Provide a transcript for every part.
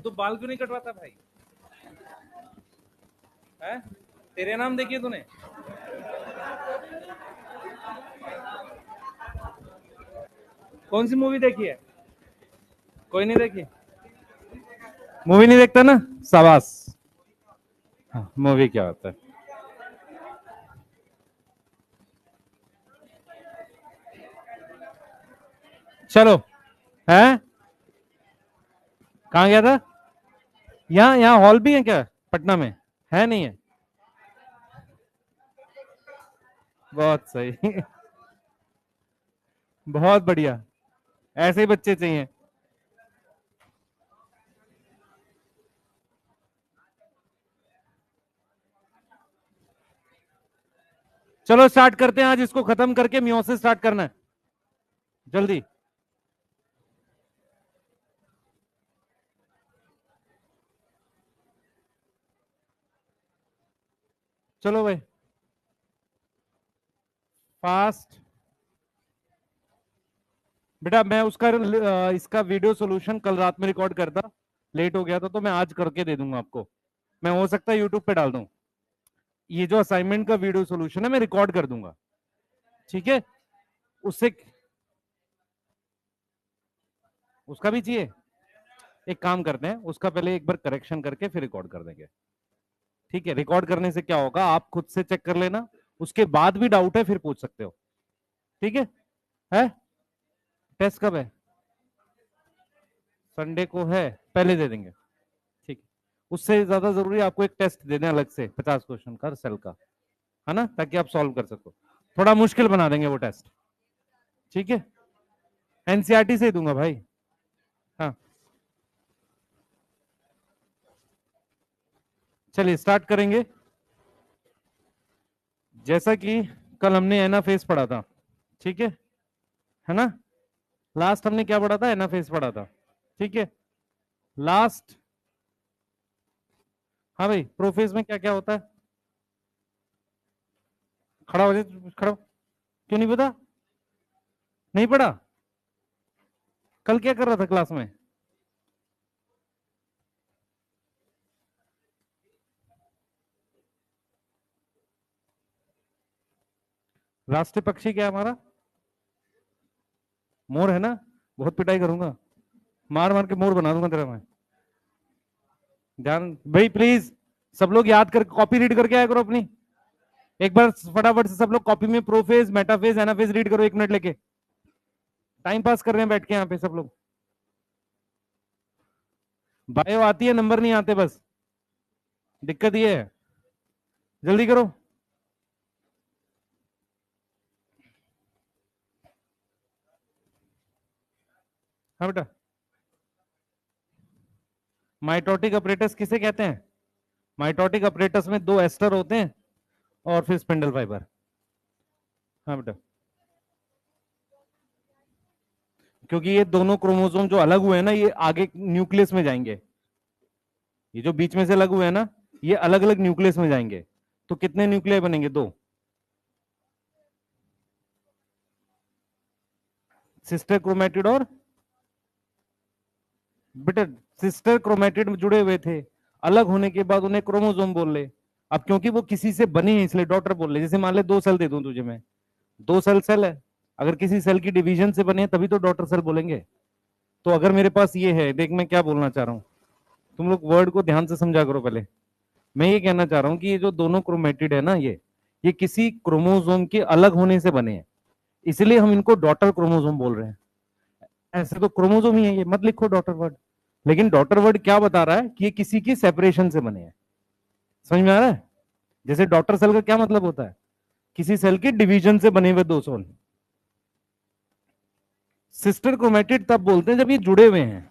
तू बाल क्यों नहीं कटवाता भाई? है तेरे नाम देखिए तूने। कौन सी मूवी देखी है? कोई नहीं देखी? मूवी नहीं देखता ना, शाबाश। हाँ, मूवी क्या होता है? चलो। है कहाँ गया था? यहाँ यहाँ हॉल भी है क्या पटना में? है नहीं है? बहुत सही। बहुत बढ़िया। ऐसे ही बच्चे चाहिए। चलो स्टार्ट करते हैं, आज इसको खत्म करके मियोसिस स्टार्ट करना है जल्दी। चलो भाई फास्ट। बेटा मैं उसका इसका वीडियो सोल्यूशन कल रात में रिकॉर्ड करता, लेट हो गया था तो मैं आज करके दे दूंगा आपको। मैं हो सकता है यूट्यूब पे डाल दूं। ये जो असाइनमेंट का वीडियो सोल्यूशन है मैं रिकॉर्ड कर दूंगा, ठीक है? उससे उसका भी चाहिए। एक काम करते हैं, उसका पहले एक बार करेक्शन करके फिर रिकॉर्ड कर देंगे। ठीक है, रिकॉर्ड करने से क्या होगा, आप खुद से चेक कर लेना, उसके बाद भी डाउट है फिर पूछ सकते हो। ठीक है? टेस्ट कब है? संडे को है, पहले दे देंगे। ठीक है, उससे ज्यादा जरूरी है आपको एक टेस्ट दे दें अलग से 50 क्वेश्चन का सेल का, है ना, ताकि आप सॉल्व कर सको। थोड़ा मुश्किल बना देंगे वो टेस्ट। ठीक है, एनसीईआरटी से ही दूंगा भाई। हाँ चलिए स्टार्ट करेंगे। जैसा कि कल हमने एनाफेज पढ़ा था, ठीक है ना? लास्ट हमने क्या पढ़ा था? एनाफेज पढ़ा था, ठीक है? लास्ट। हाँ भाई, प्रोफेज में क्या क्या होता है? खड़ा हो जाए, खड़ा हो। क्यों नहीं पता? नहीं पढ़ा? कल क्या कर रहा था क्लास में? राष्ट्रीय पक्षी क्या है हमारा? मोर है ना? बहुत पिटाई करूंगा, मार मार के मोर बना दूंगा तेरा मैं। ध्यान भाई प्लीज, सब लोग याद कर, कॉपी रीड करके आया करो अपनी। एक बार फटाफट से सब लोग कॉपी में प्रोफेज मेटाफेज एनाफेज रीड करो 1 मिनट लेके। टाइम पास कर रहे हैं बैठ के यहाँ पे सब लोग। बायो आती है, नंबर नहीं आते बस, दिक्कत ये है। जल्दी करो। हाँ बेटा, माइटोटिक अपरेटस किसे कहते हैं? माइटोटिक अपरेटस में 2 एस्टर होते हैं और फिर स्पिंडल फाइबर। हाँ बेटा, क्योंकि ये दोनों क्रोमोसोम जो अलग हुए हैं ना, ये आगे न्यूक्लियस में जाएंगे। ये जो बीच में से अलग हुए हैं ना, ये अलग अलग न्यूक्लियस में जाएंगे। तो कितने न्यूक्लियर बनेंगे? 2। सिस्टर क्रोमेटिड और बेटा, सिस्टर क्रोमेटिड में जुड़े हुए थे, अलग होने के बाद उन्हें क्रोमोसोम बोल ले। अब क्योंकि वो किसी से बने हैं इसलिए डॉटर बोल ले। जैसे मान ले 2 सेल दे दूं तुझे मैं, 2 सेल है, अगर किसी सेल की डिवीजन से बने तभी तो डॉटर सेल बोलेंगे। तो अगर मेरे पास ये है, देख मैं क्या बोलना चाह रहा हूँ, तुम लोग वर्ड को ध्यान से समझा करो पहले। मैं ये कहना चाह रहा हूँ कि ये जो दोनों क्रोमेटिड है ना, ये किसी क्रोमोसोम के अलग होने से बने हैं, इसलिए हम इनको डॉटर क्रोमोसोम बोल रहे हैं। ऐसे तो क्रोमोसोम ही है, ये मत लिखो डॉटर वर्ड। लेकिन डॉटर वर्ड क्या बता रहा है कि ये किसी की सेपरेशन से बने हैं। समझ में आ रहा है? जैसे डॉटर सेल का क्या मतलब होता है? किसी सेल के डिवीजन से बने हुए 2 सेल। सिस्टर क्रोमेटिड तब बोलते हैं जब ये जुड़े हुए हैं।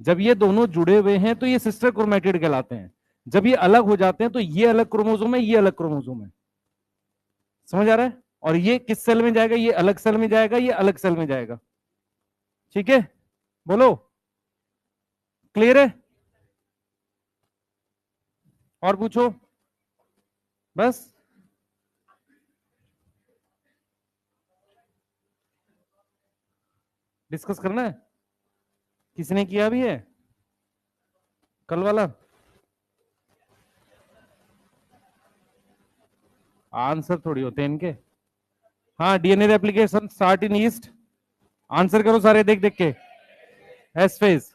जब ये दोनों जुड़े हुए हैं तो ये सिस्टर क्रोमेटिड कहलाते हैं। जब ये अलग हो जाते हैं तो ये अलग क्रोमोसोम है, ये अलग क्रोमोसोम है। समझ आ रहा है? और ये किस सेल में जाएगा? ये अलग सेल में जाएगा, ये अलग सेल में जाएगा। ठीक है, बोलो। क्लियर है? और पूछो। बस डिस्कस करना है। किसने किया भी है? कल वाला आंसर थोड़ी होते हैं इनके। हाँ, DNA replication start in east. Answer करो सारे देख देख के। S phase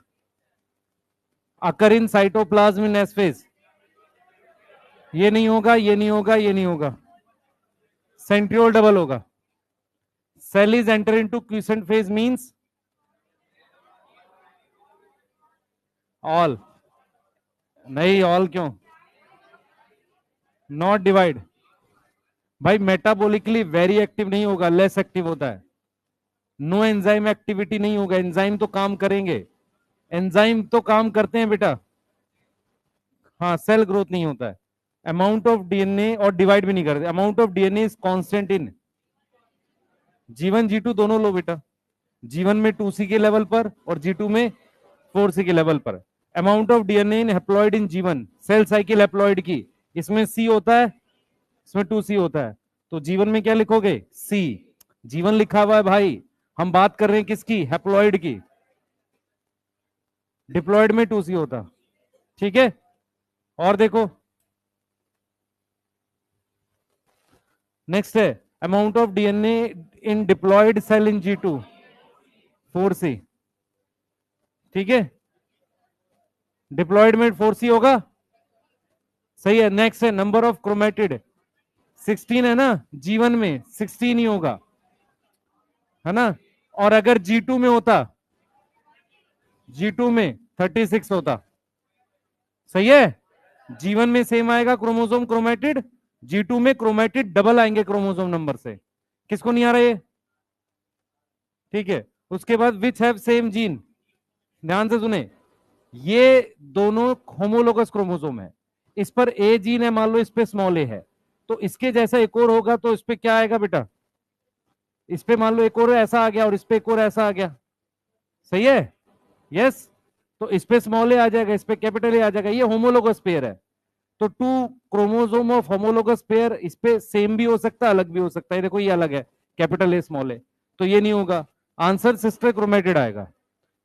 occur in cytoplasm in S phase. ये नहीं होगा, ये नहीं होगा, ये नहीं होगा। सेंट्रियोल डबल होगा। Cell is enter into quiescent phase means all. नहीं, ऑल क्यों? Not divide. भाई मेटाबॉलिकली वेरी एक्टिव नहीं होगा, लेस एक्टिव होता है। नो एंजाइम एक्टिविटी नहीं होगा, एंजाइम तो काम करेंगे। एंजाइम तो काम करते हैं बेटा। हाँ, सेल ग्रोथ नहीं होता है। अमाउंट ऑफ डीएनए और डिवाइड भी नहीं करते। Amount of DNA is constant in G1 G2 दोनों लो बेटा। G1 में 2C के लेवल पर और G2 में 4C के लेवल पर। Amount of DNA in haploid in G1 cell cycle haploid की, इसमें C होता है, इसमें 2C होता है। तो G1 में क्या लिखोगे? C। G1 लिखा हुआ है भाई, हम बात कर रहे हैं किसकी? हैप्लॉइड की। डिप्लॉइड में 2C होता। ठीक है, और देखो नेक्स्ट है amount of DNA in diploid cell in G2 4C। ठीक है, डिप्लॉयड में 4C होगा, सही है। नेक्स्ट है नंबर ऑफ क्रोमेटिड 16 है ना, G1 में 16 ही होगा, है ना। और अगर G2 में होता, G2 में 36 होता, सही है। G1 में सेम आएगा क्रोमोसोम क्रोमेटिड, G2 में क्रोमेटिड डबल आएंगे क्रोमोसोम नंबर से। किसको नहीं आ रहा ये? ठीक है, उसके बाद विच हैव सेम जीन, ध्यान से सुने, ये दोनों होमोलोगस क्रोमोसोम है। इस पर ए जीन है, मान लो इस पे स्मॉल ए है, तो इसके जैसा एक और होगा तो इस पे क्या आएगा बेटा? इस पे मान लो एक और ऐसा आ गया और इस पे एक और ऐसा आ गया, सही है। यस, तो इस पे स्मॉल ए आ जाएगा, इस पे कैपिटल ए आ जाएगा, ये होमोलोगस पेयर है। तो two chromosome of homologous pair, इस पे सेम भी हो सकता है, अलग भी हो सकता है। देखो ये अलग है, कैपिटल ए स्मॉल ए, तो ये नहीं होगा। आंसर सिस्टर क्रोमेटिड आएगा।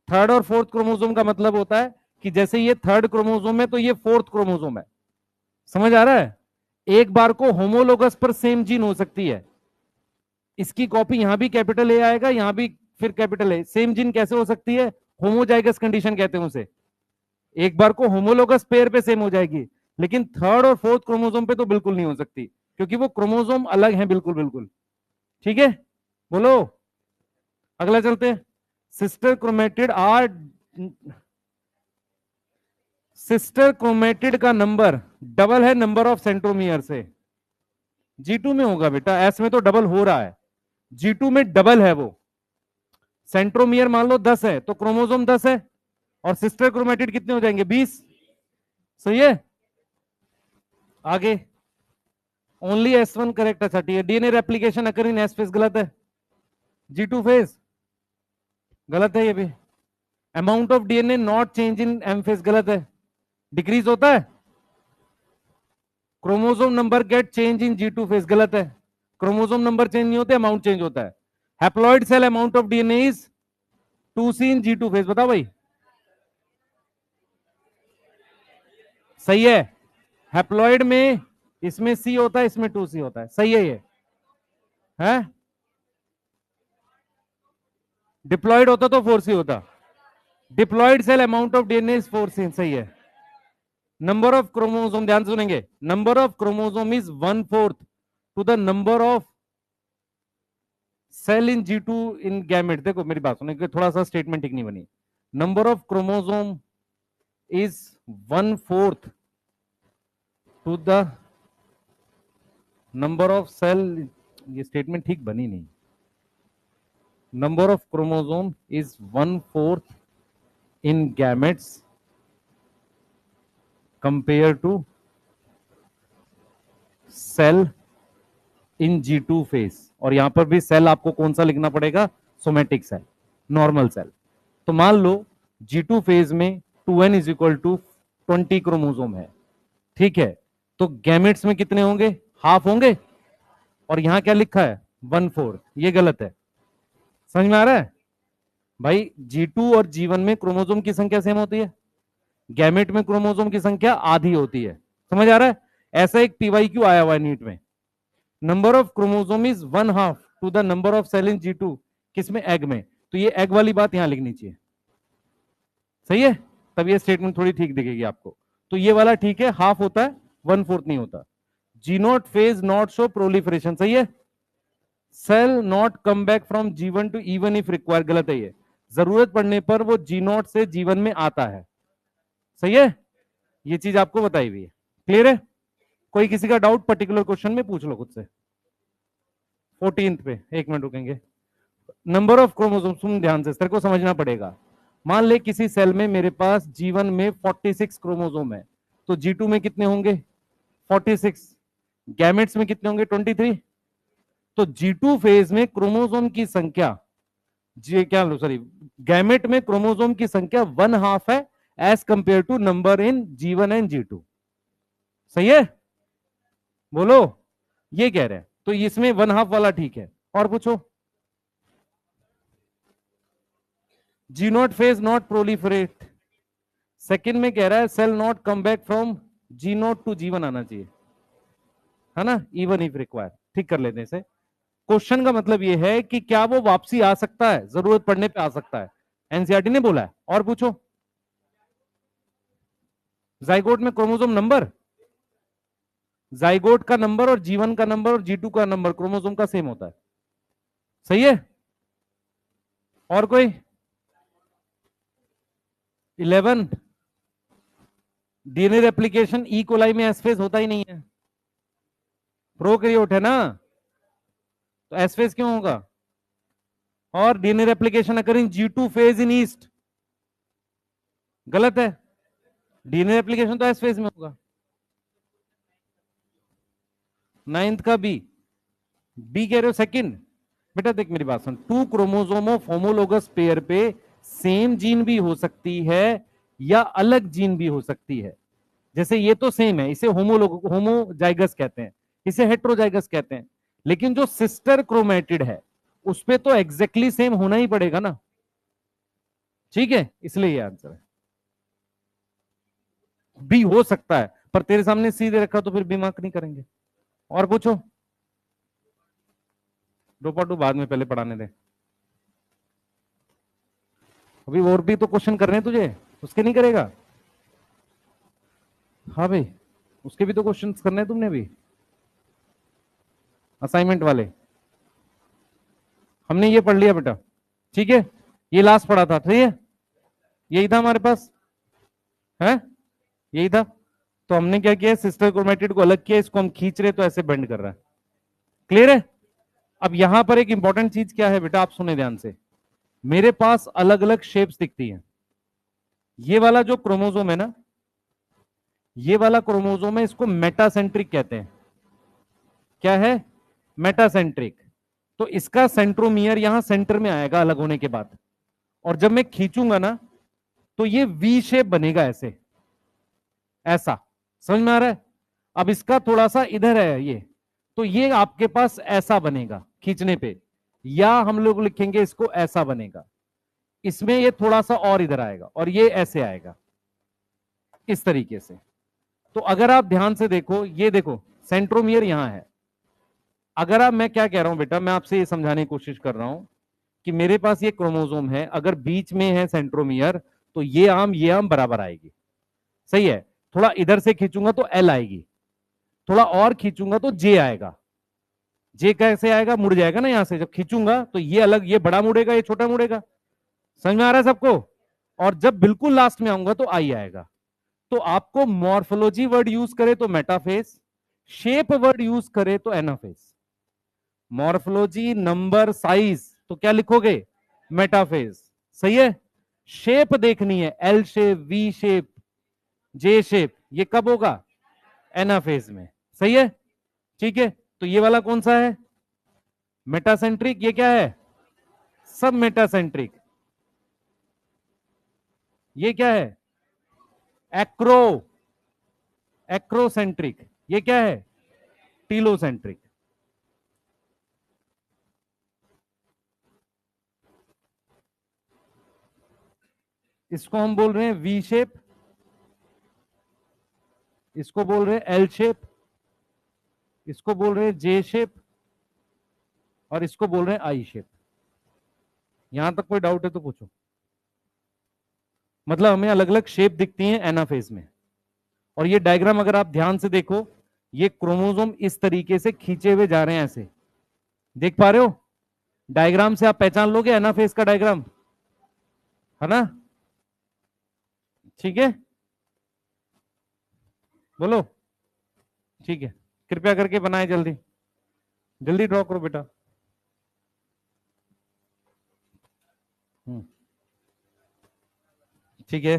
थर्ड और फोर्थ क्रोमोसोम का मतलब होता है कि जैसे ये थर्ड क्रोमोसोम है तो ये फोर्थ क्रोमोसोम है। समझ आ रहा है? एक बार को होमोलोगस पर सेम जीन हो सकती है, इसकी कॉपी यहां भी कैपिटल ए आएगा, यहां भी फिर कैपिटल ए। सेम जीन कैसे हो सकती है? होमोजाइगस कंडीशन कहते हैं उसे। एक बार को होमोलोगस पेयर पे सेम हो जाएगी, लेकिन थर्ड और फोर्थ क्रोमोसोम पे तो बिल्कुल नहीं हो सकती, क्योंकि वो क्रोमोसोम अलग है बिल्कुल बिल्कुल। ठीक है, बोलो अगला चलते हैं। Sister chromatid are, sister chromatid का नंबर डबल है नंबर ऑफ सेंट्रोमियर से। G2 में होगा बेटा, एस में तो डबल हो रहा है, G2 में डबल है वो। सेंट्रोमियर मान लो 10 है तो क्रोमोसोम 10 है, और सिस्टर क्रोमेटिड कितने हो जाएंगे? 20। सही है, आगे ओनली S1 करेक्ट। अच्छा ठीक है, DNA replication occur in S phase गलत है, G2 फेज गलत है ये भी। Amount of DNA not change in M phase गलत है, डिक्रीज होता है। Chromosome number get change in G2 phase गलत है, क्रोमोसोम नंबर चेंज नहीं होते, अमाउंट चेंज होता है। Haploid cell amount of DNA is 2C in G2 phase, बताओ भाई। सही है, हैप्लॉइड में इसमें C होता है, इसमें 2C होता है, सही है ये है। डिप्लॉइड होता तो 4C होता। Diploid cell amount of DNA is 4C, सही है। नंबर ऑफ क्रोमोसोम, ध्यान सुनेंगे, number of chromosome is 1/4 to the number of cell in G2 in gamete. देखो मेरी बात सुनिए, थोड़ा सा स्टेटमेंट ठीक नहीं बनी। Number of chromosome is 1/4 to the number of cell, ये स्टेटमेंट ठीक बनी नहीं। Number of chromosome is 1/4 in gametes compare to cell in G2 phase. और यहां पर भी सेल आपको कौन सा लिखना पड़ेगा? Somatic cell, normal cell. तो मान लो G2 फेज में 2n is equal to 20 chromosome है, ठीक है। तो गैमेट्स में कितने होंगे? हाफ होंगे, और यहां क्या लिखा है? 1/4, ये गलत है। समझ में आ रहा है भाई? G2 और G1 में क्रोमोसोम की संख्या सेम होती है, गैमेट में क्रोमोसोम की संख्या आधी होती है। समझ आ रहा है? ऐसा एक पीवाईक्यू आया हुआ है नीट में। Number of chromosome is 1/2 to the number of cell in G2। किसमें? एग में। तो ये एग वाली बात यहां लिखनी चाहिए। सही है? तब ये स्टेटमेंट थोड़ी ठीक दिखेगी आपको। तो ये वाला ठीक है, हाफ होता है, 1/4 नहीं होता। G naught phase not show proliferation, सही है। Cell not come back from G1 to even if require, गलत है ये। जरूरत पड़ने पर वो जी नॉट से जीवन में आता है। सही है? ये चीज आपको बताई हुई है। क्लियर है? कोई किसी का डाउट पर्टिकुलर क्वेश्चन में पूछ लो खुद से। 14th पे 1 मिनट रुकेंगे। नंबर ऑफ क्रोमोसोम, सुन ध्यान से, सर को समझना पड़ेगा। मान ले किसी सेल में मेरे पास G1 में 46 क्रोमोसोम है, तो G2 में कितने होंगे? 46। गैमेट्स में कितने होंगे? 23। तो G2 फेज में क्रोमोसोम की संख्या, जी क्या लो सॉरी, गैमेट में क्रोमोसोम की संख्या 1/2 है as compare to number in G1 and G2। सही है? बोलो। ये कह रहे हैं, तो इसमें 1/2 वाला ठीक है। और पूछो। G naught phase not proliferate, second में कह रहा है cell not come back from G0 to G1 आना चाहिए, है ना, इवन इफ रिक्वायर। ठीक कर लेते हैं इसे। क्वेश्चन का मतलब ये है कि क्या वो वापसी आ सकता है, जरूरत पड़ने पे आ सकता है, एनसीईआरटी ने बोला है। और पूछो। जाइगोट में क्रोमोसोम नंबर, जाइगोट का नंबर और G1 का नंबर और G2 का नंबर क्रोमोसोम का सेम होता है। सही है? और कोई? 11 डीएनए रेप्लिकेशन ई कोलाई में एस फेज होता ही नहीं है, प्रोकैरियोट है ना, तो एस फेज क्यों होगा? और DNA replication occur in G2 phase in east, गलत है। डीएनए रेप्लिकेशन तो एस फेज में होगा। 9th का बी, बी कह रहे हो सेकंड। बेटा देख मेरी बात सुन, 2 क्रोमोसोम ऑफ होमोलोगस पेयर पे सेम जीन भी हो सकती है या अलग जीन भी हो सकती है। जैसे ये तो सेम है, इसे होमोजाइगस कहते हैं, इसे हेट्रोजाइगस कहते हैं। लेकिन जो सिस्टर क्रोमेटिड है उस पे तो एग्जैक्टली सेम होना ही पड़ेगा ना। ठीक है, इसलिए ये आंसर है। बी हो सकता है, पर तेरे सामने सी दे रखा तो फिर बी मार्क नहीं करेंगे। और पूछो। 2/2 बाद में, पहले पढ़ाने दे। अभी और भी तो क्वेश्चन करने तुझे, उसके नहीं करेगा? हाँ भाई, उसके भी तो क्वेश्चन करने हैं तुमने भी, असाइनमेंट वाले। हमने ये पढ़ लिया बेटा, ठीक है, ये लास्ट पढ़ा था, ठीक है, यही था हमारे पास, है यही था। तो हमने क्या किया, सिस्टर क्रोमेटिड को अलग किया, इसको हम खींच रहे तो ऐसे बेंड कर रहा है। क्लियर है? अब यहां पर एक इंपॉर्टेंट चीज क्या है बेटा, आप सुने ध्यान से। मेरे पास अलग अलग शेप्स दिखती हैं। ये वाला जो क्रोमोसोम है ना, ये वाला क्रोमोसोम है, इसको मेटासेंट्रिक कहते हैं। क्या है? मेटासेंट्रिक। तो इसका सेंट्रोमियर यहां सेंटर में आएगा अलग होने के बाद, और जब मैं खींचूंगा ना तो ये वी शेप बनेगा, ऐसे, ऐसा। समझ में आ रहा है? अब इसका थोड़ा सा इधर है ये, तो ये आपके पास ऐसा बनेगा खींचने पे, या हम लोग लिखेंगे इसको ऐसा बनेगा। इसमें ये थोड़ा सा और इधर आएगा और ये ऐसे आएगा, इस तरीके से। तो अगर आप ध्यान से देखो, ये देखो सेंट्रोमियर यहां है। अगर आप, मैं क्या कह रहा हूं बेटा, मैं आपसे ये समझाने की कोशिश कर रहा हूं कि मेरे पास ये क्रोमोसोम है, अगर बीच में है सेंट्रोमियर तो ये आम बराबर आएगी। सही है? थोड़ा इधर से खींचूंगा तो एल आएगी, थोड़ा और खींचूंगा तो जे आएगा। जे कैसे आएगा? मुड़ जाएगा ना यहां से, जब खींचूंगा तो ये अलग, ये बड़ा मुड़ेगा, ये छोटा मुड़ेगा। समझ में आ रहा है सबको? और जब बिल्कुल लास्ट में आऊंगा तो आई आएगा। तो आपको मॉर्फोलॉजी वर्ड यूज करे तो मेटाफेस, शेप वर्ड यूज करे तो एनाफेस। मॉर्फोलॉजी, नंबर, साइज, तो क्या लिखोगे? मेटाफेज। सही है? शेप देखनी है, एल शेप, वी शेप, जे शेप, ये कब होगा? एनाफेज में। सही है? ठीक है, तो ये वाला कौन सा है? मेटासेंट्रिक। ये क्या है? सब मेटासेंट्रिक। ये क्या है? Acro, acrocentric. ये क्या है? टीलोसेंट्रिक। इसको हम बोल रहे हैं वी शेप, इसको बोल रहे हैं एल शेप, इसको बोल रहे हैं जे शेप, और इसको बोल रहे हैं आई शेप। यहां तक कोई डाउट है तो पूछो। मतलब हमें अलग अलग शेप दिखती हैं एनाफेज में। और ये डायग्राम अगर आप ध्यान से देखो, ये क्रोमोसोम इस तरीके से खींचे हुए जा रहे हैं ऐसे, देख पा रहे हो? डायग्राम से आप पहचान लोगे एनाफेज का डायग्राम, है ना? ठीक है, बोलो। ठीक है, कृपया करके बनाए, जल्दी जल्दी ड्रॉ करो बेटा। ठीक है,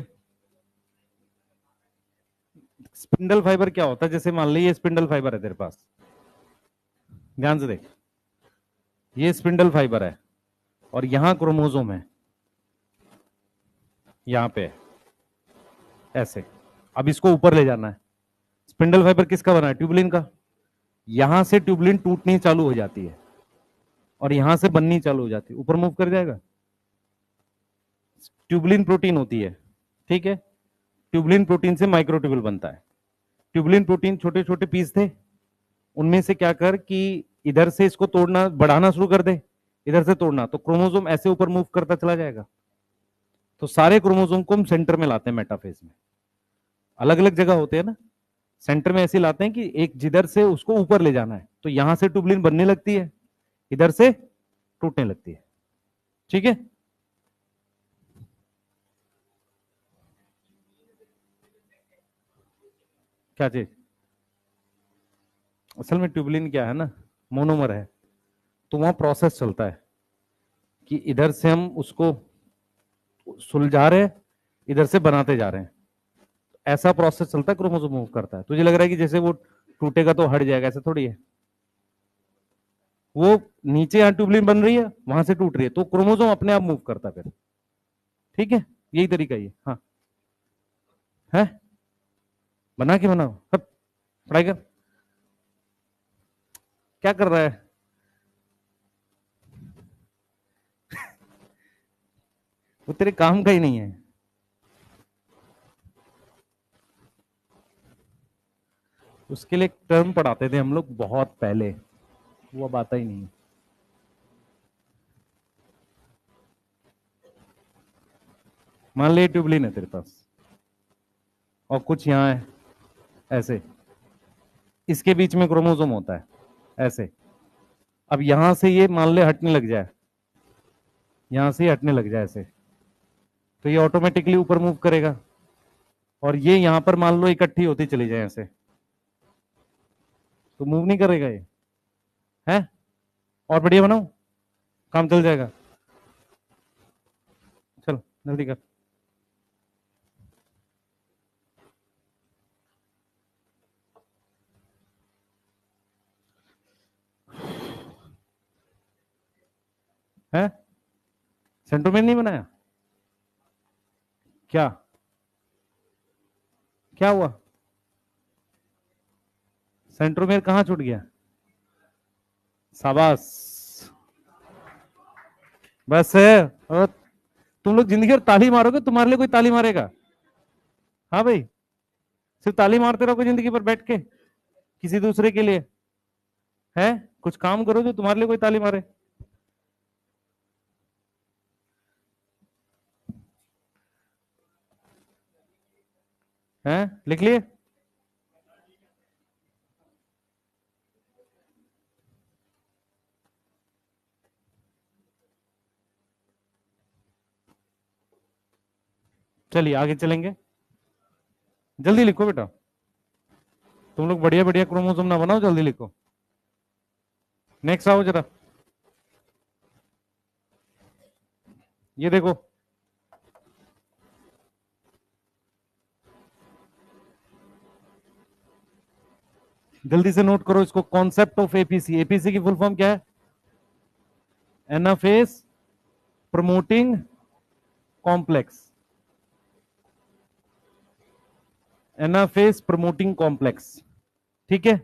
स्पिंडल फाइबर क्या होता है? जैसे मान ली ये स्पिंडल फाइबर है तेरे पास, ध्यान से देख, ये स्पिंडल फाइबर है और यहां क्रोमोसोम है, यहां पे है ऐसे। अब इसको ऊपर ले जाना है। स्पिंडल फाइबर किसका बना है? ट्यूबुलिन का। यहां से ट्यूबुलिन टूटनी चालू हो जाती है और यहां से बननी चालू हो जाती है, ऊपर मूव कर जाएगा। ट्यूबुलिन प्रोटीन होती है, ठीक है? ट्यूबुलिन प्रोटीन से माइक्रोट्यूबुल बनता है। ट्यूबुलिन प्रोटीन छोटे छोटे पीस थे, उनमें से क्या कर कि इधर से इसको तोड़ना, बढ़ाना शुरू कर दे, इधर से तोड़ना, तो क्रोमोसोम ऐसे ऊपर मूव करता चला जाएगा। तो सारे क्रोमोसोम को हम सेंटर में लाते हैं मेटाफेज में। अलग अलग जगह होते हैं ना, सेंटर में ऐसे लाते हैं कि एक जिधर से उसको ऊपर ले जाना है, तो यहां से ट्यूबुलिन बनने लगती है, इधर से टूटने लगती है। ठीक है, क्या चीज? असल में ट्यूबुलिन क्या है ना, मोनोमर है, तो वहां प्रोसेस चलता है कि इधर से हम उसको सुलझा रहे हैं, इधर से बनाते जा रहे हैं। ऐसा प्रोसेस चलता है, क्रोमोसोम मूव करता है। तुझे लग रहा है कि जैसे वो टूटेगा तो हट जाएगा, ऐसा थोड़ी है। वो नीचे यहाँ ट्यूबुलिन बन रही है, वहां से टूट रही है, तो क्रोमोसोम अपने आप मूव करता है फिर। ठीक है, यही तरीका ये। हाँ है, बना के बनाओ सब, पढ़ाई कर। क्या कर रहा है? वो तेरे काम का ही नहीं है। उसके लिए एक टर्म पढ़ाते थे हम लोग बहुत पहले, वो अब आता ही नहीं है। मान ले ट्यूबुलिन है तेरे पास और कुछ यहाँ है ऐसे, इसके बीच में क्रोमोसोम होता है ऐसे। अब यहां से ये मान ले हटने लग जाए, यहां से हटने लग जाए ऐसे, तो ये ऑटोमेटिकली ऊपर मूव करेगा। और ये यहां पर मान लो इकट्ठी होती चली जाए ऐसे, तो मूव नहीं करेगा ये, है? और बढ़िया बनाओ, काम चल जाएगा। चल जल्दी कर। है, सेंट्रोमेर नहीं बनाया? क्या क्या हुआ? सेंट्रोमेर कहां छूट गया? शाबाश, बस है। और तुम लोग जिंदगी और ताली मारोगे, तुम्हारे लिए कोई ताली मारेगा? हाँ भाई, सिर्फ ताली मारते रहोगे जिंदगी पर बैठ के किसी दूसरे के लिए? है, कुछ काम करो जो तुम्हारे लिए कोई ताली मारे। हैं, लिख लिए? चलिए आगे चलेंगे, जल्दी लिखो बेटा। तुम लोग बढ़िया बढ़िया क्रोमोसोम ना बनाओ, जल्दी लिखो। नेक्स्ट आओ जरा, ये देखो, जल्दी से नोट करो इसको। कॉन्सेप्ट ऑफ एपीसी, एपीसी की फुल फॉर्म क्या है? Anaphase promoting complex. Anaphase promoting complex, ठीक है?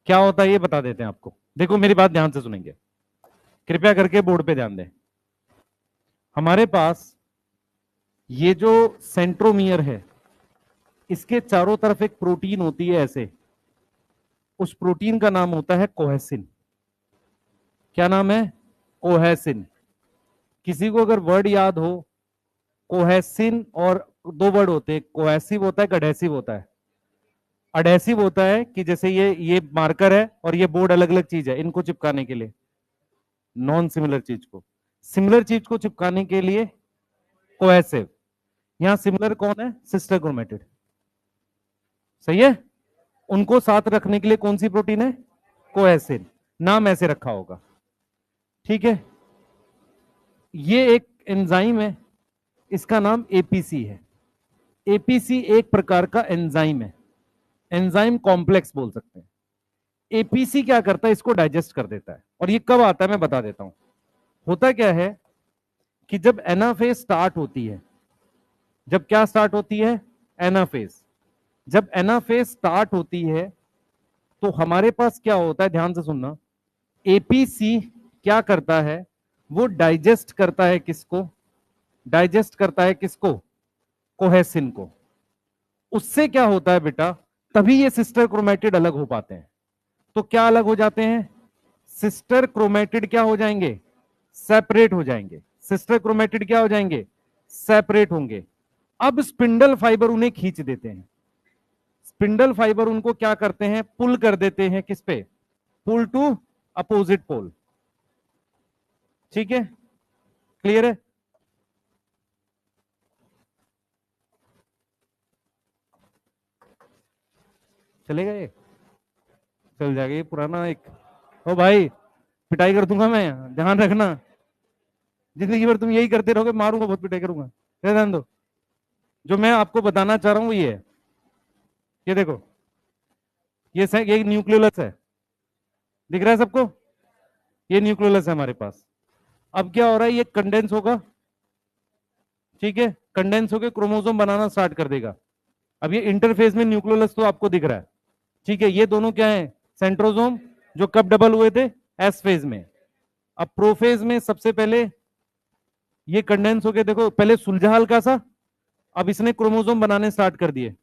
क्या होता है ये बता देते हैं आपको। देखो मेरी बात ध्यान से सुनेंगे, कृपया करके बोर्ड पे ध्यान दें। हमारे पास ये जो सेंट्रोमियर है, इसके चारों तरफ एक प्रोटीन होती है ऐसे, उस प्रोटीन का नाम होता है कोहेसिन। क्या नाम है? कोहेसिन। किसी को अगर वर्ड याद हो, कोहेसिन और दो वर्ड होते हैं, कोहेसिव होता है, अडहेसिव होता है। अडहेसिव होता है कि जैसे ये मार्कर है और ये बोर्ड अलग अलग चीज है, इनको चिपकाने के लिए, नॉन सिमिलर चीज को। सिमिलर चीज को चिपकाने के लिए कोहेसिव। यहां सिमिलर कौन है? Sister chromatid. सही है। उनको साथ रखने के लिए कौन सी प्रोटीन है? कोहेसिन। नाम ऐसे रखा होगा। ठीक है। ये एक एंजाइम है, इसका नाम एपीसी है। एपीसी एक प्रकार का एंजाइम है, एंजाइम कॉम्प्लेक्स बोल सकते हैं। एपीसी क्या करता है? इसको डाइजेस्ट कर देता है। और ये कब आता है मैं बता देता हूं। होता क्या है कि जब एनाफेज स्टार्ट होती है, जब क्या स्टार्ट होती है? एनाफेज। जब एनाफेज स्टार्ट होती है तो हमारे पास क्या होता है, ध्यान से सुनना। एपीसी क्या करता है? वो डाइजेस्ट करता है किसको? डाइजेस्ट करता है किसको? कोहेसिन को। उससे क्या होता है बेटा? तभी ये सिस्टर क्रोमेटिड अलग हो पाते हैं। तो क्या अलग हो जाते हैं? सिस्टर क्रोमेटिड क्या हो जाएंगे? सेपरेट हो जाएंगे। सिस्टर क्रोमेटिड क्या हो जाएंगे? सेपरेट होंगे। अब स्पिंडल फाइबर उन्हें खींच देते हैं। स्पिंडल फाइबर उनको क्या करते हैं? पुल कर देते हैं। किस पे? पुल टू अपोजिट पोल। ठीक है, क्लियर है? चलेगा ये? चल जाएगा ये पुराना एक। ओ भाई, पिटाई कर दूंगा मैं, ध्यान रखना। जिंदगी भर तुम यही करते रहोगे, मारूंगा बहुत, पिटाई करूंगा। ध्यान दो। जो मैं आपको बताना चाह रहा हूं वो ये है। ये देखो, ये न्यूक्लियोलस है, दिख रहा है सबको? ये न्यूक्लियोलस है हमारे पास। अब क्या हो रहा है? ये कंडेंस होगा। ठीक है, कंडेंस होकर क्रोमोसोम बनाना स्टार्ट कर देगा। अब ये इंटरफेस में न्यूक्लियोलस तो आपको दिख रहा है। ठीक है, ये दोनों क्या है? सेंट्रोसोम, जो कब डबल हुए थे? एस फेज में। अब प्रोफेज में सबसे पहले ये कंडेंस हो गए, देखो पहले सुलझा हल्का सा, अब इसने क्रोमोसोम बनाने स्टार्ट कर दिए,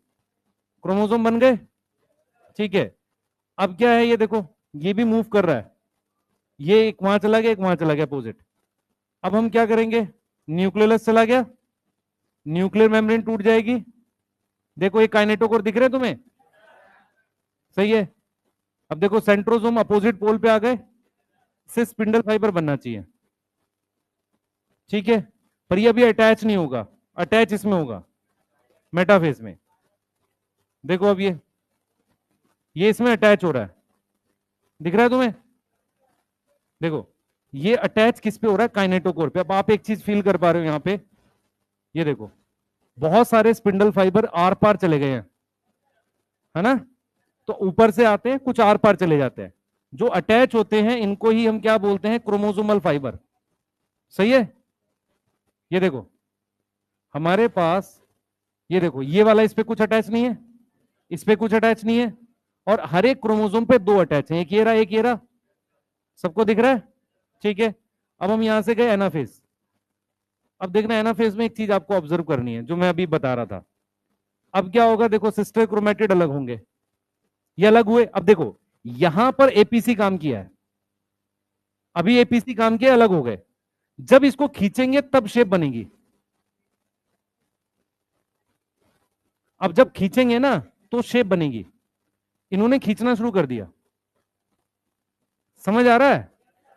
क्रोमोसोम बन गए। ठीक है, अब क्या है? ये देखो, ये भी मूव कर रहा है, ये एक वहां चला गया, एक वहां चला गया अपोजिट। अब हम क्या करेंगे? न्यूक्लियोलस चला गया, न्यूक्लियर मेम्ब्रेन टूट जाएगी। देखो ये काइनेटोकोर दिख रहे हैं तुम्हें? सही है। अब देखो सेंट्रोसोम अपोजिट पोल पे आ गए, से स्पिंडल फाइबर बनना चाहिए। ठीक है, पर ये अभी अटैच नहीं होगा, अटैच इसमें होगा, मेटाफेज में। देखो अब ये इसमें अटैच हो रहा है, दिख रहा है तुम्हें? देखो ये अटैच किस पे हो रहा है? काइनेटोकोर पे। अब आप एक चीज फील कर पा रहे हो यहां पे, ये देखो बहुत सारे स्पिंडल फाइबर आर पार चले गए हैं, है ना? तो ऊपर से आते हैं, कुछ आर पार चले जाते हैं। जो अटैच होते हैं इनको ही हम क्या बोलते हैं? Chromosomal fibre. सही है। ये देखो हमारे पास, ये देखो ये वाला इस पे कुछ अटैच नहीं है, इस पे कुछ अटैच नहीं है, और हर एक क्रोमोसोम पे दो अटैच है, एक ये रहा, एक ये रहा। सबको दिख रहा है? ठीक है, अब हम यहां से गए एनाफेज। अब देखना एनाफेज में एक चीज आपको ऑब्जर्व करनी है जो मैं अभी बता रहा था। अब क्या होगा? देखो सिस्टर क्रोमेटिड अलग होंगे, ये अलग हुए। अब देखो यहां पर एपीसी काम किया है, अभी एपीसी काम किया, अलग हो गए। जब इसको खींचेंगे तब शेप बनेगी। अब जब खींचेंगे ना तो शेप बनेगी। इन्होंने खींचना शुरू कर दिया, समझ आ रहा है?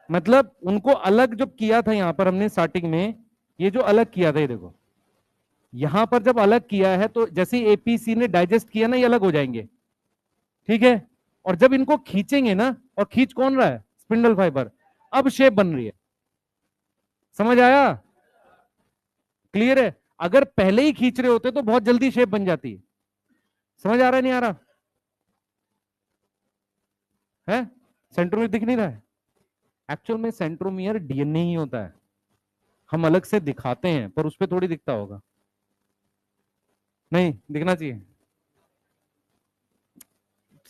मतलब उनको अलग जो किया था यहां पर हमने स्टार्टिंग में, ये जो अलग किया था, ये देखो यहां पर जब अलग किया है तो जैसे एपीसी ने डाइजेस्ट किया ना, ये अलग हो जाएंगे। ठीक है, और जब इनको खींचेंगे ना, और खींच कौन रहा है? Spindle fibre. अब शेप बन रही है। समझ आया? क्लियर है? अगर पहले ही खींच रहे होते तो बहुत जल्दी शेप बन जाती। समझ आ रहा है नहीं आ रहा है? सेंट्रोमियर दिख नहीं रहा है? एक्चुअल में सेंट्रोमियर डीएनए ही होता है, हम अलग से दिखाते हैं, पर उस पर थोड़ी दिखता होगा। नहीं दिखना चाहिए।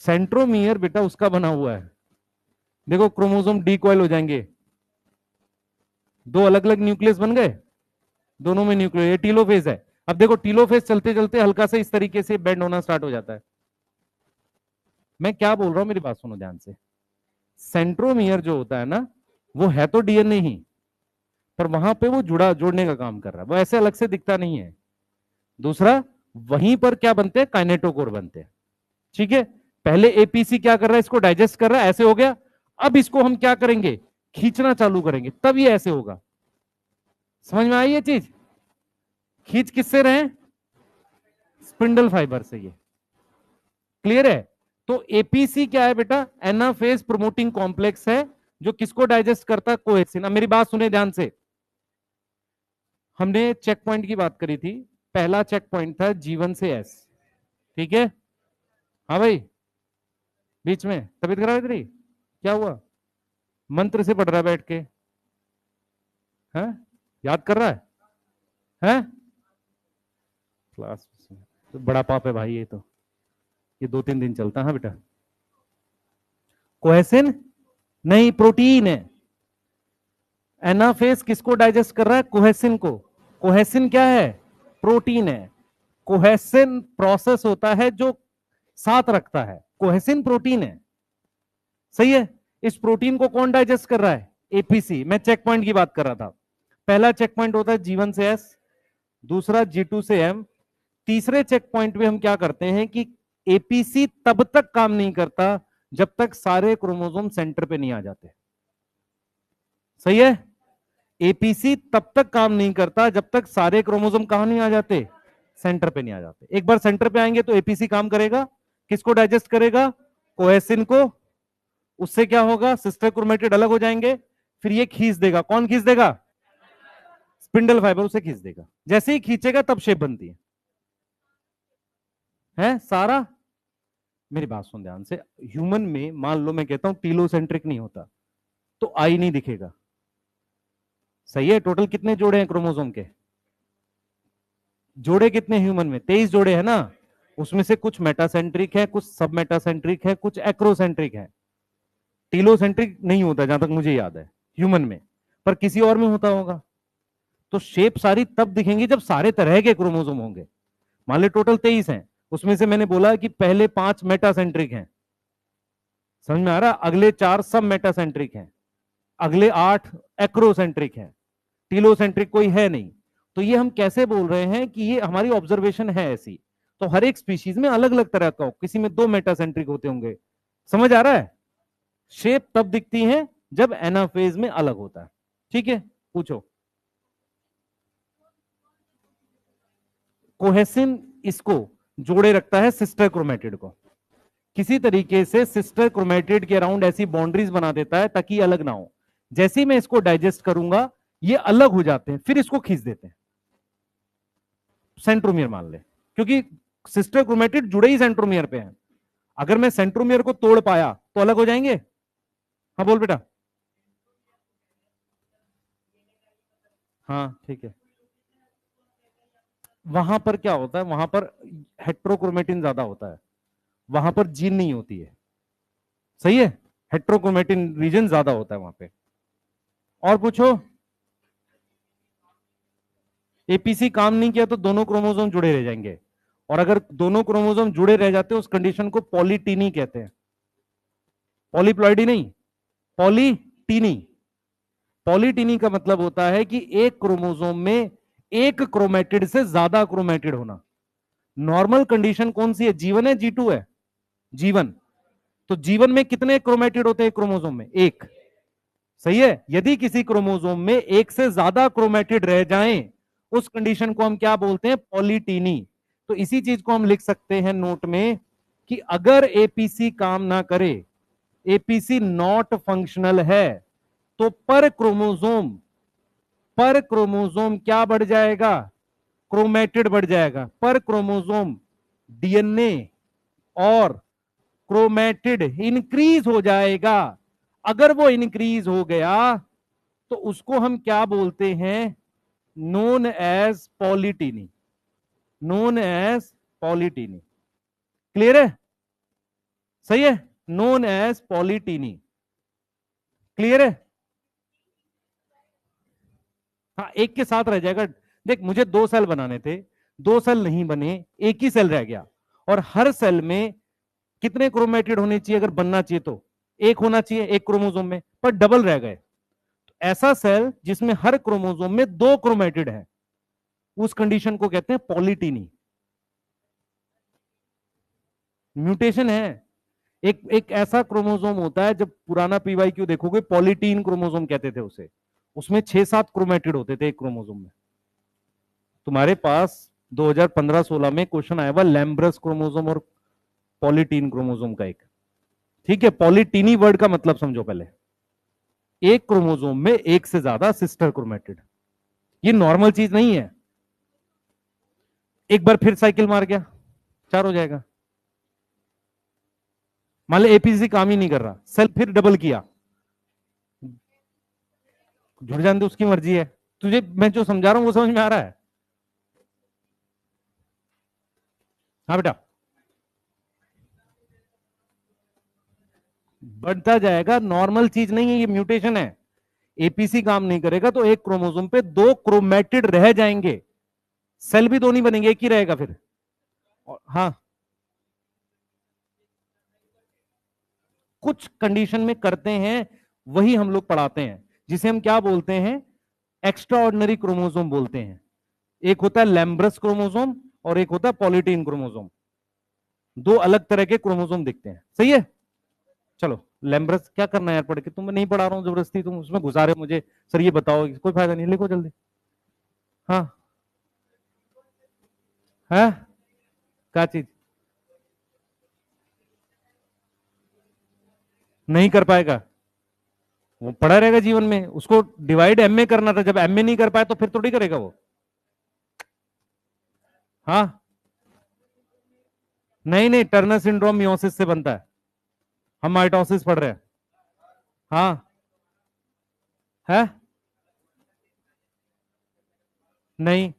सेंट्रोमियर बेटा उसका बना हुआ है, देखो क्रोमोसोम डीकॉइल हो जाएंगे, दो अलग अलग न्यूक्लियस बन गए, दोनों में न्यूक्लियस, ये टीलोफेज है। अब देखो टीलोफेज चलते चलते हल्का से इस तरीके से बेंड होना स्टार्ट हो जाता है। मैं क्या बोल रहा हूं, मेरी बात सुनो ध्यान से। सेंट्रोमियर जो होता है ना, वो है तो डीएनए ही, पर वहां पे वो जोड़ने का काम कर रहा है, वो ऐसे अलग से दिखता नहीं है। दूसरा, वहीं पर क्या बनते हैं, काइनेटोकोर बनते हैं। ठीक है, पहले एपीसी क्या कर रहा है, इसको डाइजेस्ट कर रहा है, ऐसे हो गया। अब इसको हम क्या करेंगे, खींचना चालू करेंगे, तब ये ऐसे होगा। समझ में आई ये चीज? खींच किससे रहे, स्पिंडल फाइबर से। ये क्लियर है? तो एपीसी क्या है बेटा, एनाफेज प्रोमोटिंग कॉम्प्लेक्स है, जो किसको डाइजेस्ट करता है, कोहेसिन। अब मेरी बात सुने ध्यान से। हमने चेक पॉइंट की बात करी थी, पहला चेक पॉइंट था जीवन से एस। ठीक है, हाँ भाई, बीच में तबीयत खराब है तेरी, क्या हुआ? मंत्र से पढ़ रहा है बैठ के, हैं? याद कर रहा है? हैं? क्लास तो बड़ा पाप है भाई ये तो, ये 2-3 दिन चलता है। हाँ बेटा, कोहेसिन नहीं, प्रोटीन है। एनाफेज किसको डाइजेस्ट कर रहा है, कोहेसिन को। कोहेसिन क्या है, प्रोटीन है। कोहेसिन प्रोसेस होता है जो साथ रखता है, कोहेसिन प्रोटीन है। सही है? इस प्रोटीन को कौन डाइजेस्ट कर रहा है, एपीसी। मैं चेक पॉइंट की बात कर रहा था। पहला चेक पॉइंट होता है जीवन से एस, दूसरा जी2 से एम। तीसरे चेक पॉइंट में हम क्या करते हैं कि एपीसी तब तक काम नहीं करता जब तक सारे क्रोमोसोम सेंटर पे नहीं आ जाते। सही है? एपीसी तब तक काम नहीं करता जब तक सारे क्रोमोसोम कहां नहीं आ जाते, सेंटर पे नहीं आ जाते। एक बार सेंटर पे आएंगे तो एपीसी काम करेगा, किसको डाइजेस्ट करेगा, कोहेसिन को। उससे क्या होगा, सिस्टर क्रोमेटिड अलग हो जाएंगे, फिर ये खींच देगा। कौन खींच देगा, स्पिंडल फाइबर उसे खींच देगा। जैसे ही खींचेगा तब शेप बनती है सारा। मेरी बात सुन ध्यान से। ह्यूमन में मान लो मैं कहता हूं टीलोसेंट्रिक नहीं होता तो आई नहीं दिखेगा। सही है? टोटल कितने जोड़े हैं क्रोमोसोम के, जोड़े कितने ह्यूमन में, 23 जोड़े है ना। उसमें से कुछ मेटासेंट्रिक है, कुछ सब मेटासेंट्रिक है, कुछ एक्रोसेंट्रिक है। टीलोसेंट्रिक नहीं होता जहां तक मुझे याद है ह्यूमन में, पर किसी और में होता होगा। तो शेप सारी तब दिखेंगी जब सारे तरह के क्रोमोसोम होंगे। मान लो टोटल 23 हैं, उसमें से मैंने बोला कि पहले 5 मेटासेंट्रिक हैं, समझ में आ रहा, अगले 4 सब मेटासेंट्रिक हैं, अगले 8 एक्रोसेंट्रिक हैं, टीलोसेंट्रिक कोई है नहीं। तो ये हम कैसे बोल रहे हैं कि ये हमारी ऑब्जर्वेशन है ऐसी। तो हर एक स्पीशीज में अलग अलग तरह का हो, किसी में 2 मेटासेंट्रिक होते होंगे। समझ आ रहा है? शेप तब दिखती है जब एनाफेज में अलग होता है। ठीक है, पूछो। कोहेसिन इसको जोड़े रखता है, सिस्टर क्रोमेटिड को। किसी तरीके से सिस्टर क्रोमेटिड के अराउंड ऐसी बाउंड्रीज बना देता है ताकि अलग ना हो। जैसे ही मैं इसको डाइजेस्ट करूंगा ये अलग हो जाते हैं, फिर इसको खींच देते हैं। सेंट्रोमियर मान ले, क्योंकि सिस्टर क्रोमेटिड जुड़े ही सेंट्रोमियर पे हैं। अगर मैं सेंट्रोमियर को तोड़ पाया तो अलग हो जाएंगे। हाँ बोल बेटा। हाँ ठीक है। वहां पर क्या होता है, वहां पर हेट्रोक्रोमेटिन ज्यादा होता है, वहां पर जीन नहीं होती है। सही है? हेट्रोक्रोमेटिन रीजन ज्यादा होता है वहां पे। और पूछो। एपीसी काम नहीं किया तो दोनों क्रोमोसोम जुड़े रह जाएंगे, और अगर दोनों क्रोमोसोम जुड़े रह जाते हैं उस कंडीशन को पॉलीटीनी कहते हैं। पॉलीप्लॉइडी नहीं, पॉलीटीनी। पॉलीटीनी का मतलब होता है कि एक क्रोमोसोम में एक क्रोमेटिड से ज्यादा क्रोमेटिड होना। नॉर्मल कंडीशन कौन सी है, जीवन है, जी2 है, जीवन। तो जीवन में कितने क्रोमेटिड होते हैं क्रोमोसोम में, एक। सही है? यदि किसी क्रोमोसोम में एक से ज्यादा क्रोमेटिड रह जाएं उस कंडीशन को हम क्या बोलते हैं, पॉलीटीनी। तो इसी चीज को हम लिख सकते हैं नोट में कि अगर एपीसी काम ना करे, एपीसी नॉट फंक्शनल है, तो पर क्रोमोसोम क्या बढ़ जाएगा, क्रोमेटिड बढ़ जाएगा। पर क्रोमोसोम डीएनए और क्रोमेटिड इंक्रीज हो जाएगा। अगर वो इंक्रीज हो गया तो उसको हम क्या बोलते हैं, known as polytene, known as polytene. Clear है? सही है? Known as polytene. क्लियर है? हाँ, एक के साथ रह जाएगा। देख, मुझे 2 सेल बनाने थे, दो सेल नहीं बने, एक ही सेल रह गया, और हर सेल में कितने क्रोमेटिड होने चाहिए अगर बनना चाहिए तो? एक होना चाहिए एक क्रोमोसोम में, पर डबल रह गए। ऐसा सेल जिसमें हर क्रोमोसोम में दो क्रोमेटिड है, उस कंडीशन को कहते हैं पॉलीटीनी। म्यूटेशन है। एक एक ऐसा क्रोमोसोम होता है, जब पुराना पीवाईक्यू देखोगे पॉलीटीन क्रोमोसोम कहते थे उसे, उसमें 6-7 क्रोमेटिड होते थे एक क्रोमोसोम में। तुम्हारे पास 2015-16 में क्वेश्चन आया हुआ लैम्ब्रस क्रोमोसोम और पॉलीटीन क्रोमोसोम का एक। ठीक है, पॉलीटीनी वर्ड का मतलब समझो पहले, एक क्रोमोसोम में एक से ज्यादा सिस्टर क्रोमेटिड। ये नॉर्मल चीज नहीं है। एक बार फिर साइकिल मार गया, 4 हो जाएगा। मान लो एपीसी काम ही नहीं कर रहा, सेल फिर डबल किया, जुड़ जाने दो, उसकी मर्जी है। तुझे मैं जो समझा रहा हूं वो समझ में आ रहा है? हाँ बेटा, बढ़ता जाएगा, नॉर्मल चीज नहीं है, ये म्यूटेशन है। एपीसी काम नहीं करेगा तो एक क्रोमोसोम पे दो क्रोमेटिड रह जाएंगे, सेल भी दो नहीं बनेंगे, एक ही रहेगा फिर। हाँ, कुछ कंडीशन में करते हैं, वही हम लोग पढ़ाते हैं, जिसे हम क्या बोलते हैं, एक्स्ट्रा ऑर्डिनरी क्रोमोसोम बोलते हैं। एक होता है लैम्ब्रस क्रोमोसोम और एक होता है पॉलीटीन क्रोमोसोम। दो अलग तरह के क्रोमोसोम दिखते हैं, सही है। चलो, लैम्ब्रस क्या करना है यार पढ़ के, तुम नहीं पढ़ा रहा हूं जबरदस्ती, तुम उसमें घुसा रहे हो मुझे। सर ये बताओ, कोई फायदा नहीं, लिखो जल्दी। हाँ है, क्या चीज नहीं कर पाएगा? वो पढ़ा रहेगा जीवन में, उसको डिवाइड एम में करना था, जब एम में नहीं कर पाया तो फिर थोड़ी करेगा वो। हाँ, नहीं नहीं, टर्नर सिंड्रोम मियोसिस से बनता है, हम माइटोसिस पढ़ रहे हैं। हाँ है, नहीं,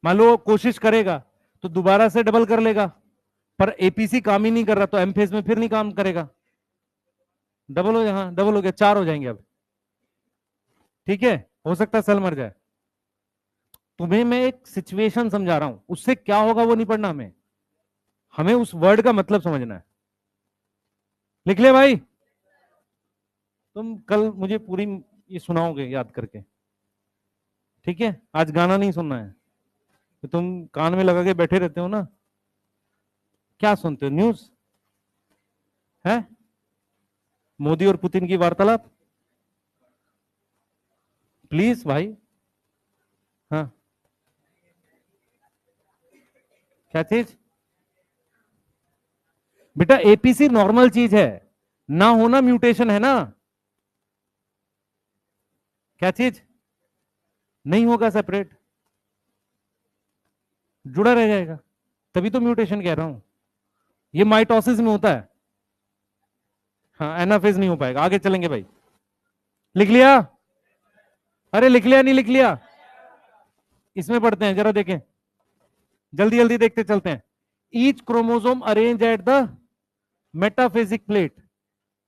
मान लो कोशिश करेगा तो दोबारा से डबल कर लेगा, पर एपीसी काम ही नहीं कर रहा तो एम फेज में फिर नहीं काम करेगा, डबल हो जाए। हाँ डबल हो गया, 4 हो जाएंगे अब। ठीक है, हो सकता है सेल मर जाए। तुम्हें मैं एक सिचुएशन समझा रहा हूं, उससे क्या होगा वो नहीं पढ़ना हमें, हमें उस वर्ड का मतलब समझना है। लिख ले भाई, तुम कल मुझे पूरी ये सुनाओगे याद करके, ठीक है? आज गाना नहीं सुनना है, तो तुम कान में लगा के बैठे रहते हो ना, क्या सुनते हो, न्यूज है, मोदी और पुतिन की वार्तालाप, प्लीज भाई। हाँ, क्या चीज बेटा? एपीसी नॉर्मल चीज है, ना होना म्यूटेशन है ना। क्या चीज नहीं होगा सेपरेट, जुड़ा रह जाएगा, तभी तो म्यूटेशन कह रहा हूं। ये माइटोसिस में होता है। हाँ, एनाफेज नहीं हो पाएगा, आगे चलेंगे भाई। लिख लिया? अरे लिख लिया नहीं लिख लिया? इसमें पढ़ते हैं, जरा देखें, जल्दी जल्दी देखते चलते हैं। Each chromosome arrange at the metaphasic plate.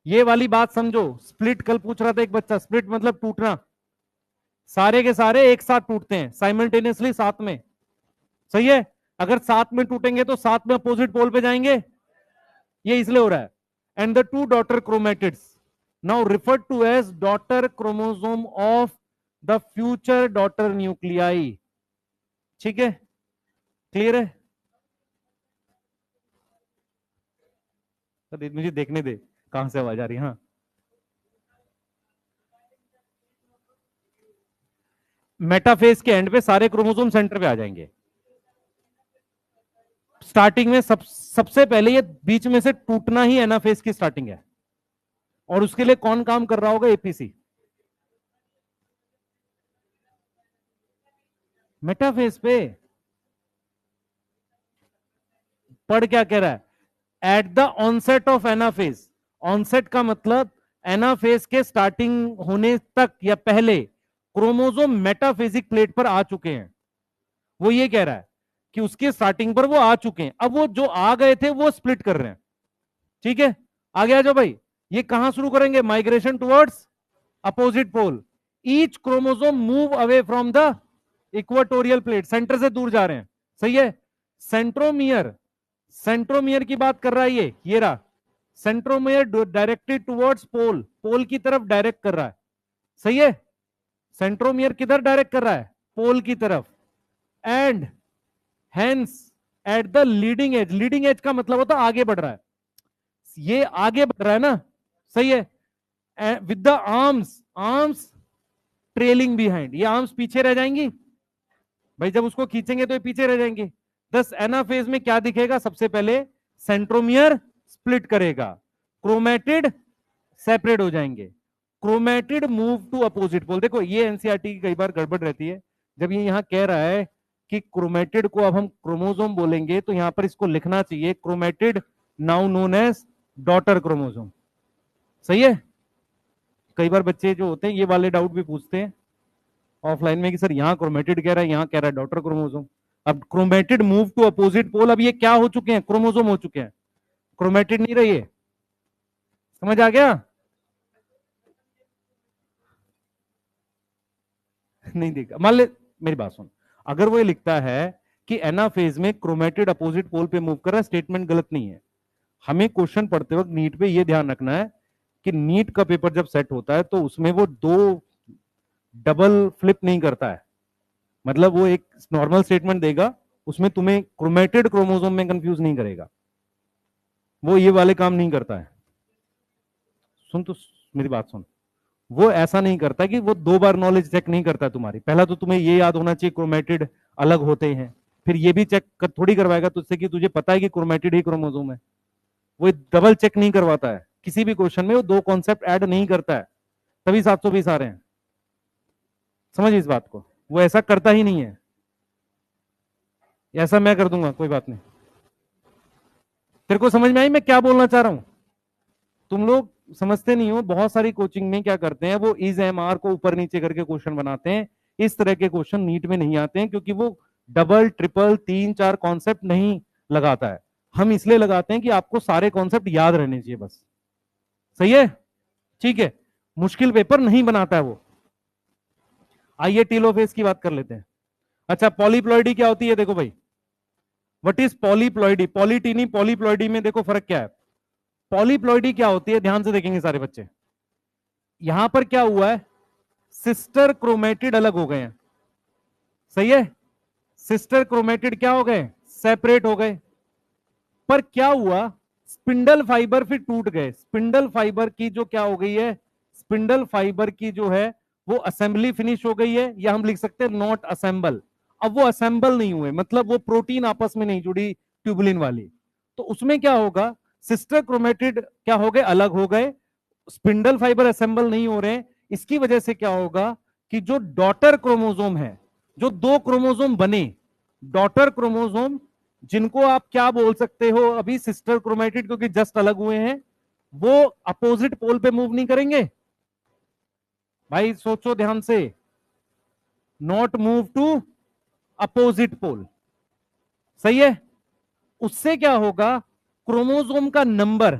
ये वाली बात समझो, स्प्लिट कल पूछ रहा था एक बच्चा, स्प्लिट मतलब टूटना, सारे के सारे एक साथ टूटते हैं साइमल्टेनियसली, साथ में, सही है। अगर साथ में टूटेंगे तो साथ में अपोजिट पोल पे जाएंगे, ये इसलिए हो रहा है। And the two daughter chromatids now referred to as daughter chromosome of the future daughter nuclei. ठीक है, क्लियर है? तो मुझे देखने दे कहां से आवाज आ रही है। हाँ, मेटाफेज के एंड पे सारे क्रोमोसोम सेंटर पे आ जाएंगे। स्टार्टिंग में सबसे पहले ये बीच में से टूटना ही एनाफेज की स्टार्टिंग है, और उसके लिए कौन काम कर रहा होगा? एपीसी। मेटाफेज पे पढ़ क्या कह रहा है? At the onset of anaphase. Onset का मतलब एनाफेज के स्टार्टिंग होने तक या पहले क्रोमोसोम मेटाफेजिक प्लेट पर आ चुके हैं। वो ये कह रहा है कि उसके स्टार्टिंग पर वो आ चुके हैं, अब वो जो आ गए थे वो स्प्लिट कर रहे हैं। ठीक है, आगे आ जाओ भाई। ये कहां शुरू करेंगे? Migration towards opposite pole. Each chromosome move away from the equatorial plate, centre से दूर जा रहे हैं। सही है। सेंट्रोमियर, सेंट्रोमियर की बात कर रहा है ये रहा सेंट्रोमियर, डायरेक्टेड टुवर्ड्स पोल, पोल की तरफ डायरेक्ट कर रहा है। सही है, सेंट्रोमियर किधर डायरेक्ट कर रहा है, पोल की तरफ। And hence at the leading edge, leading edge का मतलब होता है आगे बढ़ रहा है, ये आगे बढ़ रहा है ना। सही है। With the arms, arms trailing behind, ये आर्म्स पीछे रह जाएंगी भाई, जब उसको खींचेंगे तो ये पीछे रह जाएंगे। दस एनाफेज में क्या दिखेगा, सबसे पहले सेंट्रोमियर स्प्लिट करेगा, क्रोमेटिड सेपरेट हो जाएंगे, chromatid move to opposite pole. देखो ये एनसीईआरटी की कई बार गड़बड़ रहती है, जब ये यहां कह रहा है कि क्रोमेटिड को अब हम क्रोमोसोम बोलेंगे तो यहां पर इसको लिखना चाहिए chromatid now known as daughter chromosome. सही है। कई बार बच्चे जो होते हैं ये वाले डाउट भी पूछते हैं ऑफलाइन में कि सर यहाँ क्रोमेटिड कह रहा है, यहाँ कह रहा है डॉटर क्रोमोसोम। अब chromatid move to opposite pole, अब ये क्या हो चुके हैं, क्रोमोसोम हो चुके हैं, क्रोमेटिड नहीं रही है। समझ आ गया? नहीं देखा, मान ले मेरी बात सुन, अगर वो ये लिखता है कि एनाफेज में क्रोमेटिड अपोजिट पोल पे मूव कर रहा है, स्टेटमेंट गलत नहीं है। हमें क्वेश्चन पढ़ते वक्त नीट पे ये ध्यान रखना है कि नीट का पेपर जब सेट होता है तो उसमें वो दो डबल फ्लिप नहीं करता है, मतलब वो एक नॉर्मल स्टेटमेंट देगा, उसमें तुम्हें क्रोमेटिड क्रोमोसोम में कंफ्यूज नहीं करेगा, वो ये वाले काम नहीं करता है। सुन तो मेरी बात सुन, वो ऐसा नहीं करता कि वो दो बार नॉलेज चेक नहीं करता तुम्हारी। पहला तो तुम्हें ये याद होना चाहिए क्रोमेटिड अलग होते हैं, फिर ये भी चेक थोड़ी करवाएगा तुझसे कि तुझे पता है कि क्रोमेटिड ही क्रोमोसोम है। वो डबल चेक नहीं करवाता है किसी भी क्वेश्चन में, वो दो कॉन्सेप्ट ऐड नहीं करता है, तभी 720 आ रहे हैं। समझ इस बात को, वो ऐसा करता ही नहीं है। ऐसा मैं कर दूंगा, कोई बात नहीं। तेरे को समझ में आई मैं क्या बोलना चाह रहा हूं? तुम लोग समझते नहीं हो, बहुत सारी कोचिंग में क्या करते हैं, वो इज एम आर को ऊपर नीचे करके क्वेश्चन बनाते हैं। इस तरह के क्वेश्चन नीट में नहीं आते हैं, क्योंकि वो डबल ट्रिपल 3 4 कॉन्सेप्ट नहीं लगाता है। हम इसलिए लगाते हैं कि आपको सारे कॉन्सेप्ट याद रहने चाहिए बस। सही है, ठीक है, मुश्किल पेपर नहीं बनाता है वो। आइए टीलोफेज की बात कर लेते हैं। अच्छा, पॉलीप्लॉइडी क्या होती है, देखो भाई, व्हाट इज पॉलीप्लॉइडी, पॉलीटीनी पॉलीप्लॉइडी में देखो फर्क क्या है। पॉलीप्लॉइडी क्या होती है, ध्यान से देखेंगे सारे बच्चे। यहां पर क्या हुआ है, सिस्टर क्रोमेटिड अलग हो गए हैं। सही है, सिस्टर क्रोमेटिड क्या हो गए, सेपरेट हो गए। पर क्या हुआ, स्पिंडल फाइबर फिर टूट गए। स्पिंडल फाइबर की जो क्या हो गई है, स्पिंडल फाइबर की जो है वो असेंबली फिनिश हो गई है, या हम लिख सकते हैं नॉट असेंबल। अब वो असेंबल नहीं हुए, मतलब वो प्रोटीन आपस में नहीं जुड़ी ट्यूबुलिन वाली, तो उसमें क्या होगा, सिस्टर क्रोमेटिड क्या हो गए, अलग हो गए, स्पिंडल फाइबर असेंबल नहीं हो रहे। इसकी वजह से क्या होगा कि जो डॉटर क्रोमोसोम है, जो दो क्रोमोसोम बने, डॉटर क्रोमोसोम, जिनको आप क्या बोल सकते हो अभी सिस्टर क्रोमेटिड, क्योंकि जस्ट अलग हुए हैं, वो अपोजिट पोल पे मूव नहीं करेंगे। भाई सोचो ध्यान से, not move to opposite pole. सही है, उससे क्या होगा, क्रोमोसोम का नंबर,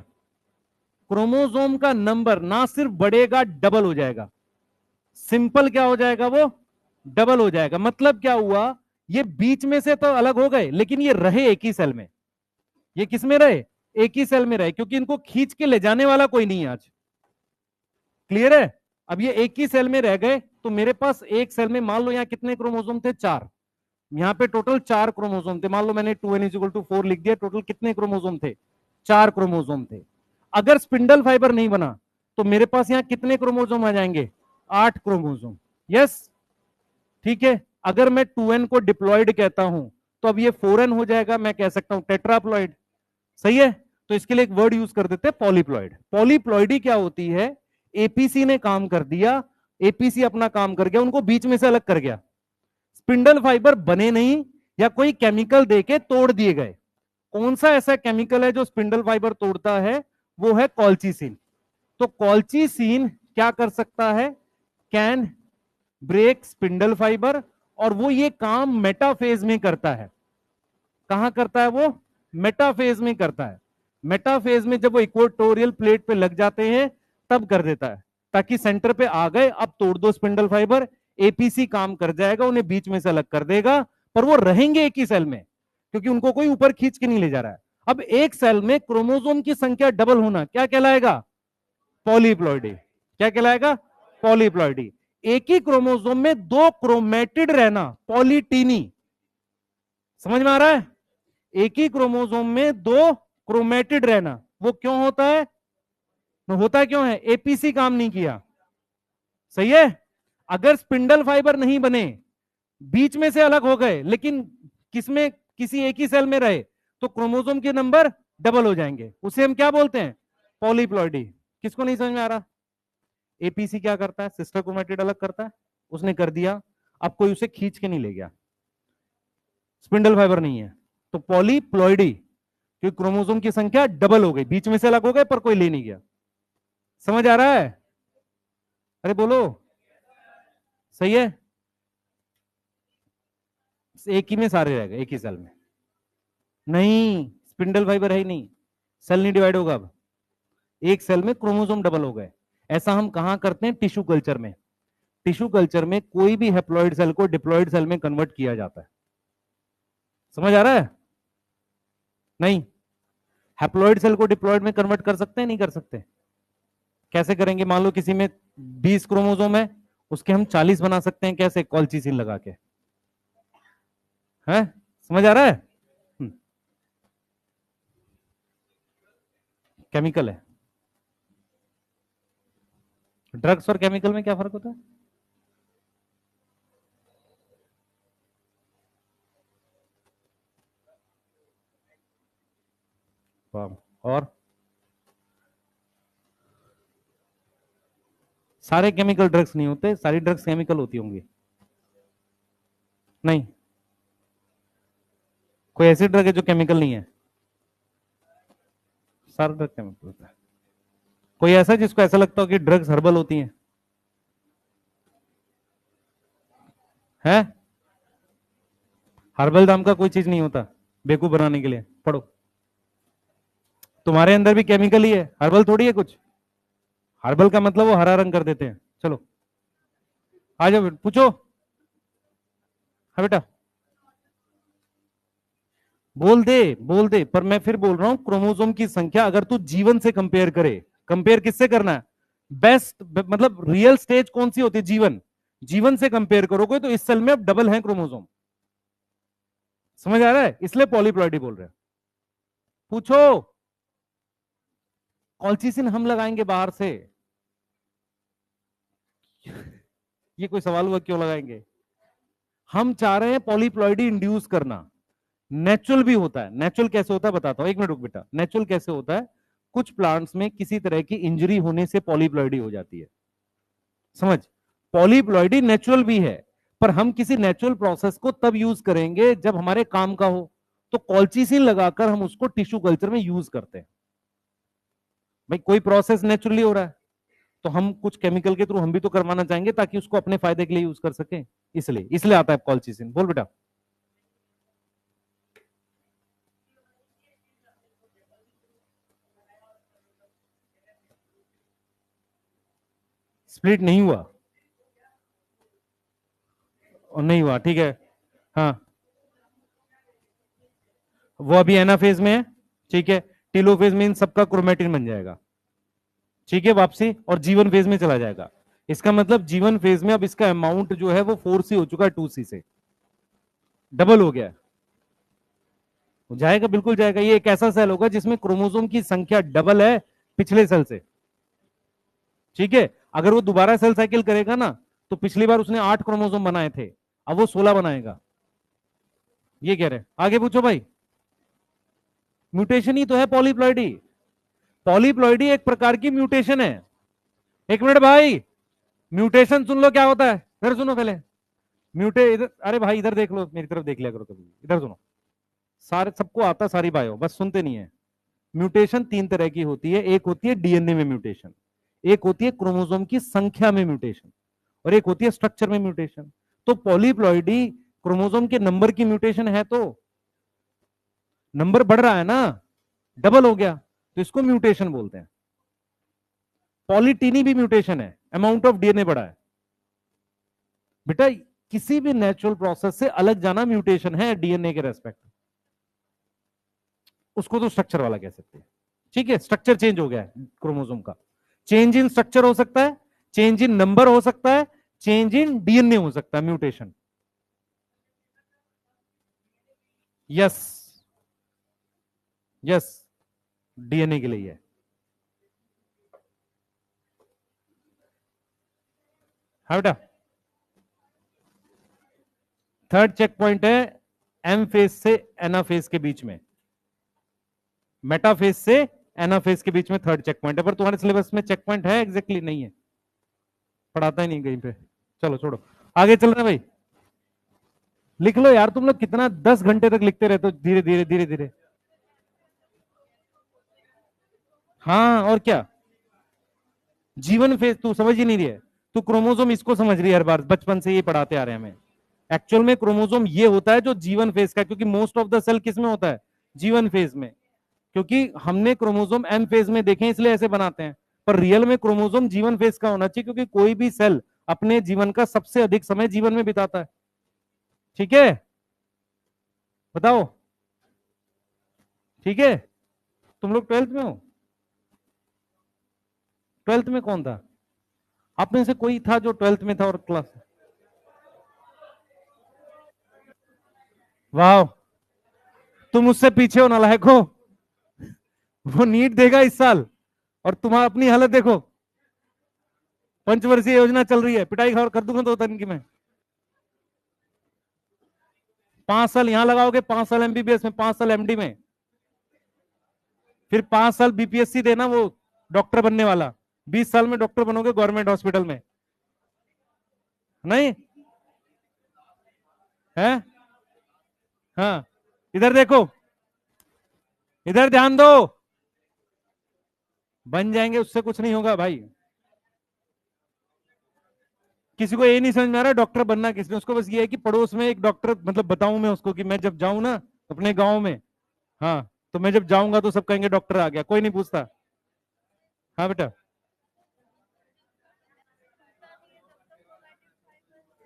क्रोमोसोम का नंबर ना सिर्फ बढ़ेगा, डबल हो जाएगा। सिंपल क्या हो जाएगा, वो डबल हो जाएगा। मतलब क्या हुआ, ये बीच में से तो अलग हो गए, लेकिन ये रहे एक ही सेल में। ये किस में रहे, एक ही सेल में रहे, क्योंकि इनको खींच के ले जाने वाला कोई नहीं है आज। क्लियर है? अब ये एक ही सेल में रह गए, तो मेरे पास एक सेल में मान लो यहां कितने क्रोमोसोम थे, 4, यहां पे टोटल 4 क्रोमोसोम थे। मान लो मैंने 2n=4 लिख दिया, टोटल कितने क्रोमोसोम थे, 4 क्रोमोसोम थे। अगर स्पिंडल फाइबर नहीं बना तो मेरे पास यहां कितने क्रोमोसोम आ जाएंगे, 8 क्रोमोसोम। यस, ठीक है। अगर मैं 2n को डिप्लॉयड कहता हूं तो अब ये 4n हो जाएगा, मैं कह सकता हूं टेट्राप्लॉइड। सही है, तो इसके लिए एक वर्ड यूज कर देते हैं पॉलीप्लॉइड। पॉलीप्लॉइडी क्या होती है, एपीसी ने काम कर दिया, एपीसी अपना काम कर गया, उनको बीच में से अलग कर गया। स्पिंडल फाइबर बने नहीं, या कोई केमिकल देके तोड़ दिए गए। कौन सा ऐसा केमिकल है जो स्पिंडल फाइबर तोड़ता है, वो है कॉल्चिसिन। तो कॉल्चिसिन क्या कर सकता है, कैन ब्रेक स्पिंडल फाइबर, और वो ये काम मेटाफेज में करता है। कहां करता है वो, मेटाफेज में करता है। मेटाफेज में जब वो इक्वेटोरियल प्लेट पे लग जाते हैं तब कर देता है, ताकि सेंटर पे आ गए, अब तोड़ दो स्पिंडल फाइबर, एपीसी काम कर जाएगा, उन्हें बीच में से अलग कर देगा। पर वो रहेंगे एक ही सेल में, क्योंकि उनको कोई ऊपर खींच के नहीं ले जा रहा है। अब एक सेल में क्रोमोसोम की संख्या डबल होना क्या कहलाएगा? पॉलीप्लॉइडी। क्या कहलाएगा? पॉलीप्लॉइडी। एक ही क्रोमोसोम में दो क्रोमेटिड रहना, पॉलीटीनी। समझ में आ रहा है? एक ही क्रोमोसोम में दो क्रोमेटिड रहना, वो क्यों होता है? होता क्यों है? एपीसी काम नहीं किया। सही है? अगर स्पिंडल फाइबर नहीं बने, बीच में से अलग हो गए, लेकिन किसमें, किसी एक ही सेल में रहे, तो क्रोमोसोम के नंबर डबल हो जाएंगे। उसे हम क्या बोलते हैं? पॉलीप्लॉइडी। किसको नहीं समझ में आ रहा? एपीसी क्या करता है? सिस्टर क्रोमेटिड अलग करता है, उसने कर दिया, अब कोई उसे खींच के नहीं ले गया, स्पिंडल फाइबर नहीं है, तो पॉलीप्लॉइडी, क्योंकि क्रोमोसोम की संख्या डबल हो गई, बीच में से अलग हो गए पर कोई ले नहीं गया। समझ आ रहा है? अरे बोलो, सही है? एक ही में सारे रह गए, एक ही सेल में। नहीं, स्पिंडल फाइबर है ही नहीं, सेल नहीं डिवाइड होगा। अब एक सेल में क्रोमोसोम डबल हो गए। ऐसा हम कहां करते हैं? टिश्यू कल्चर में। टिश्यू कल्चर में कोई भी हैप्लॉइड सेल को डिप्लॉइड सेल में कन्वर्ट किया जाता है। समझ आ रहा है? नहीं, हैप्लॉइड सेल को डिप्लॉइड में कन्वर्ट कर सकते हैं? नहीं कर सकते। कैसे करेंगे? मान लो किसी में 20 क्रोमोसोम है, उसके हम 40 बना सकते हैं। कैसे? कॉल्चिसिन लगा के। है? समझ आ रहा है? केमिकल है। ड्रग्स और केमिकल में क्या फर्क होता है? और सारे केमिकल ड्रग्स नहीं होते, सारी ड्रग्स केमिकल होती होंगी? नहीं, कोई ऐसी ड्रग है जो केमिकल नहीं है? सारा ड्रग केमिकल होता है। कोई ऐसा जिसको ऐसा लगता हो कि ड्रग्स हर्बल होती हैं? है? हर्बल नाम का कोई चीज नहीं होता बेवकूफ बनाने के लिए, पढ़ो। तुम्हारे अंदर भी केमिकल ही है, हर्बल थोड़ी है कुछ। हर्बल का मतलब वो हरा रंग कर देते हैं। चलो आ जाओ, पूछो। हाँ बेटा, बोल दे, पर मैं फिर बोल रहा हूं, क्रोमोसोम की संख्या अगर तू जीवन से कंपेयर करे, कंपेयर किससे करना है? बेस्ट, मतलब रियल स्टेज कौन सी होती है? जीवन। जीवन से कंपेयर करोगे तो इस सेल में अब डबल है क्रोमोसोम। समझ आ रहा है? इसलिए पॉलीप्लॉइडी बोल रहे हैं। पूछो। कॉल्चिसिन हम लगाएंगे बाहर से। ये कोई सवाल हुआ? क्यों लगाएंगे? हम चाह रहे हैं पॉलीप्लॉइडी इंड्यूस करना। नेचुरल भी होता है। नेचुरल कैसे होता है बताता हूं, एक मिनट रुक बेटा। नेचुरल कैसे होता है? कुछ प्लांट्स में किसी तरह की इंजरी होने से पॉलीप्लॉइडी हो जाती है। समझ? पॉलीप्लॉइडी नेचुरल भी है, पर हम किसी नेचुरल प्रोसेस को तब यूज करेंगे जब हमारे काम का हो। तो कॉल्चिसिन लगाकर हम उसको टिश्यू कल्चर में यूज करते हैं। भाई कोई प्रोसेस नेचुरली हो रहा है, तो हम कुछ केमिकल के थ्रू हम भी तो करवाना चाहेंगे ताकि उसको अपने फायदे के लिए यूज कर सके। इसलिए इसलिए आता है कॉल्चिसिन। बोल बेटा। स्प्लिट नहीं हुआ? और नहीं हुआ, ठीक है। हाँ, वो अभी एनाफेज में है, ठीक है। टीलोफेज में इन सबका क्रोमेटिन बन जाएगा, ठीक है, वापसी, और जीवन फेज में चला जाएगा। इसका मतलब जीवन फेज में अब इसका अमाउंट जो है वो 4C हो चुका है, 2C से डबल हो गया है। जाएगा, बिल्कुल जाएगा। ये एक ऐसा सेल होगा जिसमें क्रोमोसोम की संख्या डबल है पिछले सेल से, ठीक है। अगर वो दोबारा सेल साइकिल करेगा ना, तो पिछली बार उसने 8 क्रोमोसोम बनाए थे, अब वो 16 बनाएगा। ये कह रहे हैं। आगे पूछो भाई। म्यूटेशन ही तो है पॉलीप्लॉइडी। पॉलीप्लॉइडी एक प्रकार की म्यूटेशन है। एक मिनट भाई, म्यूटेशन सुन लो क्या होता है, इधर सुनो पहले। म्यूटे इधर, अरे भाई इधर देख लो, मेरी तरफ देख लिया करो कभी, इधर सुनो। सारे सबको आता सारी बायो, बस सुनते नहीं है। म्यूटेशन 3 तरह की होती है। एक होती है डीएनए में म्यूटेशन, एक होती है क्रोमोसोम की संख्या में म्यूटेशन, और एक होती है स्ट्रक्चर में म्यूटेशन। तो पॉलीप्लॉइडी क्रोमोसोम के नंबर की म्यूटेशन है, तो नंबर बढ़ रहा है ना, डबल हो गया, तो इसको म्यूटेशन बोलते हैं। पॉलीटीनी भी म्यूटेशन है, अमाउंट ऑफ डीएनए बढ़ा है बेटा। किसी भी नेचुरल प्रोसेस से अलग जाना म्यूटेशन है डीएनए के रेस्पेक्ट, उसको तो स्ट्रक्चर वाला कह सकते हैं। ठीक है, स्ट्रक्चर चेंज हो गया है क्रोमोसोम का। चेंज इन स्ट्रक्चर हो सकता है, चेंज इन नंबर हो सकता है, चेंज इन डीएनए हो सकता है, म्यूटेशन। यस, यस, डीएनए के लिए है। हाँ बेटा, थर्ड चेक पॉइंट है एम फेज से एनाफेज के बीच में, मेटाफेज से एनाफेज के बीच में थर्ड चेक पॉइंट है। पर तुम्हारे सिलेबस में चेक पॉइंट है एग्जैक्टली नहीं है, पढ़ाता ही नहीं कहीं पे। चलो छोड़ो, आगे चल रहे भाई। लिख लो यार, तुम लोग कितना 10 घंटे तक लिखते रहते हो, धीरे धीरे धीरे धीरे। हाँ और क्या, जीवन फेज तू समझ ही नहीं रही है। तू क्रोमोसोम इसको समझ रही है, हर बार बचपन से ये पढ़ाते आ रहे हैं हमें। एक्चुअल में क्रोमोसोम ये होता है जो जीवन फेज का, क्योंकि मोस्ट ऑफ द सेल किस में होता है, जीवन फेज में। क्योंकि हमने क्रोमोसोम एम फेज में देखे इसलिए ऐसे बनाते हैं, पर रियल में क्रोमोसोम जीवन फेज का होना चाहिए, क्योंकि कोई भी सेल अपने जीवन का सबसे अधिक समय जीवन में बिताता है। ठीक है, बताओ। ठीक है, तुम लोग 12th में हो? 12th में कौन था आप में से? कोई था जो 12th में था और क्लास? वाह, तुम मुझसे पीछे हो नालायक हो। वो नीट देगा इस साल और तुम्हारा अपनी हालत देखो। पंचवर्षीय योजना चल रही है, पिटाई खबर कर दूंगा 2 दिन की मैं। 5 साल यहां लगाओगे, 5 साल एमबीबीएस में, 5 साल एमडी में, फिर 5 साल बीपीएससी देना, वो डॉक्टर बनने वाला। 20 साल में डॉक्टर बनोगे गवर्नमेंट हॉस्पिटल में। नहीं है? हाँ, इधर देखो, इधर ध्यान दो। बन जाएंगे, उससे कुछ नहीं होगा भाई। किसी को ये नहीं समझ में आ रहा डॉक्टर बनना किसने, उसको बस ये है कि पड़ोस में एक डॉक्टर, मतलब बताऊं मैं उसको कि मैं जब जाऊं ना अपने गांव में, हाँ, तो मैं जब जाऊंगा तो सब कहेंगे डॉक्टर आ गया, कोई नहीं पूछता। हाँ बेटा,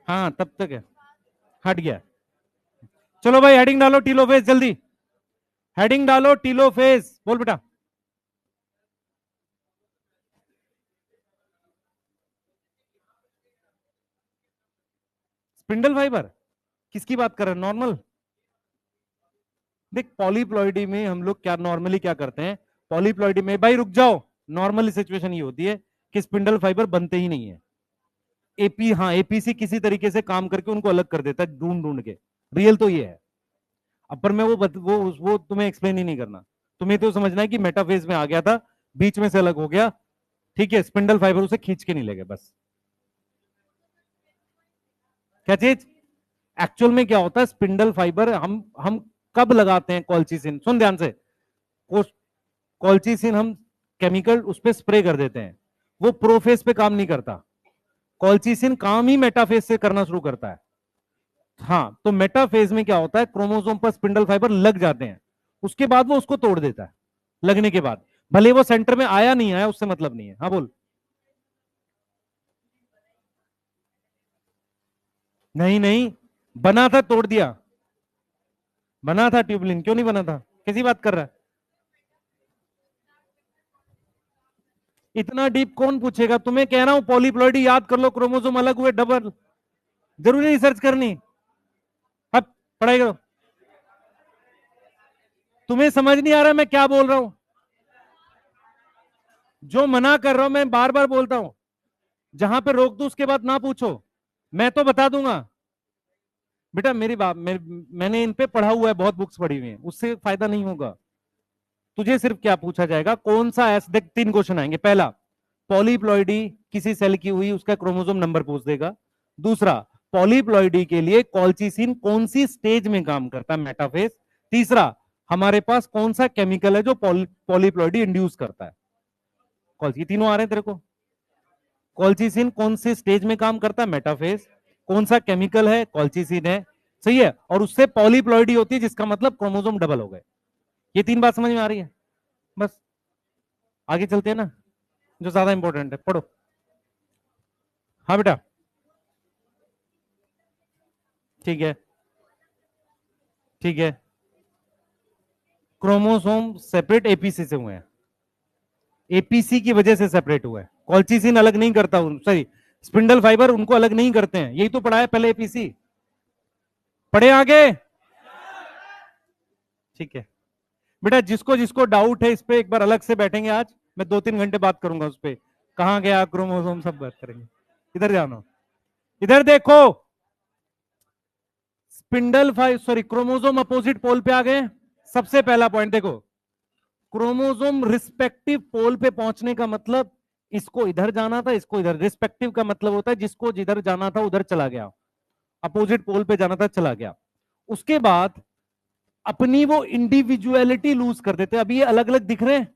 हाँ तब तक है, हट गया। चलो भाई, हेडिंग डालो टीलोफेज जल्दी, हेडिंग डालो टीलोफेज, बोल बेटा। स्पिंडल फाइबर किसकी बात कर रहे हैं, नॉर्मल? देख, पॉलीप्लॉइडी में हम लोग क्या नॉर्मली क्या करते हैं, पॉलीप्लॉइडी में भाई रुक जाओ, नॉर्मली सिचुएशन ये होती है कि स्पिंडल फाइबर बनते ही नहीं है। एपी, हाँ, एपीसी किसी तरीके से काम करके उनको अलग कर देता है, ढूंढ ढूंढ के। रियल तो ये है। अब पर मैं वो तुम्हें एक्सप्लेन ही नहीं करना। तुम्हें तो समझना है कि मेटाफेज में आ गया था, बीच में से अलग हो गया। ठीक है, स्पिंडल फाइबर उसे खींच के नहीं ले गए बस। क्या चीज? एक्चुअल में क्या होता है, स्पिंडल फाइबर हम कब लगाते हैं कॉल्चिसिन, सुन ध्यान से। कॉल्चिसिन हम केमिकल उस पर स्प्रे कर देते हैं, वो प्रोफेज पे काम नहीं करता। कॉल्चिसिन काम ही मेटाफेज से करना शुरू करता है। हाँ, तो मेटाफेज में क्या होता है, क्रोमोसोम पर स्पिंडल फाइबर लग जाते हैं, उसके बाद वो उसको तोड़ देता है। लगने के बाद भले वो सेंटर में आया नहीं आया उससे मतलब नहीं है। हाँ बोल। नहीं नहीं, बना था तोड़ दिया, बना था ट्यूबलिन, क्यों नहीं बना था, कैसी बात कर रहा है? इतना डीप कौन पूछेगा, तुम्हें कह रहा हूं पॉलीप्लॉइडी याद कर लो, क्रोमोसोम अलग हुए डबल, जरूरी नहीं सर्च करनी। अब पढ़ाई करो। तुम्हें समझ नहीं आ रहा मैं क्या बोल रहा हूं? जो मना कर रहा हूं मैं बार बार बोलता हूं, जहां पे रोक दू उसके बाद ना पूछो, मैं तो बता दूंगा। बेटा मेरी बात, मैंने इन पे पढ़ा हुआ है, बहुत बुक्स पढ़ी हुई हैं, उससे फायदा नहीं होगा। तुझे सिर्फ क्या पूछा जाएगा, कौन सा ऐसा, देख 3 क्वेश्चन आएंगे। पहला, पॉलीप्लॉइडी किसी सेल की हुई, उसका क्रोमोसोम नंबर पूछ देगा। दूसरा, पॉलीप्लॉइडी के लिए कॉल्चिसिन कौन सी स्टेज में काम करता है, मेटाफेज। तीसरा, हमारे पास कौन सा केमिकल है जो पॉलीप्लॉइडी इंड्यूस करता है। कौन, ये तीनों आ रहे हैं तेरे को? कॉल्चिसिन कौन सी स्टेज में काम करता है, मेटाफेज। कौन सा केमिकल है, कॉल्चिसिन है, सही है, और उससे पॉलीप्लॉइडी होती है, जिसका मतलब क्रोमोसोम डबल हो गए। ये 3 बात समझ में आ रही है? बस, आगे चलते हैं ना, जो ज्यादा इंपॉर्टेंट है, पढ़ो। हाँ बेटा, ठीक है, ठीक है। क्रोमोसोम सेपरेट एपीसी से हुए हैं, एपीसी की वजह से सेपरेट हुआ है। कॉल्चिसिन अलग नहीं करता, सॉरी स्पिंडल फाइबर उनको अलग नहीं करते हैं, यही तो पढ़ा है पहले एपीसी। पढ़े आगे? ठीक है बेटा, जिसको जिसको डाउट है इस पे एक बार अलग से बैठेंगे आज, मैं 2-3 घंटे बात करूंगा उस पे, कहां गया क्रोमोसोम सब बात करेंगे। इधर जानो, इधर देखो, spindle five sorry chromosome opposite pole पे आ गए। सबसे पहला पॉइंट देखो, क्रोमोसोम रिस्पेक्टिव पोल पे पहुंचने का मतलब इसको इधर जाना था, इसको इधर। रिस्पेक्टिव का मतलब होता है जिसको जिधर जाना था उधर चला गया, अपोजिट पोल पे जाना था चला गया। उसके बाद अपनी वो इंडिविजुअलिटी लूज कर देते। अब ये अलग अलग दिख रहे हैं,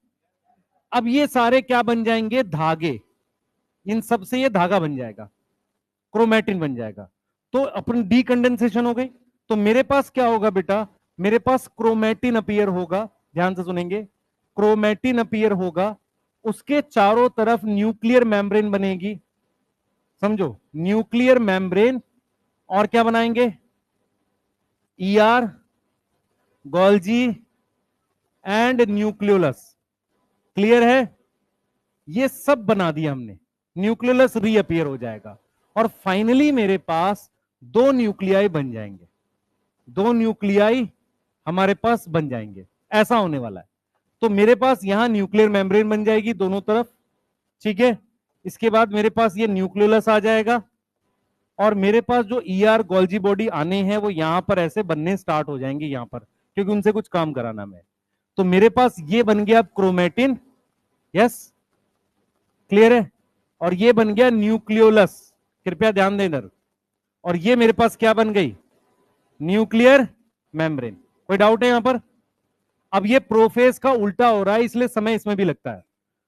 अब ये सारे क्या बन जाएंगे? धागे। इन सब से ये धागा बन जाएगा, क्रोमैटिन बन जाएगा। तो अपन डीकंडेंसेशन हो गई। तो मेरे पास क्या होगा बेटा? मेरे पास क्रोमैटिन अपीयर होगा, ध्यान से सुनेंगे, क्रोमैटिन अपीयर होगा, उसके चारों तरफ न्यूक्लियर मेम्ब्रेन बनेगी, समझो न्यूक्लियर मेम्ब्रेन। और क्या बनाएंगे? ER, Golgi and nucleolus. Clear है? ये सब बना दिया हमने, न्यूक्लियोलस रीअपीयर हो जाएगा। और फाइनली मेरे पास दो न्यूक्लियाई बन जाएंगे, दो न्यूक्लियाई हमारे पास बन जाएंगे, ऐसा होने वाला है। तो मेरे पास यहां न्यूक्लियर मेम्ब्रेन बन जाएगी दोनों तरफ, ठीक है। इसके बाद मेरे पास ये न्यूक्लियोलस आ जाएगा, और मेरे पास जो ईआर गोल्जी बॉडी आने हैं वो यहां पर ऐसे बनने स्टार्ट हो जाएंगे यहां पर, क्योंकि उनसे कुछ काम कराना मैं। तो मेरे पास ये बन गया क्रोमैटिन, यस क्लियर है। और ये बन गया न्यूक्लियोलस, कृपया ध्यान देना। और ये मेरे पास क्या बन गई? Nuclear membrane. कोई डाउट है यहां पर? अब ये प्रोफेज का उल्टा हो रहा है, इसलिए समय इसमें भी लगता है।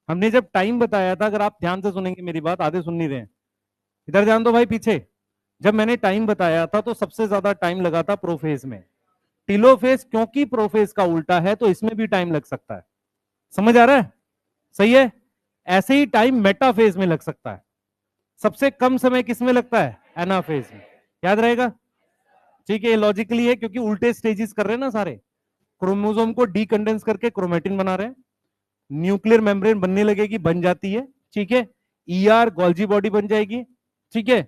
हमने जब टाइम बताया था, अगर आप ध्यान से सुनेंगे मेरी बात, आधे सुन नहीं रहे हैं, इधर ध्यान दो भाई पीछे। जब मैंने टाइम बताया था तो सबसे ज्यादा टाइम लगा था प्रोफेज में। टिलोफेज क्योंकि प्रोफेज का उल्टा है तो इसमें भी टाइम लग सकता है। समझ आ रहा है? सही है। ऐसे ही टाइम मेटाफेज में लग सकता है। सबसे कम समय किसमें लगता है? एनाफेज में। याद रहेगा? ठीक है, लॉजिकली है क्योंकि उल्टे स्टेजेस कर रहे हैं ना सारे। क्रोमोसोम को डीकंडेंस करके क्रोमेटिन बना रहे हैं, न्यूक्लियर मेम्ब्रेन बनने लगेगी, बन जाती है, ठीक है। ईआर गोल्जी बॉडी बन जाएगी, ठीक है।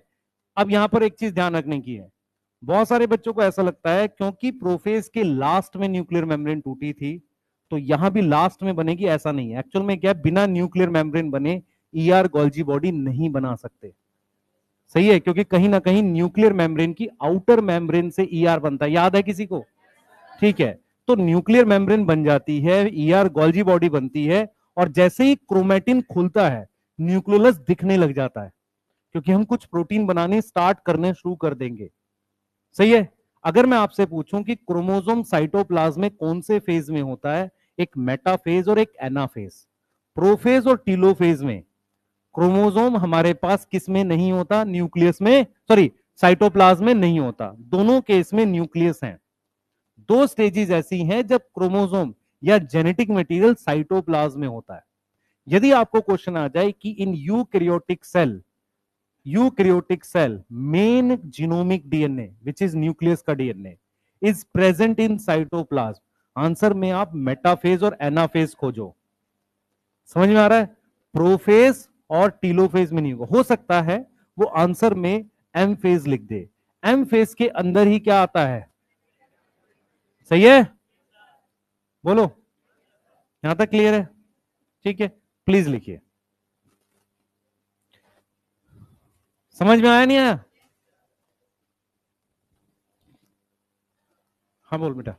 अब यहां पर एक चीज ध्यान रखने की है, बहुत सारे बच्चों को ऐसा लगता है क्योंकि प्रोफेज के लास्ट में न्यूक्लियर मेम्ब्रेन टूटी थी तो यहां भी लास्ट में बनेगी, ऐसा नहीं है। एक्चुअल में क्या, बिना न्यूक्लियर मेम्ब्रेन बने ईआर गोल्जी बॉडी नहीं बना सकते। सही है, क्योंकि कहीं ना कहीं न्यूक्लियर मेम्ब्रेन की आउटर मेम्ब्रेन से ईआर बनता है, याद है किसी को? ठीक है, तो न्यूक्लियर मेम्ब्रेन बन जाती है, ईआर गोल्जी बॉडी बनती है, और जैसे ही क्रोमेटिन खुलता है न्यूक्लियोलस दिखने लग जाता है, क्योंकि हम कुछ प्रोटीन बनाने स्टार्ट करने शुरू कर देंगे। सही है। अगर मैं आपसे पूछूं कि क्रोमोसोम साइटोप्लाज्म में कौन से फेज में होता है, एक मेटाफेज और एक एनाफेज। प्रोफेज और टीलोफेज में क्रोमोसोम हमारे पास किस में नहीं होता? न्यूक्लियस में, सॉरी साइटोप्लाज्म में नहीं होता। दोनों केस में न्यूक्लियस हैं। दो स्टेजेस ऐसी हैं जब क्रोमोसोम या जेनेटिक मटेरियल साइटोप्लाज्म में होता है। यदि आपको क्वेश्चन आ जाए कि in eukaryotic cell main genomic DNA which is nucleus का DNA is present in cytoplasm, answer में आप मेटाफेज और एनाफेज खोजो। समझ में आ रहा है? प्रोफेज और टीलोफेज में नहीं होगा। हो सकता है वो आंसर में एम फेज लिख दे, एम फेज के अंदर ही क्या आता है? सही है, बोलो। यहां तक क्लियर है? ठीक है, प्लीज लिखिए। समझ में आया नहीं आया? हाँ बोल बेटा।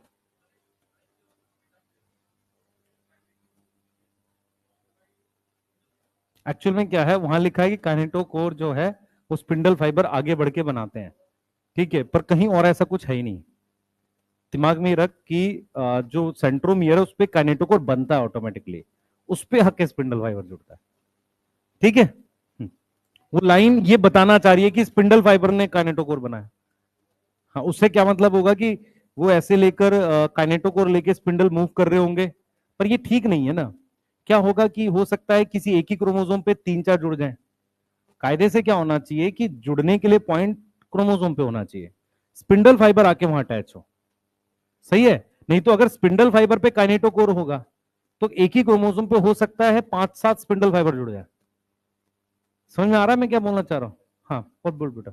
एक्चुअल में क्या है, वहां लिखा है कि काइनेटोकोर जो है वो स्पिंडल फाइबर आगे बढ़ के बनाते हैं, ठीक है, पर कहीं और ऐसा कुछ है ही नहीं। दिमाग में रख कि जो सेंट्रोमियर है उस पर काइनेटोकोर बनता है ऑटोमेटिकली, उस पर हक स्पिंडल फाइबर जुड़ता है, ठीक है। वो लाइन ये बताना चाह रही है कि स्पिंडल फाइबर ने काइनेटोकोर बनाया। हाँ, उससे क्या मतलब होगा कि वो ऐसे लेकर काइनेटोकोर लेके स्पिंडल मूव कर रहे होंगे, पर ये ठीक नहीं है ना। क्या होगा कि हो सकता है किसी एक ही क्रोमोसोम पे 3-4 जुड़ जाएं। कायदे से क्या होना चाहिए कि जुड़ने के लिए पॉइंट क्रोमोसोम पे होना चाहिए, स्पिंडल फाइबर आके वहां अटैच हो। सही है। नहीं तो अगर स्पिंडल फाइबर पे काइनेटोकोर होगा तो एक ही क्रोमोसोम पे हो सकता है 5-7 स्पिंडल फाइबर जुड़ जाए। समझ में आ रहा है मैं क्या बोलना चाह रहा हूं? हाँ बहुत बोल बेटा।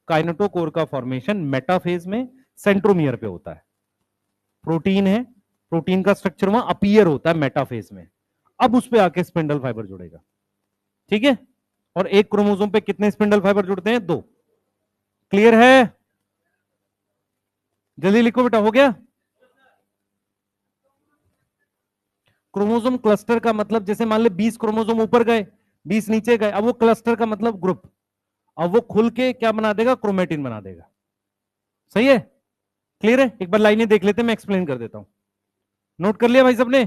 काइनेटोकोर का फॉर्मेशन मेटाफेज में सेंट्रोमियर पे होता है। प्रोटीन है, प्रोटीन का स्ट्रक्चर वहां अपीयर होता है मेटाफेज में, अब उस पे आके स्पिंडल फाइबर जुड़ेगा। ठीक है। और एक क्रोमोसोम पे कितने स्पिंडल फाइबर जुड़ते हैं? 2। क्लियर है? जल्दी लिखो बेटा, हो गया। क्रोमोसोम क्लस्टर का मतलब जैसे मान ले 20 क्रोमोसोम ऊपर गए, 20 नीचे गए, अब वो क्लस्टर का मतलब ग्रुप, अब वो खुल के क्या बना देगा? क्रोमेटिन बना देगा। सही है? क्लियर है? एक बार लाइनें देख लेते हैं, मैं एक्सप्लेन कर देता हूं। नोट कर लिया भाई सबने?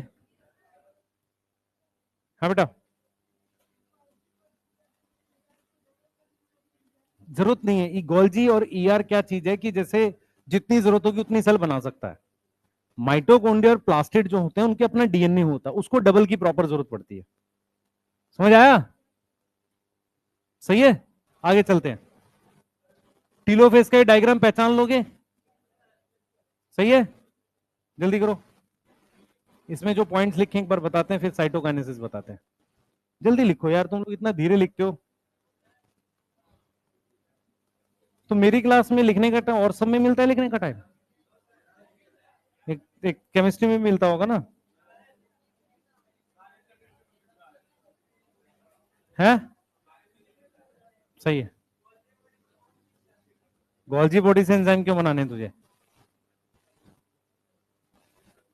हाँ बेटा। जरूरत नहीं है। गोल्जी और ईआर क्या चीज है कि जैसे जितनी जरूरत होगी उतनी सेल बना सकता है। माइटोकॉन्ड्रिया और प्लास्टिड जो होते हैं उनके अपना डीएनए होता है, उसको डबल की प्रॉपर जरूरत पड़ती है। समझ आया? सही है। आगे चलते हैं। टीलोफेज का डायग्राम पहचान लोगे? सही है। जल्दी करो। इसमें जो पॉइंट्स लिखे एक बार बताते हैं, फिर साइटोकाइनेसिस बताते हैं। जल्दी लिखो यार, तुम लोग इतना धीरे लिखते हो। तो मेरी क्लास में लिखने का टाइम और सब में मिलता है लिखने का टाइम? एक केमिस्ट्री में मिलता होगा ना? है? सही है। गोल्जी बॉडी से एंजाइम क्यों बनाने हैं तुझे?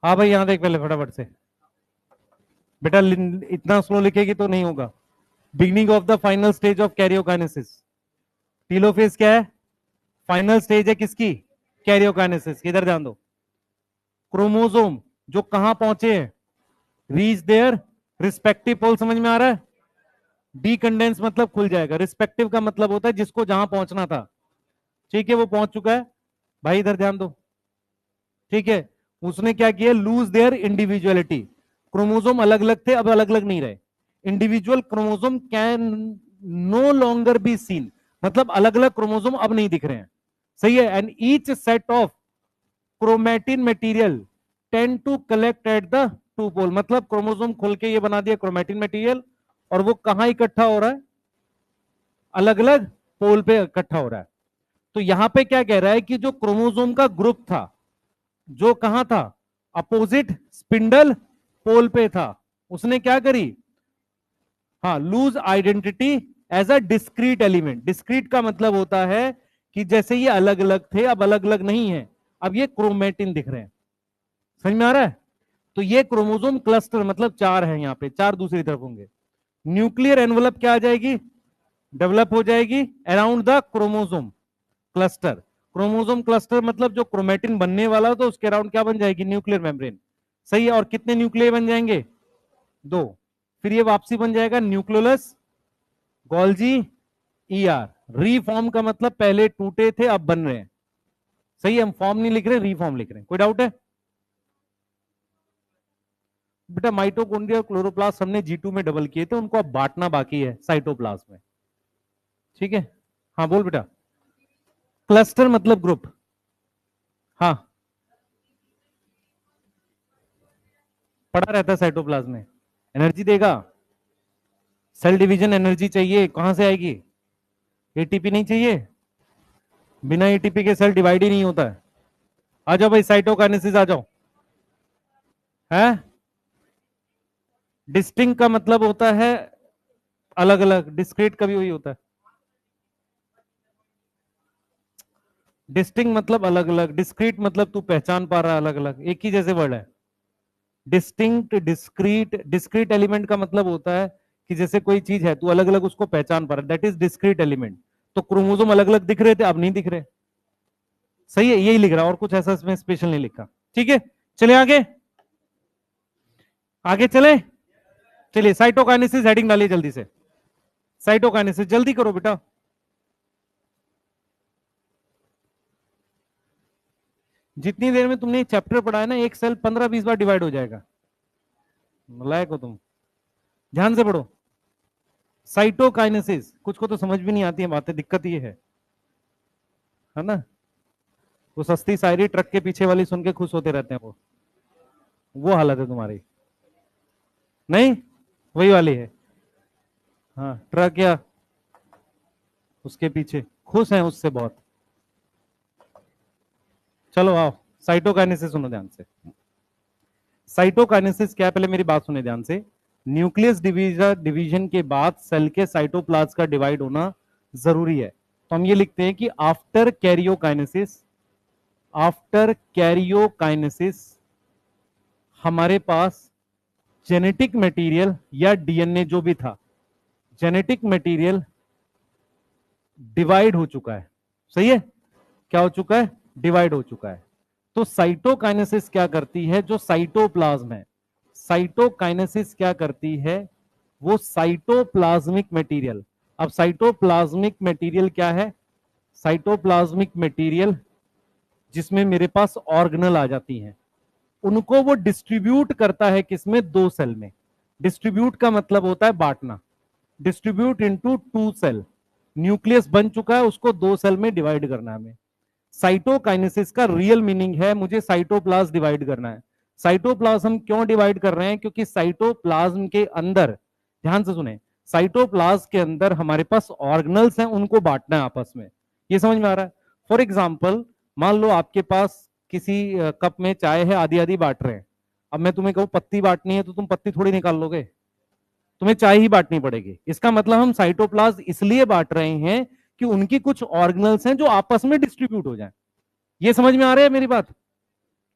हाँ भाई यहां देख पहले फटाफट से। बेटा इतना स्लो लिखेगी तो नहीं होगा। Beginning of the final stage of karyokinesis. Telophase क्या है? फाइनल स्टेज है किसकी? कैरियोकाइनेसिस। किधर ध्यान दो। क्रोमोसोम जो कहां पहुंचे हैं, रीच देयर रिस्पेक्टिव पोल। समझ में आ रहा है? डीकंडेंस मतलब खुल जाएगा, रिस्पेक्टिव का मतलब होता है जिसको जहां पहुंचना था। ठीक है, वो पहुंच चुका है। भाई इधर ध्यान दो। ठीक है। उसने क्या किया? Lose their individuality. क्रोमोसोम अलग अलग थे, अब अलग अलग नहीं रहे। Individual chromosome can no longer be seen, मतलब अलग अलग क्रोमोसोम अब नहीं दिख रहे हैं। सही है। And each set of chromatin material tend to collect at the two pole, मतलब क्रोमोसोम खोल के ये बना दिया क्रोमेटिन मटेरियल, और वो कहां इकट्ठा हो रहा है? अलग अलग पोल पे इकट्ठा हो रहा है। तो यहां पे क्या कह रहा है कि जो क्रोमोसोम का ग्रुप था, जो कहां था? अपोजिट स्पिंडल पोल पे था, उसने क्या करी? हाँ, lose identity as a discrete element. Discrete का मतलब होता है कि जैसे ये अलग अलग थे अब अलग अलग नहीं है, अब ये क्रोमेटिन दिख रहे हैं। समझ में आ रहा है? तो ये क्रोमोसोम क्लस्टर मतलब 4 है, यहां पे 4 दूसरी तरफ होंगे। न्यूक्लियर एनवलप क्या आ जाएगी? डेवलप हो जाएगी around the chromosome cluster. Chromosome cluster मतलब जो क्रोमेटिन बनने वाला हो तो उसके अराउंड क्या बन जाएगी? Nuclear membrane. सही है। और कितने न्यूक्लियर बन जाएंगे? 2। फिर ये वापसी बन जाएगा न्यूक्लियोलस, गोल्जी, ईआर। रीफॉर्म का मतलब पहले टूटे थे अब बन रहे हैं। सही है। हम फॉर्म नहीं लिख रहे, रीफॉर्म लिख रहे हैं। कोई डाउट है? बेटा माइटोकॉन्ड्रिया और क्लोरोप्लास्ट हमने G2 में डबल किए थे, उनको अब बांटना बाकी है साइटोप्लाज्म में। ठीक है। हाँ बोल बेटा। क्लस्टर मतलब ग्रुप। हाँ, पड़ा रहता है साइटोप्लाज्म में। एनर्जी देगा। सेल डिवीजन एनर्जी चाहिए, कहां से आएगी? एटीपी नहीं चाहिए? बिना एटीपी के सेल डिवाइड ही नहीं होता है। आ जाओ भाई साइटोकाइनेसिस आ जाओ। है? डिस्टिंक्ट का मतलब होता है अलग अलग, डिस्क्रीट का भी वही होता है। डिस्टिंक्ट मतलब अलग अलग, डिस्क्रीट मतलब तू पहचान पा रहा है अलग अलग, एक ही जैसे वर्ड है। Distinct, discrete. डिस्क्रीट एलिमेंट का मतलब होता है कि जैसे कोई चीज है तू अलग अलग उसको पहचान पा रहा है, दैट इज डिस्क्रीट एलिमेंट। तो क्रोमोसोम अलग अलग दिख रहे थे, अब नहीं दिख रहे। सही है, यही लिख रहा, और कुछ ऐसा इसमें स्पेशल नहीं लिखा। ठीक है। चले आगे। आगे चले। चलिए साइटोकाइनेसिस हेडिंग डालिए जल्दी से। साइटोकाइनेसिस जल्दी करो बेटा। जितनी देर में तुमने चैप्टर पढ़ा है ना, एक सेल 15-20 बार डिवाइड हो जाएगा। लायक हो तुम। ध्यान से पढ़ो। साइटोकाइनेसिस, कुछ को तो समझ भी नहीं आती है बातें, दिक्कत ये है ना। वो सस्ती शायरी ट्रक के पीछे वाली सुन के खुश होते रहते हैं, वो हालत है तुम्हारी। नहीं, वही वाली है। हाँ, ट्रक या उसके पीछे खुश हैं उससे बहुत। चलो आओ, साइटोकाइनेसिस सुनो ध्यान से। साइटोकाइनेसिस क्या है, पहले मेरी बात सुने ध्यान से। न्यूक्लियस डिवीजन के बाद सेल के साइटोप्लाज्म का डिवाइड होना जरूरी है। तो हम ये लिखते हैं कि आफ्टर कैरियोकाइनेसिस, आफ्टर कैरियोकाइनेसिस हमारे पास जेनेटिक मटेरियल या डीएनए जो भी था, जेनेटिक मटेरियल डिवाइड हो चुका है। सही है, क्या हो चुका है, डिवाइड हो चुका है। तो साइटोकाइनेसिस क्या करती है, जो साइटोप्लाज्म है, साइटोकाइनेसिस क्या करती है, वो साइटोप्लाज्मिक मटेरियल। अब साइटोप्लाज्मिक मटेरियल क्या है, साइटोप्लाज्मिक मटेरियल जिसमें मेरे पास ऑर्गेनल आ जाती हैं, उनको वो डिस्ट्रीब्यूट करता है किसमें, दो सेल में। डिस्ट्रीब्यूट का मतलब होता है बांटना, distribute into two cell. Nucleus बन चुका है, उसको दो सेल में डिवाइड करना है हमें। साइटोकाइनेसिस का रियल मीनिंग है मुझे साइटोप्लाज्म डिवाइड करना है। साइटोप्लाज्म क्यों डिवाइड कर रहे हैं, क्योंकि साइटोप्लाज्म के अंदर, ध्यान से सुने, साइटोप्लाज्म के अंदर हमारे पास ऑर्गेनल्स हैं, उनको बांटना है आपस में। ये समझ में आ रहा है। फॉर एग्जाम्पल, मान लो आपके पास किसी कप में चाय है, आधी आधी बांट रहे हैं। अब मैं तुम्हें कहूं पत्ती बांटनी है, तो तुम पत्ती थोड़ी निकाल लोगे, तुम्हें चाय ही बांटनी पड़ेगी। इसका मतलब हम साइटोप्लाज्म इसलिए बांट रहे हैं कि उनकी कुछ ऑर्गेनल्स हैं जो आपस में डिस्ट्रीब्यूट हो जाएं। ये समझ में आ रहा है मेरी बात,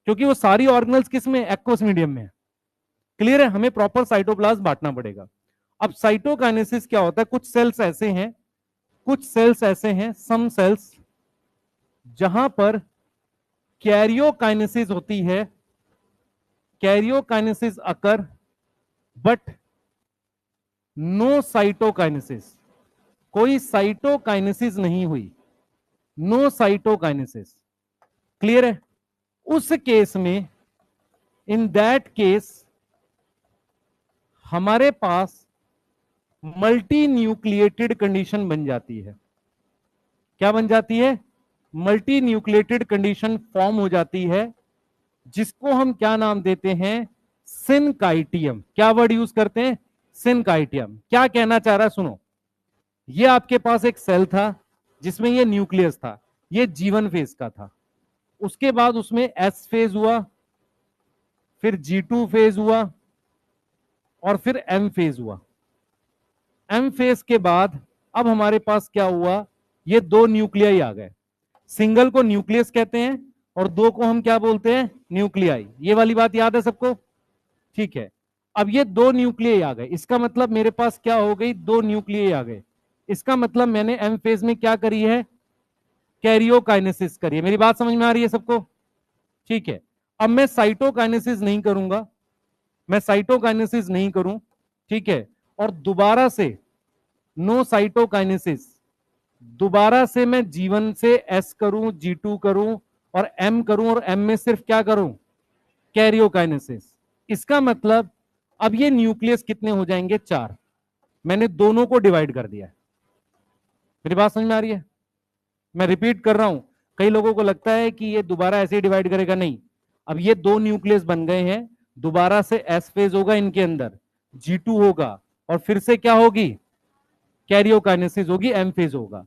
क्योंकि वो सारी ऑर्गेनल्स किस में, एक्वस मीडियम में है। क्लियर है, हमें प्रॉपर साइटोप्लाज्म बांटना पड़ेगा। अब साइटोकाइनेसिस क्या होता है, कुछ सेल्स ऐसे हैं, कुछ सेल्स ऐसे हैं, सम सेल्स, जहां पर कैरियोकाइनेसिस होती है, karyokinesis occur, but no cytokinesis, कोई साइटोकाइनेसिस नहीं हुई, नो साइटोकाइनेसिस। क्लियर है, उस केस में, इन दैट केस हमारे पास मल्टी न्यूक्लिएटेड कंडीशन बन जाती है। क्या बन जाती है, मल्टी न्यूक्लिएटेड कंडीशन फॉर्म हो जाती है, जिसको हम क्या नाम देते हैं, सिनकाइटियम। क्या वर्ड यूज करते हैं, सिनकाइटियम। क्या कहना चाह रहा है, सुनो, ये आपके पास एक सेल था जिसमें ये न्यूक्लियस था, ये G1 फेज का था। उसके बाद उसमें S फेज हुआ, फिर G2 फेज हुआ, और फिर M फेज हुआ। M फेज के बाद अब हमारे पास क्या हुआ, ये दो न्यूक्लियाई आ गए। सिंगल को न्यूक्लियस कहते हैं और दो को हम क्या बोलते हैं, न्यूक्लियाई। ये वाली बात याद है सबको, ठीक है। अब ये दो न्यूक्लियाई आ गए, इसका मतलब मेरे पास क्या हो गई, दो न्यूक्लियाई आ गए। इसका मतलब मैंने M फेज में क्या करी है, कैरियोकाइनेसिस करी है। मेरी बात समझ में आ रही है सबको, ठीक है। अब मैं साइटोकाइनेसिस नहीं करूंगा, मैं साइटोकाइनेसिस नहीं करूं, ठीक है, और दोबारा से नो साइटोकाइनेसिस, दोबारा से मैं G1 से S करूं, G2 करूं और M करूं, और M में सिर्फ क्या करूं, कैरियोकाइनेसिस। इसका मतलब अब ये न्यूक्लियस कितने हो जाएंगे, चार। मैंने दोनों को डिवाइड कर दिया है। मेरी बात समझ में आ रही है, मैं रिपीट कर रहा हूं। कई लोगों को लगता है कि ये दोबारा ऐसे ही डिवाइड करेगा, नहीं। अब ये दो न्यूक्लियस बन गए हैं, दोबारा से S फेज होगा इनके अंदर, G2 होगा, और फिर से क्या होगी, कैरियोकाइनेसिस होगी, M फेज होगा।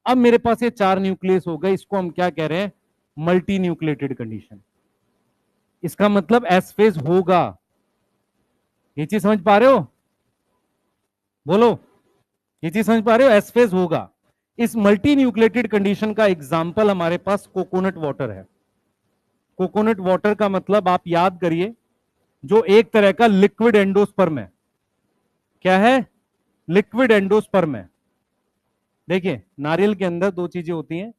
अब मेरे पास ये चार न्यूक्लियस हो गए, इसको हम क्या कह रहे हैं, मल्टी न्यूक्लिएटेड कंडीशन। इसका मतलब S फेज होगा। ये चीज समझ पा रहे हो, बोलो, ये चीज समझ पा रहे हो, S फेज होगा। इस मल्टी न्यूक्लिएटेड कंडीशन का एग्जांपल हमारे पास कोकोनट वाटर है। कोकोनट वाटर का मतलब आप याद करिए, जो एक तरह का लिक्विड एंडोस्पर्म है। क्या है, लिक्विड एंडोस्पर्म है। देखिए, नारियल के अंदर दो चीजें होती हैं,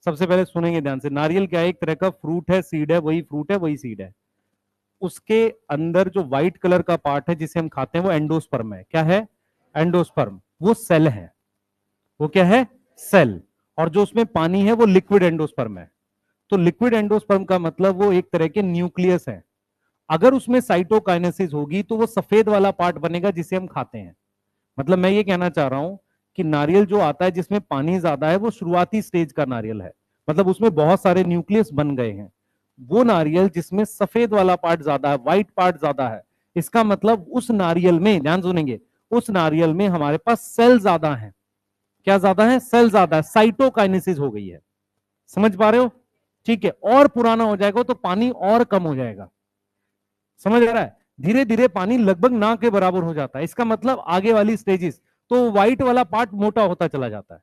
सबसे पहले सुनेंगे ध्यान से। नारियल क्या है, एक तरह का फ्रूट है, सीड है, वही फ्रूट है, वही सीड है। उसके अंदर जो व्हाइट कलर का पार्ट है जिसे हम खाते हैं, वो एंडोस्पर्म है। क्या है, एंडोस्पर्म, वो सेल है, वो क्या है, सेल। और जो उसमें पानी है वो लिक्विड एंडोस्पर्म है। तो लिक्विड एंडोस्पर्म का मतलब वो एक तरह के न्यूक्लियस है। अगर उसमें साइटोकाइनेसिस होगी तो वो सफेद वाला पार्ट बनेगा जिसे हम खाते हैं। मतलब मैं ये कहना चाह रहा हूं कि नारियल जो आता है जिसमें पानी ज्यादा है वो शुरुआती स्टेज का नारियल है, मतलब उसमें बहुत सारे न्यूक्लियस बन गए हैं। वो नारियल जिसमें सफेद वाला पार्ट ज्यादा है, व्हाइट पार्ट ज्यादा है, इसका मतलब उस नारियल में, ध्यान सुनेंगे, उस नारियल में हमारे पास सेल ज्यादा है। क्या ज्यादा है? सेल ज्यादा है, साइटोकाइनेसिस हो गई है। समझ पा रहे हो? ठीक है। और पुराना हो जाएगा तो पानी और कम हो जाएगा। समझ आ रहा है? धीरे धीरे पानी लगभग ना के बराबर हो जाता है, इसका मतलब आगे वाली स्टेजेस, तो व्हाइट वाला पार्ट मोटा होता चला जाता है।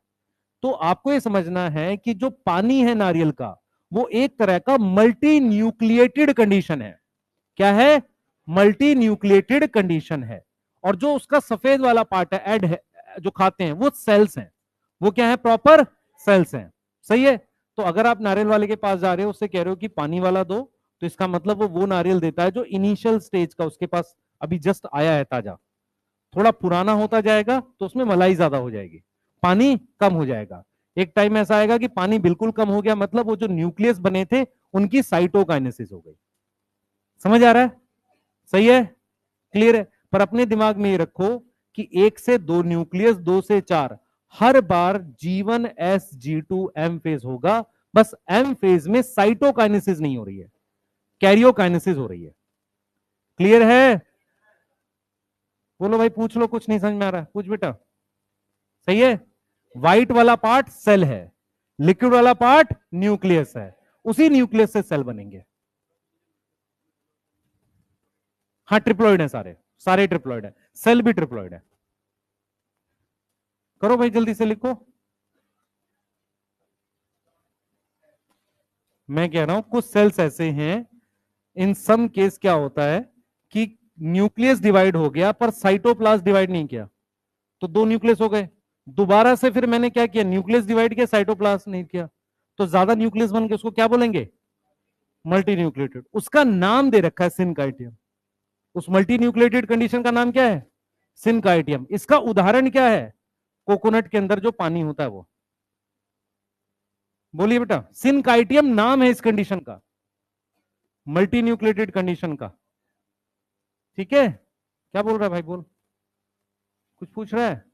तो आपको यह समझना है कि जो पानी है नारियल का, वो एक तरह का मल्टी न्यूक्लिएटेड कंडीशन है। क्या है? मल्टी न्यूक्लिएटेड कंडीशन है। और जो उसका सफेद वाला पार्ट है, एड है, जो खाते हैं वो सेल्स हैं। वो क्या है? प्रॉपर सेल्स हैं। सही है? तो अगर आप नारियल वाले के पास जा रहे हो, उससे कह रहे हो कि पानी वाला दो, तो इसका मतलब वो नारियल देता है जो इनिशियल स्टेज का उसके पास अभी जस्ट आया है, ताजा। थोड़ा पुराना होता जाएगा तो उसमें मलाई ज्यादा हो जाएगी, पानी कम हो जाएगा। एक टाइम ऐसा आएगा कि पानी बिल्कुल कम हो गया, मतलब वो जो न्यूक्लियस बने थे उनकी साइटोकाइनेसिस हो गई। समझ आ रहा है? सही है? क्लियर है? पर अपने दिमाग में ये रखो कि एक से दो न्यूक्लियस, दो से चार, हर बार G1S G2 M फेज होगा। बस M फेज में साइटोकाइनेसिस नहीं हो रही है, कैरियोकाइनेसिस हो रही है। क्लियर है? बोलो भाई, पूछ लो, कुछ नहीं समझ में आ रहा है पूछ बेटा। सही है? व्हाइट वाला पार्ट सेल है, लिक्विड वाला पार्ट न्यूक्लियस है, उसी न्यूक्लियस से सेल बनेंगे। हाँ, ट्रिप्लॉइड है, सारे सारे ट्रिप्लॉइड है, सेल भी ट्रिप्लॉइड है। करो भाई, जल्दी से लिखो। मैं कह रहा हूं कुछ सेल्स ऐसे हैं, इन सम केस क्या होता है कि न्यूक्लियस डिवाइड हो गया पर साइटोप्लाज्म डिवाइड नहीं किया, तो दो न्यूक्लियस हो गए। दोबारा से फिर मैंने क्या किया? न्यूक्लियस डिवाइड किया, साइटोप्लाज्म नहीं किया, तो ज्यादा न्यूक्लियस बन गए, उसको क्या बोलेंगे? Multi nucleated. उसका नाम दे रखा है सिनकाइटियम। उस मल्टी न्यूक्लिएटेड कंडीशन का नाम क्या है? सिनकाइटियम। इसका उदाहरण क्या है? कोकोनट के अंदर जो पानी होता है वो। बोलिए बेटा, सिनकाइटियम नाम है इस कंडीशन का, मल्टी न्यूक्लिएटेड कंडीशन का। ठीक है? क्या बोल रहा है भाई? बोल, कुछ पूछ रहा है?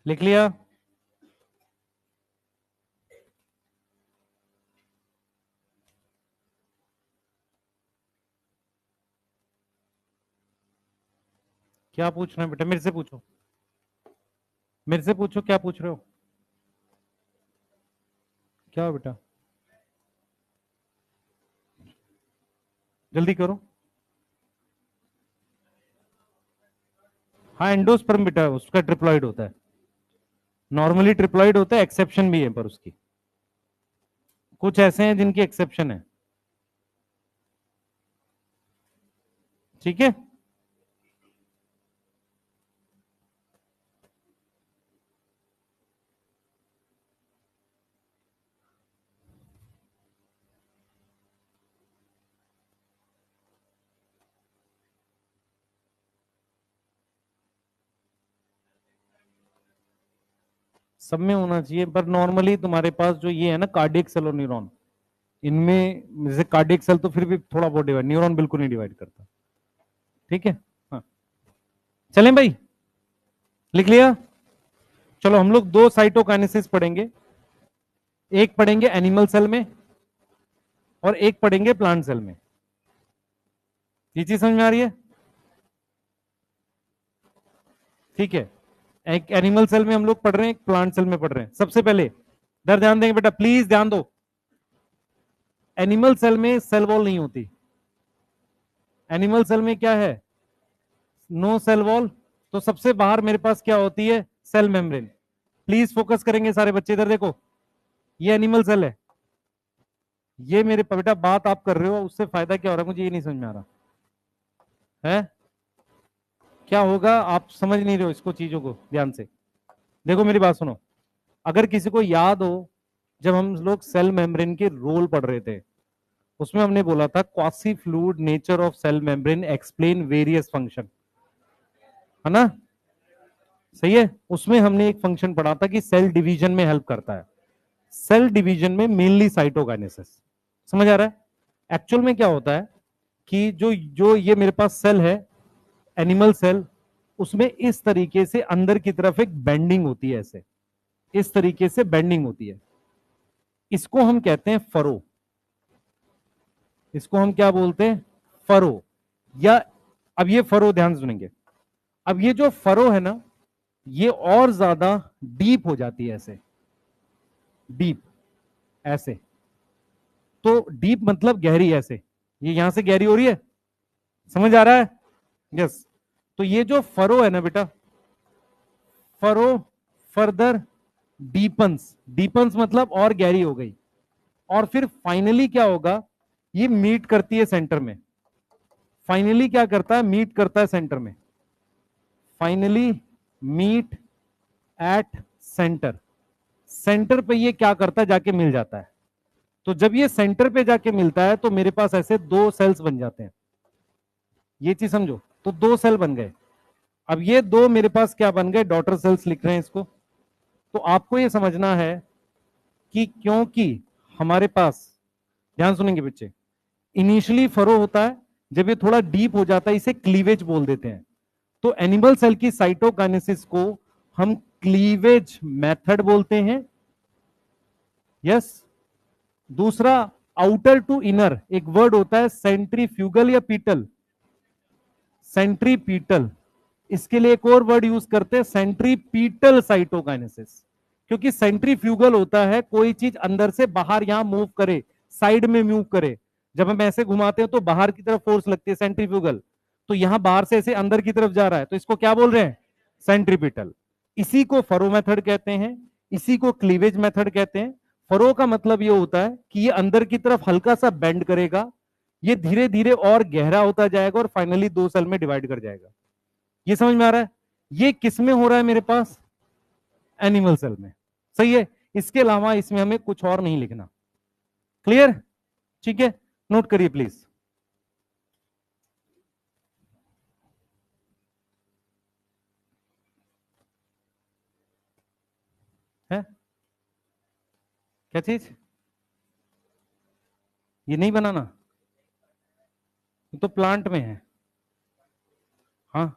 लिख लिया? क्या पूछना है बेटा? मेरे से पूछो, मेरे से पूछो, क्या पूछ रहे हो? क्या बेटा? जल्दी करो। हाँ, एंडोस्पर्म बेटा, उसका ट्रिप्लॉइड होता है, नॉर्मली ट्रिप्लॉइड होता है, एक्सेप्शन भी है पर उसकी, कुछ ऐसे हैं जिनकी एक्सेप्शन है। ठीक है? सब में होना चाहिए, पर नॉर्मली तुम्हारे पास जो ये है ना, कार्डियक सेल और न्यूरॉन, इनमें जैसे कार्डियक सेल तो फिर भी थोड़ा बहुत डिवाइड, न्यूरॉन बिल्कुल नहीं डिवाइड करता। ठीक है? हाँ, चलें भाई, लिख लिया? चलो हम लोग दो साइटोकाइनेसिस पढ़ेंगे, एक पढ़ेंगे एनिमल सेल में और एक पढ़ेंगे प्लांट सेल में। ये चीज समझ में आ रही है? ठीक है। एक एनिमल सेल में हम लोग पढ़ रहे हैं, एक प्लांट सेल में पढ़ रहे हैं। सबसे पहले इधर ध्यान देंगे बेटा, प्लीज ध्यान दो। एनिमल सेल में सेल वॉल नहीं होती। एनिमल सेल में क्या है? No cell wall. तो सबसे बाहर मेरे पास क्या होती है? Cell membrane. प्लीज फोकस करेंगे सारे बच्चे, इधर देखो, ये एनिमल सेल है। ये मेरे बेटा बात आप कर रहे हो, उससे फायदा क्या हो रहा है मुझे ये नहीं समझ में आ रहा है। क्या होगा, आप समझ नहीं रहे हो इसको, चीजों को ध्यान से देखो, मेरी बात सुनो। अगर किसी को याद हो, जब हम लोग सेल मेम्ब्रेन के रोल पढ़ रहे थे, उसमें हमने बोला था quasi fluid nature of cell membrane explain various function, है ना? सही है। उसमें हमने एक फंक्शन पढ़ा था कि सेल डिवीजन में हेल्प करता है। सेल डिवीजन में मेनली साइटोकाइनेसिस। समझ आ रहा है? एक्चुअल में क्या होता है कि जो जो ये मेरे पास सेल है, एनिमल सेल, उसमें इस तरीके से अंदर की तरफ एक बेंडिंग होती है, ऐसे इस तरीके से बेंडिंग होती है। इसको हम कहते हैं फरो। इसको हम क्या बोलते हैं? फरो। या अब ये फरो ध्यान सुनेंगे, अब ये जो फरो है ना, ये और ज्यादा डीप हो जाती है, ऐसे डीप, ऐसे। तो डीप मतलब गहरी, ऐसे ये यहां से गहरी हो रही है। समझ आ रहा है? यस। तो ये जो फरो है ना बेटा, फरो फर्दर डीपन्स, डीपन्स मतलब और गहरी हो गई, और फिर फाइनली क्या होगा, ये मीट करती है सेंटर में। फाइनली क्या करता है? मीट करता है सेंटर में। Finally meet at centre. Centre पे ये क्या करता है? जाके मिल जाता है। तो जब ये सेंटर पे जाके मिलता है तो मेरे पास ऐसे दो सेल्स बन जाते हैं। ये चीज समझो, तो दो सेल बन गए। अब ये दो मेरे पास क्या बन गए? डॉटर सेल्स लिख रहे हैं इसको। तो आपको ये समझना है कि क्योंकि हमारे पास, ध्यान सुनेंगे बच्चे, इनिशियली फरो होता है, जब ये थोड़ा डीप हो जाता है इसे क्लीवेज बोल देते हैं। तो एनिमल सेल की साइटोकाइनेसिस को हम क्लीवेज मेथड बोलते हैं। यस। दूसरा, आउटर टू इनर एक वर्ड होता है सेंट्रीफ्यूगल या पीटल, सेंट्रीपीटल। इसके लिए एक और वर्ड यूज करते हैं सेंट्रीपीटल साइटोकाइनेसिस। क्योंकि सेंट्रीफ्यूगल होता है कोई चीज अंदर से बाहर यहां मूव करे, साइड में मूव करे। जब हम ऐसे घुमाते हैं तो बाहर की तरफ फोर्स लगती है, सेंट्रीफ्यूगल। तो यहां बाहर से ऐसे अंदर की तरफ जा रहा है, तो इसको क्या बोल रहे हैं? सेंट्रीपिटल। इसी को फरो मेथड कहते हैं, इसी को क्लीवेज मेथड कहते हैं। फरो का मतलब ये होता है कि ये अंदर की तरफ हल्का सा बेंड करेगा, ये धीरे धीरे और गहरा होता जाएगा और फाइनली दो सेल में डिवाइड कर जाएगा। ये समझ में आ रहा है? ये किस में हो रहा है मेरे पास? एनिमल सेल में। सही है। इसके अलावा इसमें हमें कुछ और नहीं लिखना। क्लियर? ठीक है, नोट करिए प्लीज। है क्या चीज? ये नहीं बनाना, ये तो प्लांट में है। हाँ,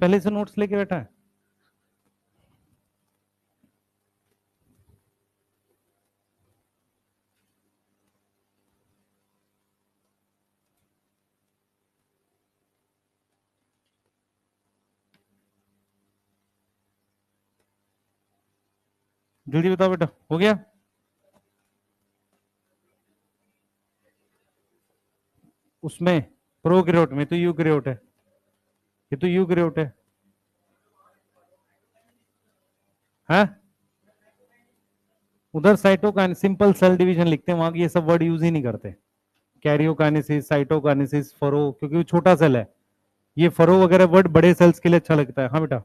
पहले से नोट्स लेके बैठा है। जल्दी बताओ बेटा, हो गया? उसमें प्रोकैरियोट में तो यूकैरियोट है, ये तो यूकैरियोट है। हाँ, उधर साइटोकाइन सिंपल सेल डिवीजन लिखते हैं, वहां ये सब वर्ड यूज ही नहीं करते। कैरियोकाइनेसिस, साइटोकाइनेसिस, फरो, क्योंकि वो छोटा सेल है। ये फरो वगैरह वर्ड बड़े सेल्स के लिए अच्छा लगता है। हाँ बेटा।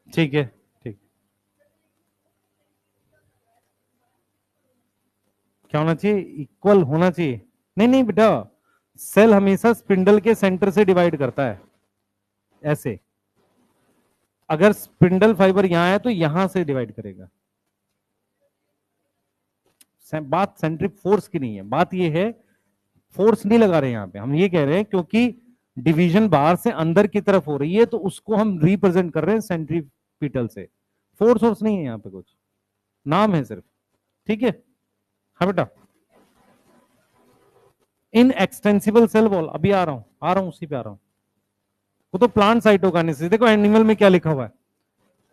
ठीक है, ठीक। क्या होना चाहिए? इक्वल होना चाहिए। नहीं नहीं बेटा, सेल हमेशा स्पिंडल के सेंटर से डिवाइड करता है, ऐसे। अगर स्पिंडल फाइबर यहां है तो यहां से डिवाइड करेगा। बात सेंट्रिक फोर्स की नहीं है, बात ये है, फोर्स नहीं लगा रहे यहां पे, हम ये कह रहे हैं क्योंकि डिवीजन बाहर से अंदर की तरफ हो रही है तो उसको हम रिप्रेजेंट कर रहे हैं सेंट्रीपिटल से। फोर्स फोर्स नहीं है यहाँ पे, कुछ नाम है सिर्फ। ठीक है। हाँ बेटा। इन एक्सटेंसिबल सेल वॉल, अभी आ रहा हूं, आ रहा हूं, उसी पे आ रहा हूं। वो तो प्लांट साइटोकाइनेसिस, देखो एनिमल में क्या लिखा हुआ है,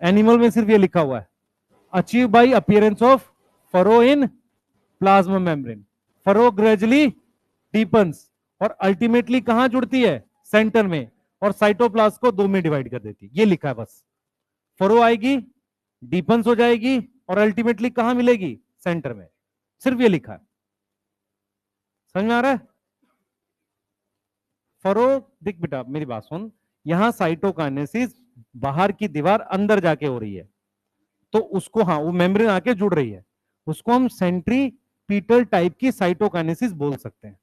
एनिमल में सिर्फ ये लिखा हुआ है, achieve by appearance of furrow in plasma membrane. Furrow gradually deepens और अल्टीमेटली कहां जुड़ती है? सेंटर में। और साइटोप्लाज्म को 2 में डिवाइड कर देती है। ये लिखा है बस। फरो आएगी, डीपन्स हो जाएगी और अल्टीमेटली कहां मिलेगी? सेंटर में। सिर्फ ये लिखा है। समझ में आ रहा है? फरो, देख बेटा मेरी बात सुन, यहां साइटोकाइनेसिस बाहर की दीवार अंदर जाके हो रही है, तो उसको, हाँ वो मेम्ब्रेन आके जुड़ रही है, उसको हम सेंट्रीपीटल टाइप की साइटोकाइनेसिस बोल सकते हैं।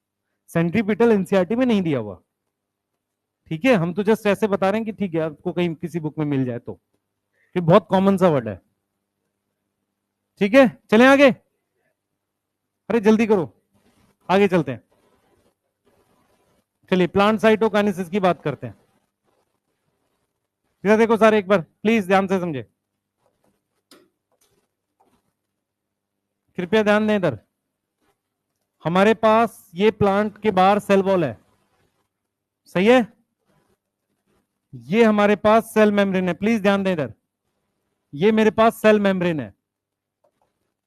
सेंट्रीपीटल एनसीईआरटी में नहीं दिया हुआ, ठीक है, हम तो जस्ट ऐसे बता रहे हैं कि ठीक है आपको कहीं किसी बुक में मिल जाए तो, फिर बहुत कॉमन सा वर्ड है। ठीक है, चलें आगे। अरे जल्दी करो, आगे चलते हैं। चलिए प्लांट साइटोकाइनेसिस की बात करते हैं। इधर देखो सारे एक बार प्लीज ध्यान से समझे, कृपया ध्यान दें इधर। हमारे पास ये प्लांट के बाहर सेल वॉल है, सही है? ये हमारे पास सेल मेम्ब्रेन है, प्लीज ध्यान दें इधर। ये मेरे पास सेल मेम्ब्रेन है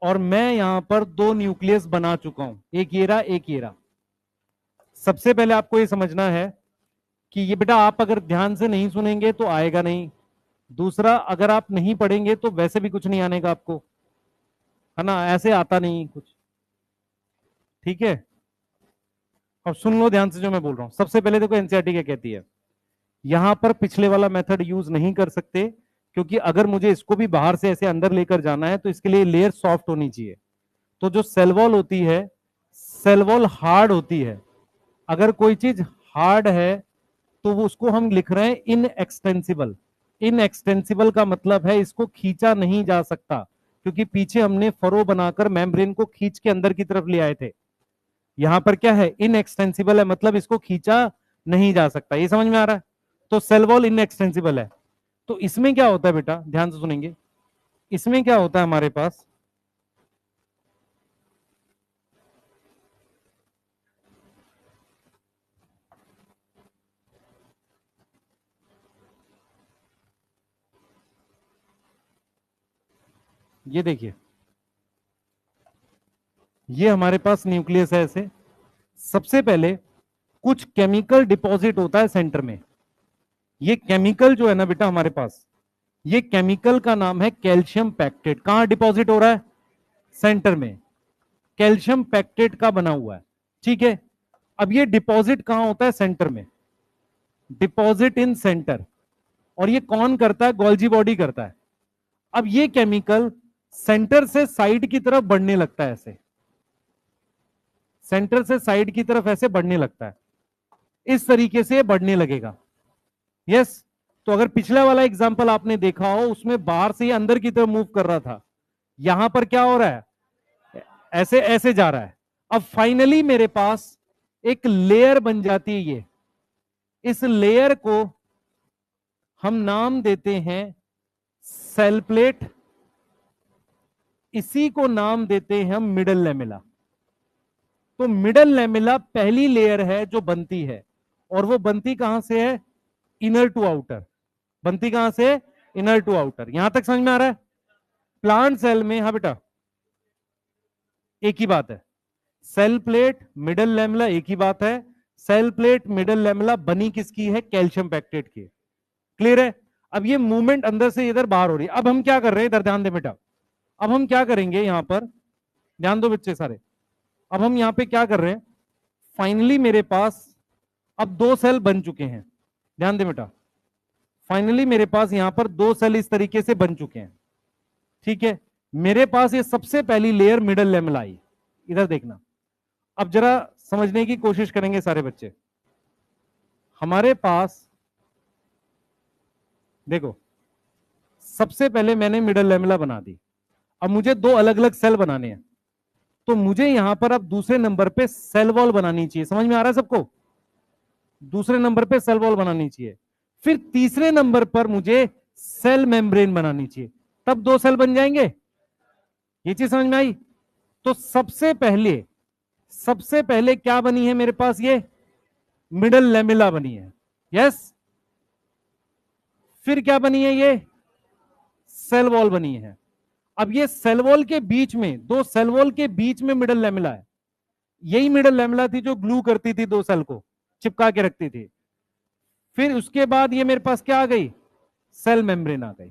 और मैं यहां पर 2 न्यूक्लियस बना चुका हूं, एक ये रहा, एक ये रहा। सबसे पहले आपको ये समझना है कि ये बेटा आप अगर ध्यान से नहीं सुनेंगे तो आएगा नहीं। दूसरा, अगर आप नहीं पढ़ेंगे तो वैसे भी कुछ नहीं आने का आपको, है ना, ऐसे आता नहीं कुछ। ठीक है, अब सुन लो ध्यान से जो मैं बोल रहा हूं। सबसे पहले देखो एनसीईआरटी क्या कहती है, यहां पर पिछले वाला मेथड यूज नहीं कर सकते, क्योंकि अगर मुझे इसको भी बाहर से ऐसे अंदर लेकर जाना है तो इसके लिए लेयर सॉफ्ट होनी चाहिए। तो जो सेल वॉल होती है, सेल वॉल हार्ड होती है। अगर कोई चीज हार्ड है तो वो उसको हम लिख रहे हैं इनएक्सटेंसिबल। इनएक्सटेंसिबल का मतलब है इसको खींचा नहीं जा सकता, क्योंकि पीछे हमने फरो बनाकर मेम्ब्रेन को खींच के अंदर की तरफ ले आए थे। यहां पर क्या है? इनएक्सटेंसिबल है, मतलब इसको खींचा नहीं जा सकता। ये समझ में आ रहा है? तो सेल वॉल इनएक्सटेंसिबल है। तो इसमें क्या होता है बेटा, ध्यान से सुनेंगे, इसमें क्या होता है हमारे पास, ये देखिए, ये हमारे पास न्यूक्लियस है ऐसे। सबसे पहले कुछ केमिकल डिपॉजिट होता है सेंटर में। ये केमिकल जो है ना बेटा हमारे पास, ये केमिकल का नाम है कैल्शियम पैक्टेट। कहां डिपॉजिट हो रहा है? सेंटर में। कैल्शियम पैक्टेट का बना हुआ है, ठीक है। अब ये डिपॉजिट कहां होता है? सेंटर में, डिपॉजिट इन सेंटर। और ये कौन करता है? गोल्जी बॉडी करता है। अब ये केमिकल सेंटर से साइड की तरफ बढ़ने लगता है, ऐसे सेंटर से साइड की तरफ ऐसे बढ़ने लगता है, इस तरीके से बढ़ने लगेगा। यस, तो अगर पिछला वाला एग्जांपल आपने देखा हो, उसमें बाहर से ही अंदर की तरफ मूव कर रहा था, यहां पर क्या हो रहा है? ऐसे ऐसे जा रहा है। अब फाइनली मेरे पास एक लेयर बन जाती है ये। इस लेयर को हम नाम देते हैं सेल प्लेट, इसी को नाम देते हैं हम मिडल लेमिला। तो मिडल लेमिला पहली लेयर है जो बनती है, और वो बनती कहां से है? Inner to outer. बनती कहां से? Inner to outer. यहां तक समझ में आ रहा है? प्लांट सेल में, हाँ बेटा एक ही बात है, सेल प्लेट मिडल लेमिला एक ही बात है। सेल प्लेट मिडल लेमिला बनी किसकी है? कैल्शियम पैक्टेट की। क्लियर है? अब ये मूवमेंट अंदर से इधर बाहर हो रही है। अब हम क्या कर रहे हैं, इधर ध्यान दे बेटा, अब हम क्या करेंगे यहां पर, ध्यान दो बच्चे सारे। अब हम यहां पे क्या कर रहे हैं, फाइनली मेरे पास अब 2 सेल बन चुके हैं। ध्यान दे बेटा, फाइनली मेरे पास यहां पर 2 सेल इस तरीके से बन चुके हैं, ठीक है। मेरे पास ये सबसे पहली लेयर मिडल लेमिला आई। इधर देखना, अब जरा समझने की कोशिश करेंगे सारे बच्चे। हमारे पास देखो, सबसे पहले मैंने मिडल लेमिला बना दी। अब मुझे 2 अलग अलग सेल बनाने हैं, तो मुझे यहां पर अब दूसरे नंबर पे सेल वॉल बनानी चाहिए। समझ में आ रहा है सबको? दूसरे नंबर पे सेल वॉल बनानी चाहिए। फिर तीसरे नंबर पर मुझे सेल मेम्ब्रेन बनानी चाहिए, तब 2 सेल बन जाएंगे। ये चीज समझ में आई? तो सबसे पहले क्या बनी है मेरे पास? ये मिडल लेमिला बनी है। यस, फिर क्या बनी है? ये सेल वॉल बनी है। अब ये सेल वॉल के बीच में, 2 सेल वॉल के बीच में मिडल लेमिला है। यही मिडल लेमिला थी जो ग्लू करती थी 2 सेल को, चिपका के रखती थी। फिर उसके बाद ये मेरे पास क्या आ गई, सेल मेम्ब्रेन आ गई।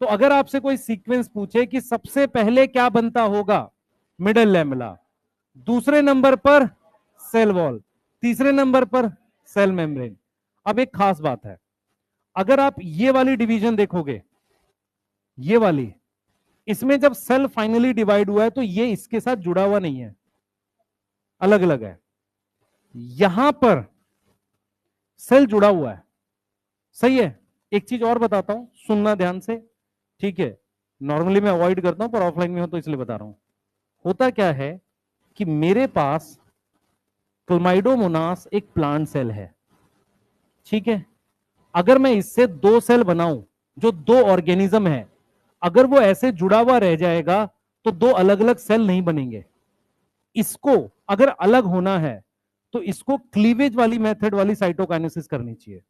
तो अगर आपसे कोई सीक्वेंस पूछे कि सबसे पहले क्या बनता होगा, मिडल लैमेला, दूसरे नंबर पर सेल वॉल, तीसरे नंबर पर सेल मेम्ब्रेन। अब एक खास बात है, अगर आप ये वाली डिवीजन देखोगे, ये वाली, इसमें जब सेल फाइनली डिवाइड हुआ है तो ये इसके साथ जुड़ा हुआ नहीं है, अलग अलग है। यहां पर सेल जुड़ा हुआ है, सही है। एक चीज और बताता हूं, सुनना ध्यान से, ठीक है। नॉर्मली मैं अवॉइड करता हूं, पर ऑफलाइन में हो तो इसलिए बता रहा हूं। होता क्या है कि मेरे पास क्लमाइडोमोनास एक प्लांट सेल है, ठीक है। अगर मैं इससे दो सेल बनाऊं, जो दो ऑर्गेनिज्म है, अगर वो ऐसे जुड़ा हुआ रह जाएगा तो दो अलग अलग सेल नहीं बनेंगे। इसको अगर अलग होना है तो इसको क्लीवेज वाली मेथड वाली साइटोकाइनेसिस करनी चाहिए।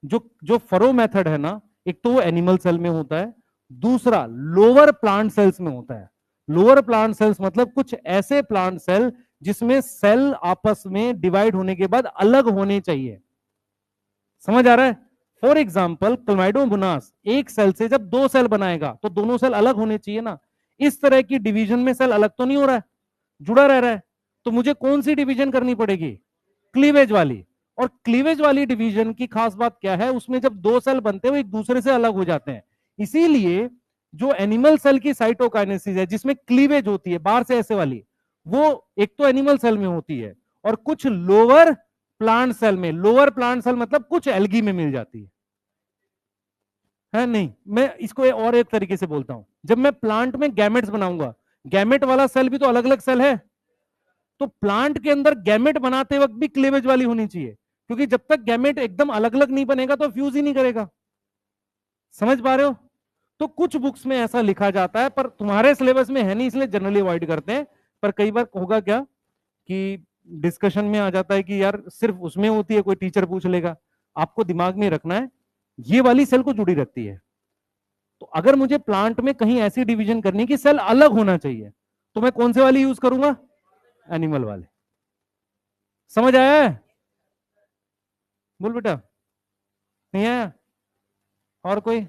जो जो फरो मेथड है ना, एक तो वो एनिमल सेल में होता है, दूसरा लोअर प्लांट सेल्स में होता है। लोअर प्लांट सेल्स मतलब कुछ ऐसे प्लांट सेल जिसमें सेल आपस में डिवाइड होने के बाद अलग होने चाहिए। समझ आ रहा है? फॉर एग्जाम्पल क्लमाइडोमोनास एक सेल से जब दो सेल बनाएगा तो दोनों सेल अलग होने चाहिए ना। इस तरह की डिवीजन में सेल अलग तो नहीं हो रहा है, जुड़ा रह रहा है। तो मुझे कौन सी डिवीजन करनी पड़ेगी? क्लीवेज वाली। और क्लीवेज वाली डिवीजन की खास बात क्या है, उसमें जब दो सेल बनते हैं वो एक दूसरे से अलग हो जाते हैं। इसीलिए जो एनिमल सेल की साइटोकाइनेसिस है जिसमें क्लीवेज होती है बाहर से ऐसे वाली, वो एक तो एनिमल सेल में होती है और कुछ लोअर प्लांट सेल में, लोअर प्लांट सेल मतलब कुछ एल्गी में मिल जाती है नहीं। मैं इसको और एक तरीके से बोलता हूं, जब मैं प्लांट में गैमेट्स बनाऊंगा, गैमेट वाला सेल भी तो अलग अलग सेल है, तो प्लांट के अंदर गैमेट बनाते वक्त भी क्लेवेज वाली होनी चाहिए, क्योंकि जब तक गैमेट एकदम अलग अलग नहीं बनेगा तो फ्यूज ही नहीं करेगा। समझ पा रहे हो? तो कुछ बुक्स में ऐसा लिखा जाता है, पर तुम्हारे सिलेबस में है नहीं इसलिए जनरली अवॉइड करते हैं। पर कई बार होगा क्या कि डिस्कशन में आ जाता है कि यार सिर्फ उसमें होती है, कोई टीचर पूछ लेगा। आपको दिमाग में रखना है ये वाली सेल को जुड़ी रखती है। तो अगर मुझे प्लांट में कहीं ऐसी डिवीजन करनी कि सेल अलग होना चाहिए, तो मैं कौन से वाली यूज करूंगा? एनिमल वाले। समझ आया है? बोल बेटा, नहीं आया? और कोई?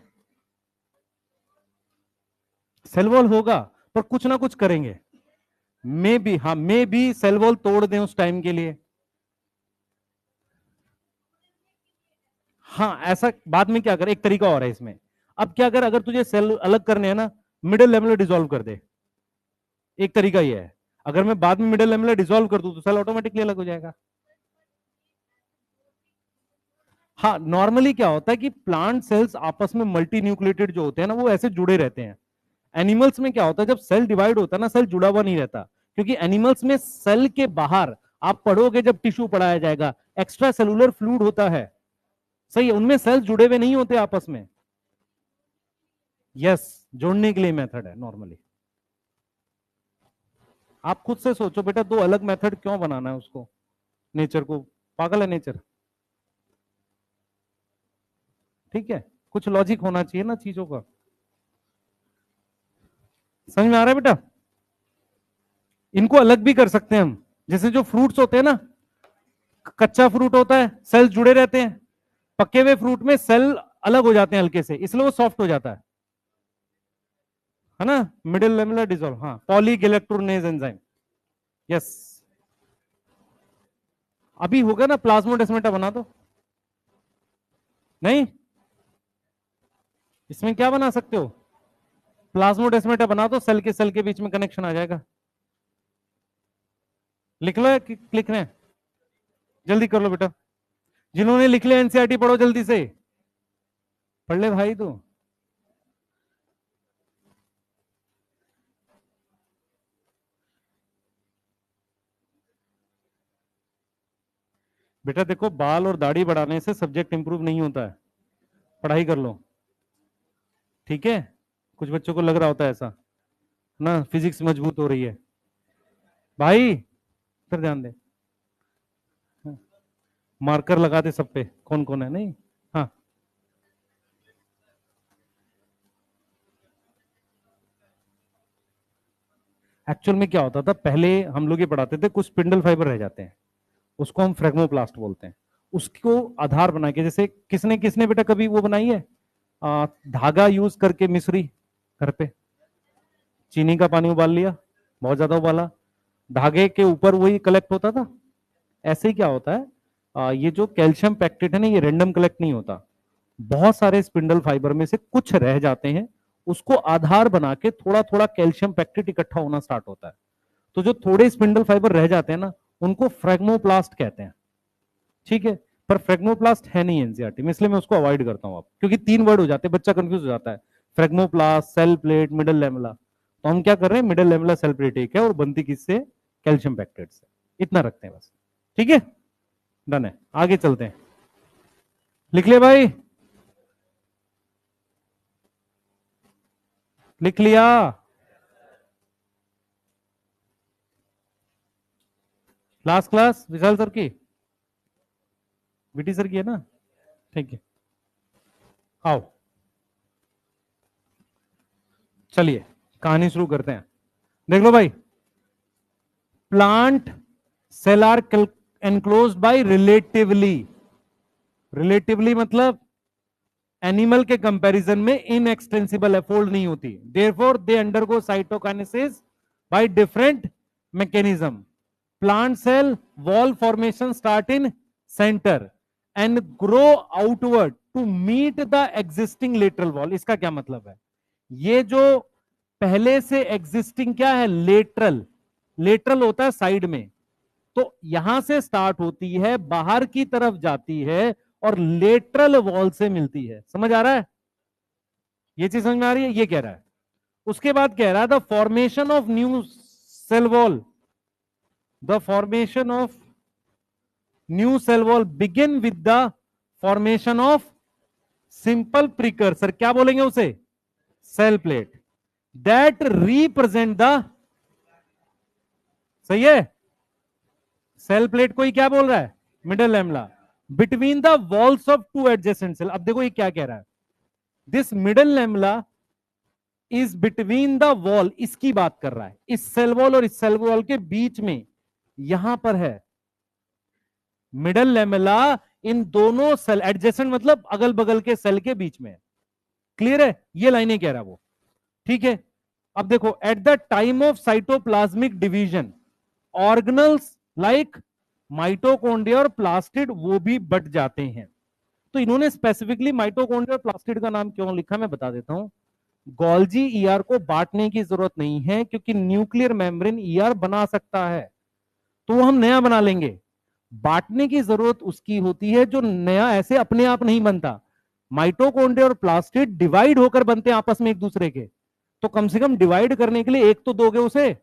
सेल वॉल होगा, पर कुछ ना कुछ करेंगे। मे भी, हाँ मे भी सेल वॉल तोड़ दें उस टाइम के लिए। हाँ ऐसा बाद में क्या कर, एक तरीका और है इसमें। अब क्या कर, अगर तुझे सेल अलग करने हैं ना, मिडिल लेवल डिसॉल्व कर दे। एक तरीका ये है, अगर मैं बाद में मिडिल लेवल डिसॉल्व कर दूं तो सेल ऑटोमेटिकली अलग हो जाएगा। हाँ नॉर्मली क्या होता है कि प्लांट सेल्स आपस में मल्टी न्यूक्लिएटेड जो होते हैं ना, वो ऐसे जुड़े रहते हैं। एनिमल्स में क्या होता है, जब सेल डिवाइड होता है ना, सेल जुड़ा हुआ नहीं रहता, क्योंकि एनिमल्स में सेल के बाहर आप पढ़ोगे जब टिश्यू पढ़ाया जाएगा, एक्स्ट्रा सेलुलर फ्लूइड होता है, सही है, उनमें सेल जुड़े हुए नहीं होते आपस में। यस, जोड़ने के लिए मेथड है नॉर्मली। आप खुद से सोचो बेटा, दो अलग मेथड क्यों बनाना है उसको, नेचर को? पागल है नेचर। ठीक है, कुछ लॉजिक होना चाहिए ना चीजों का। समझ में आ रहा है बेटा? इनको अलग भी कर सकते हैं हम, जैसे जो फ्रूट्स होते हैं ना, कच्चा फ्रूट होता है सेल्स जुड़े रहते हैं, पके हुए फ्रूट में सेल अलग हो जाते हैं हल्के से, इसलिए वो सॉफ्ट हो जाता है ना। मिडिल लेमिनर डिसॉल्व, हाँ, पॉलीगैलेक्टोर्नेज एंजाइम। यस, अभी होगा ना, प्लाज्मोडेस्माटा बना दो। नहीं, इसमें क्या बना सकते हो? प्लाज्मोडेस्माटा बना दो, सेल के बीच में कनेक्शन आ जाएगा। लिख लो, लिख रहे हैं? जल्दी कर लो बेटा, जिन्होंने लिख लिया एनसीईआरटी पढ़ो जल्दी से, पढ़ ले भाई तू। बेटा देखो, बाल और दाढ़ी बढ़ाने से सब्जेक्ट इंप्रूव नहीं होता है, पढ़ाई कर लो, ठीक है। कुछ बच्चों को लग रहा होता है ऐसा ना, फिजिक्स मजबूत हो रही है। भाई फिर ध्यान दे, मार्कर लगा दे सब पे, कौन कौन है नहीं। हाँ, एक्चुअल में क्या होता था, पहले हम लोग ये पढ़ाते थे, कुछ स्पिंडल फाइबर रह जाते हैं, उसको हम फ्रेगमोप्लास्ट बोलते हैं। उसको आधार बना के, जैसे किसने किसने बेटा कभी वो बनाई है, धागा यूज करके मिश्री घर पे, चीनी का पानी उबाल लिया, बहुत ज्यादा उबाला, धागे के ऊपर वही कलेक्ट होता था। ऐसे ही क्या होता है, ये जो कैल्शियम पैक्टेट है ना, ये रैंडम कलेक्ट नहीं होता, बहुत सारे स्पिंडल फाइबर में से कुछ रह जाते हैं, उसको आधार बना के थोड़ा थोड़ा कैल्शियम पैक्टेट इकट्ठा होना स्टार्ट होता है। तो जो थोड़े स्पिंडल फाइबर रह जाते हैं ना, उनको फ्रेगमोप्लास्ट कहते हैं। ठीक है, पर फ्रेगमोप्लास्ट है नहीं एनसीईआरटी में, इसलिए मैं उसको अवॉइड करता हूं, आप क्योंकि 3 वर्ड हो जाते हैं, बच्चा कंफ्यूज हो जाता है, फ्रेगमोप्लास्ट, सेल प्लेट, मिडल लेमुला। तो हम क्या कर रहे हैं, मिडल लेमुला सेल प्लेट एक है और बनती किससे, कैल्शियम पैक्टेट से। इतना रखते हैं बस, ठीक है, डन है, आगे चलते हैं। लिख ले भाई, लिख लिया। लास्ट क्लास विशाल सर की, विटी सर की है ना, ठीक है, आओ चलिए कहानी शुरू करते हैं। देख लो भाई, plant cell are enclosed by relatively, relatively मतलब एनिमल के कंपैरिजन में इनएक्सटेंसिबल है, फोल्ड नहीं होती, therefore they undergo cytokinesis by different mechanism. Plant cell wall formation start in centre and grow outward to meet the existing lateral wall. इसका क्या मतलब है, ये जो पहले से एग्जिस्टिंग क्या है, लेटरल, लेटरल होता है साइड में, तो यहां से स्टार्ट होती है, बाहर की तरफ जाती है और लेटरल वॉल से मिलती है। समझ आ रहा है, ये चीज समझ में आ रही है, ये कह रहा है। उसके बाद कह रहा है the formation of new cell wall, the formation of new cell wall begin with the formation of simple precursor, क्या बोलेंगे उसे, cell plate, that represent the, सही है, सेल प्लेट को ही क्या बोल रहा है, middle lamella, between the walls of two adjacent cell. अब देखो ये क्या कह रहा है, this middle lamella is between the wall, इसकी बात कर रहा है, इस सेल वॉल और इस सेल वॉल के बीच में, यहां पर है मिडल लेमुला, इन दोनों सेल, एडजेसेंट मतलब अगल बगल के सेल के बीच में। क्लियर है, ये लाइनें कह रहा है वो, ठीक है। अब देखो, at the time of cytoplasmic division organelles like mitochondria और प्लास्टिड वो भी बट जाते हैं। तो इन्होंने स्पेसिफिकली माइटोकॉन्ड्रिया और प्लास्टिड का नाम क्यों लिखा, मैं बता देता हूं। गोल्जी ईआर को बांटने की जरूरत नहीं है, क्योंकि न्यूक्लियर मेम्ब्रेन ईआर बना सकता है, तो वो हम नया बना लेंगे। बांटने की जरूरत उसकी होती है जो नया ऐसे अपने आप नहीं बनता, माइटोकॉन्ड्रिया और प्लास्टिड डिवाइड होकर बनते हैं आपस में एक दूसरे के, तो कम से कम डिवाइड करने के लिए एक तो दोगे उसे।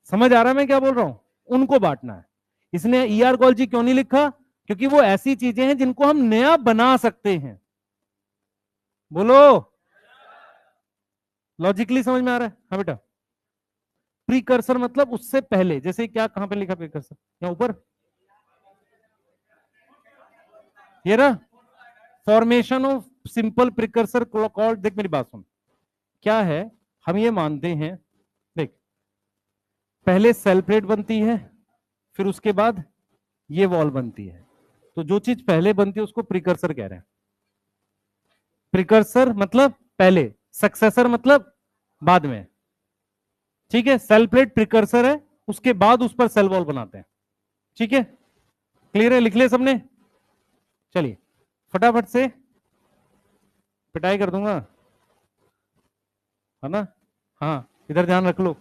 समझ आ रहा है मैं क्या बोल रहा हूं, उनको बांटना है। इसने ईआर गोल्जी क्यों नहीं लिखा, क्योंकि वो ऐसी चीजें हैं जिनको हम नया बना सकते हैं। बोलो, लॉजिकली समझ में आ रहा है, हाँ बेटा। प्रीकर्सर मतलब उससे पहले, जैसे क्या, कहां पे लिखा प्रीकर्सर, यहां ऊपर, ये रहा, formation of simple precursor called, देख मेरी बात सुन, क्या है, हम ये मानते हैं, देख पहले सेल प्लेट बनती है, फिर उसके बाद ये वॉल बनती है, तो जो चीज पहले बनती है उसको प्रीकर्सर कह रहे हैं। प्रीकर्सर मतलब पहले, सक्सेसर मतलब बाद में, ठीक है। सेल प्लेट प्रीकर्सर है, उसके बाद उस पर सेल वॉल बनाते हैं, ठीक है, क्लियर है, लिख लिया सबने। चलिए फटाफट से पिटाई कर दूंगा, है ना, हाँ इधर ध्यान रख लो,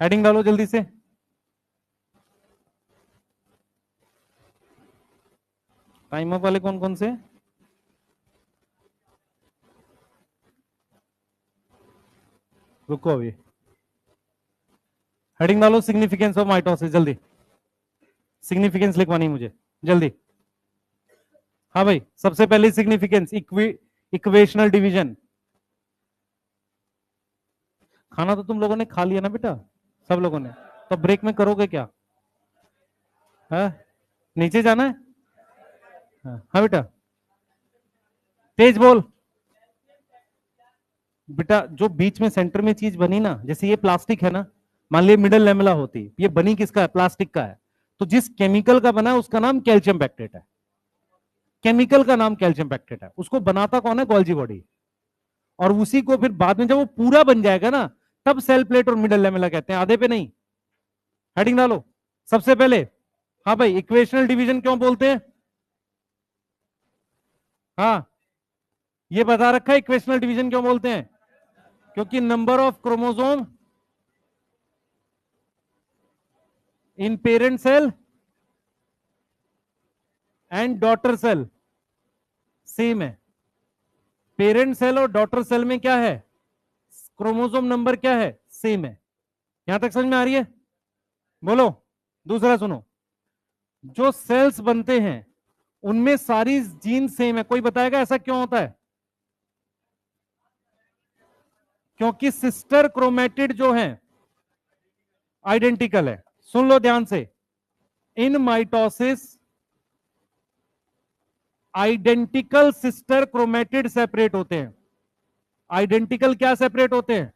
हेडिंग डालो जल्दी से। टाइम अप वाले कौन कौन से, रुको अभी, हेडिंग डालो, सिग्निफिकेंस ऑफ माइटोसिस, जल्दी सिग्निफिकेंस लिखवानी मुझे जल्दी। हाँ भाई, सबसे पहले सिग्निफिकेंस, इक्वेशनल डिवीजन। खाना तो तुम लोगों ने खा लिया ना बेटा, सब लोगों ने, तो ब्रेक में करोगे क्या, है नीचे जाना है, हाँ बेटा तेज बोल। बेटा जो बीच में सेंटर में चीज बनी ना, जैसे ये प्लास्टिक है ना, मान लिया मिडल लेमुला होती, ये बनी किसका है, प्लास्टिक का है, तो जिस केमिकल का बना है उसका नाम कैल्शियम पैक्टेट है, केमिकल का नाम कैल्शियम पैक्टेट है, उसको बनाता कौन है? Golgi body. और उसी को फिर बाद में जब वो पूरा बन जाएगा ना, तब सेल प्लेट और मिडल लेमेला कहते हैं, आधे पे नहीं। हेडिंग डालो सबसे पहले। हाँ भाई, इक्वेशनल डिवीजन क्यों बोलते हैं? हाँ, ये बता रखा है इक्वेशनल डिवीजन क्यों बोलते हैं, क्योंकि number of chromosome in parent cell and daughter cell same है। पेरेंट सेल और डॉटर सेल में क्या है? क्रोमोसोम नंबर क्या है? सेम है। यहां तक समझ में आ रही है? बोलो। दूसरा सुनो, जो सेल्स बनते हैं उनमें सारी जीन सेम है। कोई बताएगा ऐसा क्यों होता है? क्योंकि सिस्टर क्रोमेटिड जो है आइडेंटिकल है। सुन लो ध्यान से, इन mitosis identical sister chromatid separate होते हैं। आइडेंटिकल क्या सेपरेट होते हैं?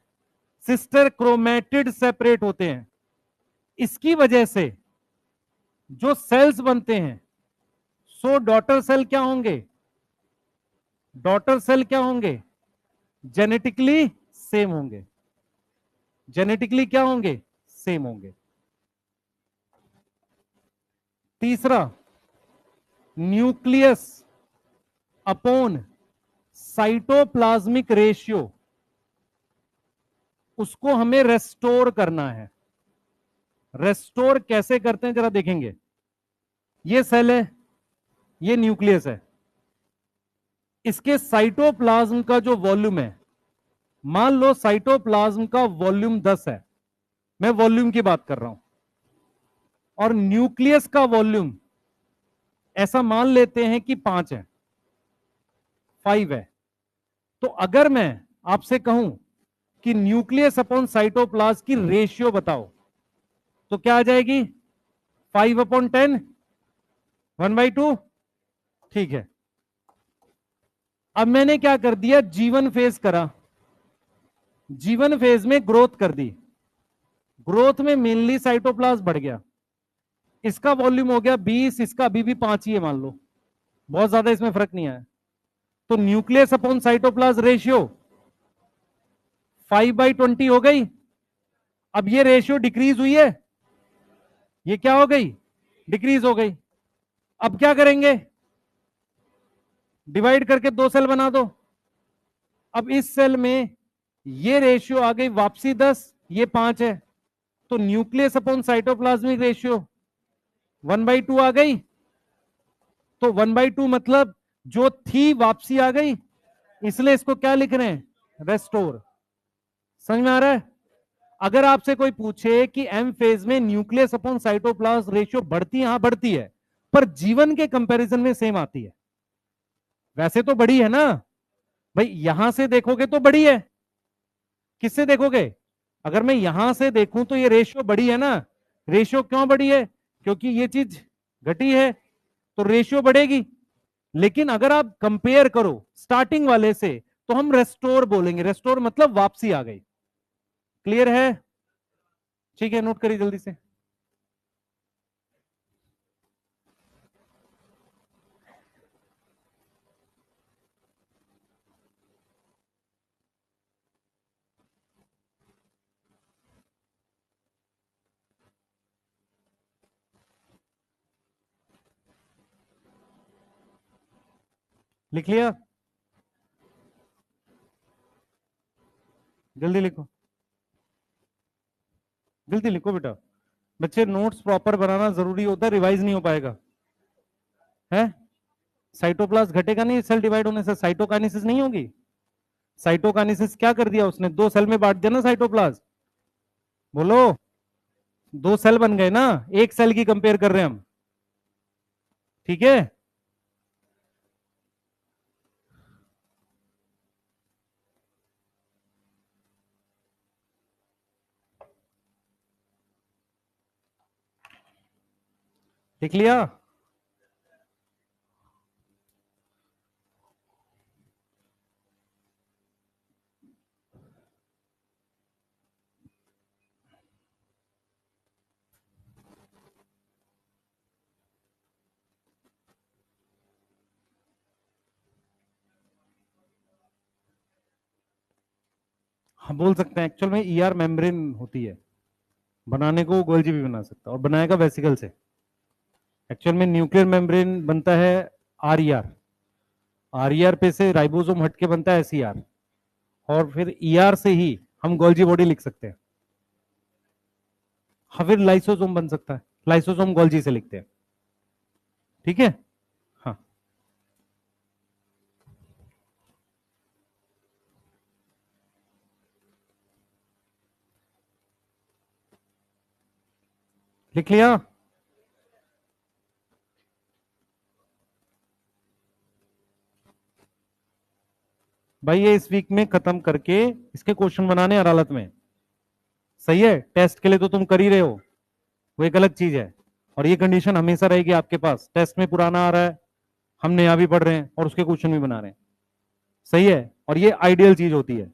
सिस्टर क्रोमेटिड सेपरेट होते हैं। इसकी वजह से जो सेल्स बनते हैं, सो डॉटर सेल क्या होंगे? डॉटर सेल क्या होंगे? जेनेटिकली सेम होंगे। जेनेटिकली क्या होंगे? सेम होंगे। तीसरा, न्यूक्लियस अपॉन साइटोप्लाज्मिक रेशियो, उसको हमें रेस्टोर करना है। रेस्टोर कैसे करते हैं जरा देखेंगे। ये सेल है, ये न्यूक्लियस है, इसके साइटोप्लाज्म का जो वॉल्यूम है, मान लो साइटोप्लाज्म का वॉल्यूम 10 है, मैं वॉल्यूम की बात कर रहा हूं, और न्यूक्लियस का वॉल्यूम ऐसा मान लेते हैं कि 5 है, 5 है। तो अगर मैं आपसे कहूं कि न्यूक्लियस अपॉन साइटोप्लाज्म की रेशियो बताओ, तो क्या आ जाएगी? 5/10, 1/2। ठीक है, अब मैंने क्या कर दिया? जीवन फेज करा, जीवन फेज में ग्रोथ कर दी। ग्रोथ में मेनली साइटोप्लाज्म बढ़ गया, इसका वॉल्यूम हो गया 20, इसका अभी भी 5 ही है मान लो, बहुत ज्यादा इसमें फर्क नहीं आया। तो न्यूक्लियस अपॉन साइटोप्लाज्म रेशियो 5/20 हो गई। अब ये रेशियो डिक्रीज हुई है, ये क्या हो गई? डिक्रीज हो गई। अब क्या करेंगे? डिवाइड करके 2 सेल बना दो। अब इस सेल में ये रेशियो आ गई वापसी 10, ये 5 है, तो न्यूक्लियस अपॉन साइटोप्लाज्मिक रेशियो 1/2 आ गई। तो 1/2 मतलब जो थी वापसी आ गई, इसलिए इसको क्या लिख रहे हैं? रेस्टोर। समझ में आ रहा है? अगर आपसे कोई पूछे कि एम फेज में न्यूक्लियस अपॉन साइटोप्लाज्म रेशियो बढ़ती है, हां बढ़ती है, पर जीवन के कंपैरिजन में सेम आती है। वैसे तो बड़ी है ना भाई, यहां से देखोगे तो बड़ी है, किससे देखोगे? अगर मैं यहां से देखूं तो ये रेशियो बड़ी है ना। रेशियो क्यों बड़ी है? क्योंकि ये चीज घटी है, तो रेशियो बढ़ेगी। लेकिन अगर आप कंपेयर करो स्टार्टिंग वाले से, तो हम रेस्टोर बोलेंगे। रेस्टोर मतलब वापसी आ गई। क्लियर है? ठीक है, नोट करिए जल्दी से। लिख लिया? जल्दी लिखो, जल्दी लिखो बेटा। बच्चे, नोट्स प्रॉपर बनाना जरूरी होता है, रिवाइज नहीं हो पाएगा है। साइटोप्लाज्म घटेगा नहीं सेल डिवाइड होने से, साइटोकाइनेसिस नहीं होगी। साइटोकाइनेसिस क्या कर दिया उसने? 2 सेल में बांट दिया ना साइटोप्लाज्म। बोलो। 2 सेल बन गए ना, एक सेल की कंपेयर कर रहे हैं हम। ठीक है, लिख लिया? हम बोल सकते हैं एक्चुअल में ईआर मेम्ब्रेन होती है, बनाने को गोल्जी भी बना सकता है और बनाएगा वेसिकल से। एक्चुअल में न्यूक्लियर मेम्ब्रेन बनता है आरईआर, आरईआर पे से राइबोसोम हटके बनता है एसईआर, और फिर ईआर से ही हम गोल्जी बॉडी लिख सकते हैं। हाँ, फिर लाइसोसोम बन सकता है, लाइसोसोम गोल्जी से लिखते हैं। ठीक है, हाँ। लिख लिया? भाई ये इस वीक में खत्म करके इसके क्वेश्चन बनाने अदालत में, सही है? टेस्ट के लिए तो तुम कर ही रहे हो, वो एक अलग चीज है। और ये कंडीशन हमेशा रहेगी आपके पास, टेस्ट में पुराना आ रहा है, हम नया भी पढ़ रहे हैं और उसके क्वेश्चन भी बना रहे हैं, सही है? और ये आइडियल चीज होती है,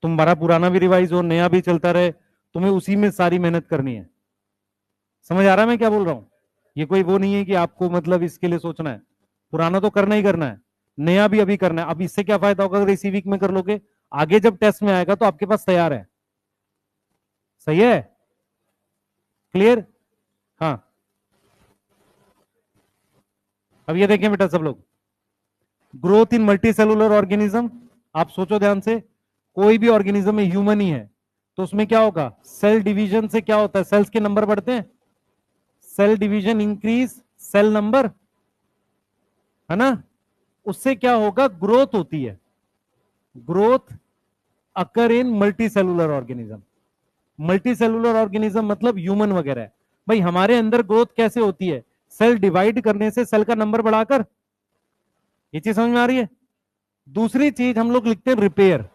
तुम्हारा पुराना भी रिवाइज हो, नया भी चलता रहे, तुम्हें उसी में सारी मेहनत करनी है। समझ आ रहा है मैं क्या बोल रहा हूं? ये कोई वो नहीं है कि आपको मतलब इसके लिए सोचना है, पुराना तो करना ही करना है, नया भी अभी करना है। अब इससे क्या फायदा होगा अगर इसी वीक में कर लोगे, आगे जब टेस्ट में आएगा तो आपके पास तैयार है। सही है? क्लियर? हाँ। अब ये देखें बेटा सब लोग, growth in multicellular organism, आप सोचो ध्यान से, कोई भी ऑर्गेनिज्म में ह्यूमन ही है तो उसमें क्या होगा, सेल डिवीजन से क्या होता है, सेल्स के नंबर बढ़ते हैं, cell division increase cell number, है ना? उससे क्या होगा, ग्रोथ होती है, growth occur in multicellular organism. Multicellular organism मतलब ह्यूमन वगैरह है। भाई हमारे अंदर ग्रोथ कैसे होती है, सेल डिवाइड करने से, सेल का नंबर बढ़ाकर। ये चीज समझ में आ रही है? दूसरी चीज हम लोग लिखते हैं रिपेयर,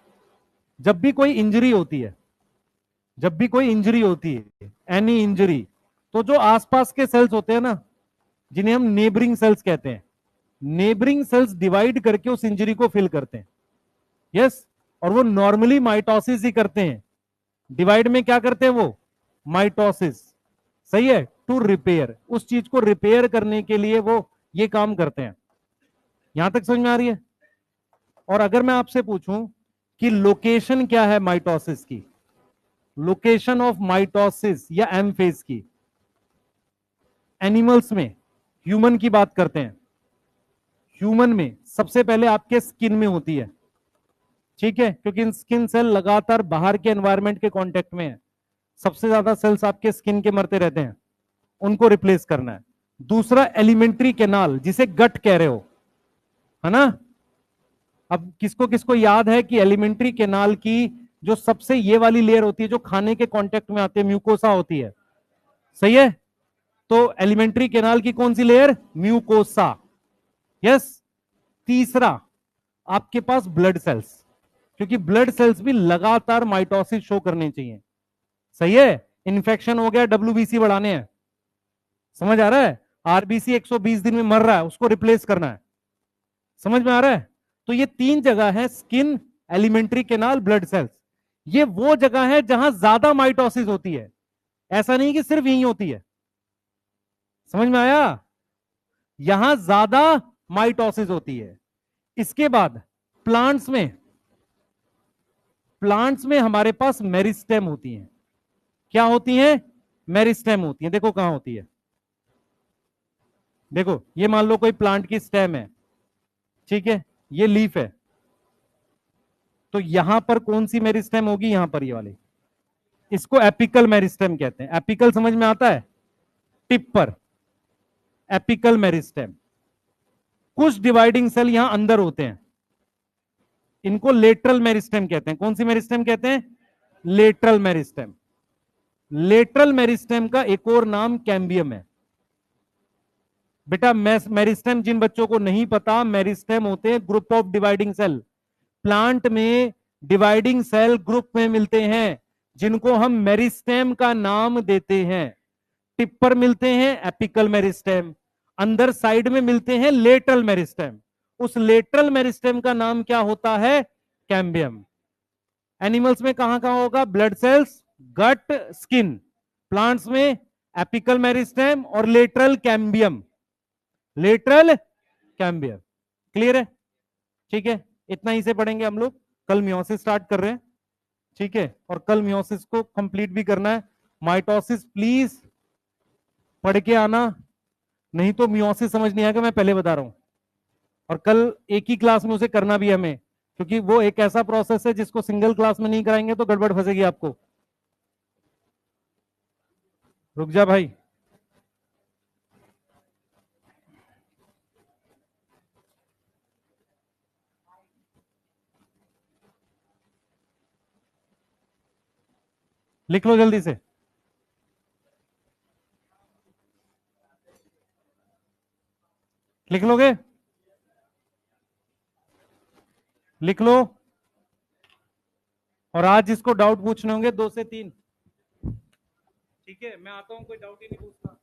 जब भी कोई इंजरी होती है, जब भी कोई इंजरी होती है, एनी इंजरी, तो जो आसपास के सेल्स होते हैं ना, जिन्हें हम नेबरिंग सेल्स कहते हैं, नेबरिंग सेल्स डिवाइड करके उस इंजरी को फिल करते हैं। यस, और वो नॉर्मली माइटोसिस ही करते हैं, डिवाइड में क्या करते हैं वो, माइटोसिस, सही है? टू रिपेयर, उस चीज को रिपेयर करने के लिए वो ये काम करते हैं। यहां तक समझ में आ रही है? और अगर मैं आपसे पूछूं कि लोकेशन क्या है माइटोसिस की, लोकेशन ऑफ माइटोसिस या एम फेज की, एनिमल्स में, ह्यूमन की बात करते हैं, ह्यूमन में सबसे पहले आपके स्किन में होती है, ठीक है? क्योंकि स्किन सेल लगातार बाहर के एनवायरनमेंट के कांटेक्ट में है, सबसे ज्यादा सेल्स आपके स्किन के मरते रहते हैं, उनको रिप्लेस करना है। दूसरा एलिमेंट्री कैनाल, जिसे गट कह रहे हो, है ना? अब किसको किसको याद है कि एलिमेंट्री कैनाल की जो सबसे ये वाली लेयर होती है जो खाने के कांटेक्ट में आती है, म्यूकोसा होती है, सही है? तो एलिमेंट्री कैनाल की कौन सी लेयर, म्यूकोसा। यस। तीसरा आपके पास ब्लड सेल्स, क्योंकि ब्लड सेल्स भी लगातार माइटोसिस शो करने चाहिए, सही है? इन्फेक्शन हो गया, डब्ल्यूबीसी बढ़ाने हैं, समझ आ रहा है? आरबीसी 120 दिन में मर रहा है, उसको रिप्लेस करना है, समझ में आ रहा है? तो ये तीन जगह है, skin, alimentary canal, blood cells. ये वो जगह है जहां ज्यादा माइटोसिस होती है, ऐसा नहीं कि सिर्फ यही होती है, समझ में आया? यहां ज्यादा माइटोसिस होती है। इसके बाद प्लांट्स में, प्लांट्स में हमारे पास मेरिस्टेम होती हैं। क्या होती हैं? मेरिस्टेम होती हैं। देखो कहां होती है, देखो ये मान लो कोई प्लांट की स्टेम है, ठीक है? ये लीफ है, तो यहां पर कौन सी मेरिस्टेम होगी, यहां पर ये वाली, इसको एपिकल मेरिस्टेम कहते हैं। एपिकल समझ में आता है, टिप पर, एपिकल मेरिस्टेम। कुछ डिवाइडिंग सेल यहां अंदर होते हैं, इनको लेटरल मेरिस्टेम कहते हैं। कौन सी मेरिस्टेम कहते हैं? Lateral meristem. लेटरल मेरिस्टेम का एक और नाम कैम्बियम है। बेटा मेरिस्टेम जिन बच्चों को नहीं पता, मेरिस्टेम होते हैं group of dividing cell, plant में डिवाइडिंग सेल ग्रुप में मिलते हैं, जिनको हम मेरिस्टेम का नाम देते हैं। टिप पर मिलते हैं एपिकल मेरिस्टेम, अंदर साइड में मिलते हैं लेटरल मेरिस्टेम। उस लेटरल मेरिस्टेम का नाम क्या होता है? कैम्बियम। एनिमल्स में कहां कहां होगा? ब्लड सेल्स, गट, स्किन। प्लांट्स में एपिकल मेरिस्टेम और lateral cambium, lateral cambium. Clear है? ठीक है, इतना ही से पढ़ेंगे हम लोग, कल मियोसिस स्टार्ट कर रहे हैं। ठीक है, और कल मियोसिस को कंप्लीट भी करना है। माइटोसिस प्लीज पढ़ के आना, नहीं तो मियोसिस समझ नहीं आएगा, मैं पहले बता रहा हूं। और कल एक ही क्लास में उसे करना भी है हमें, क्योंकि वो एक ऐसा प्रोसेस है जिसको सिंगल क्लास में नहीं कराएंगे तो गड़बड़ फंसेगी आपको। रुक जा भाई। लिख लो जल्दी से। लिख लोगे? लिख लो। और आज जिसको डाउट पूछने होंगे 2 से 3। ठीक है, मैं आता हूं, कोई डाउट ही नहीं पूछना।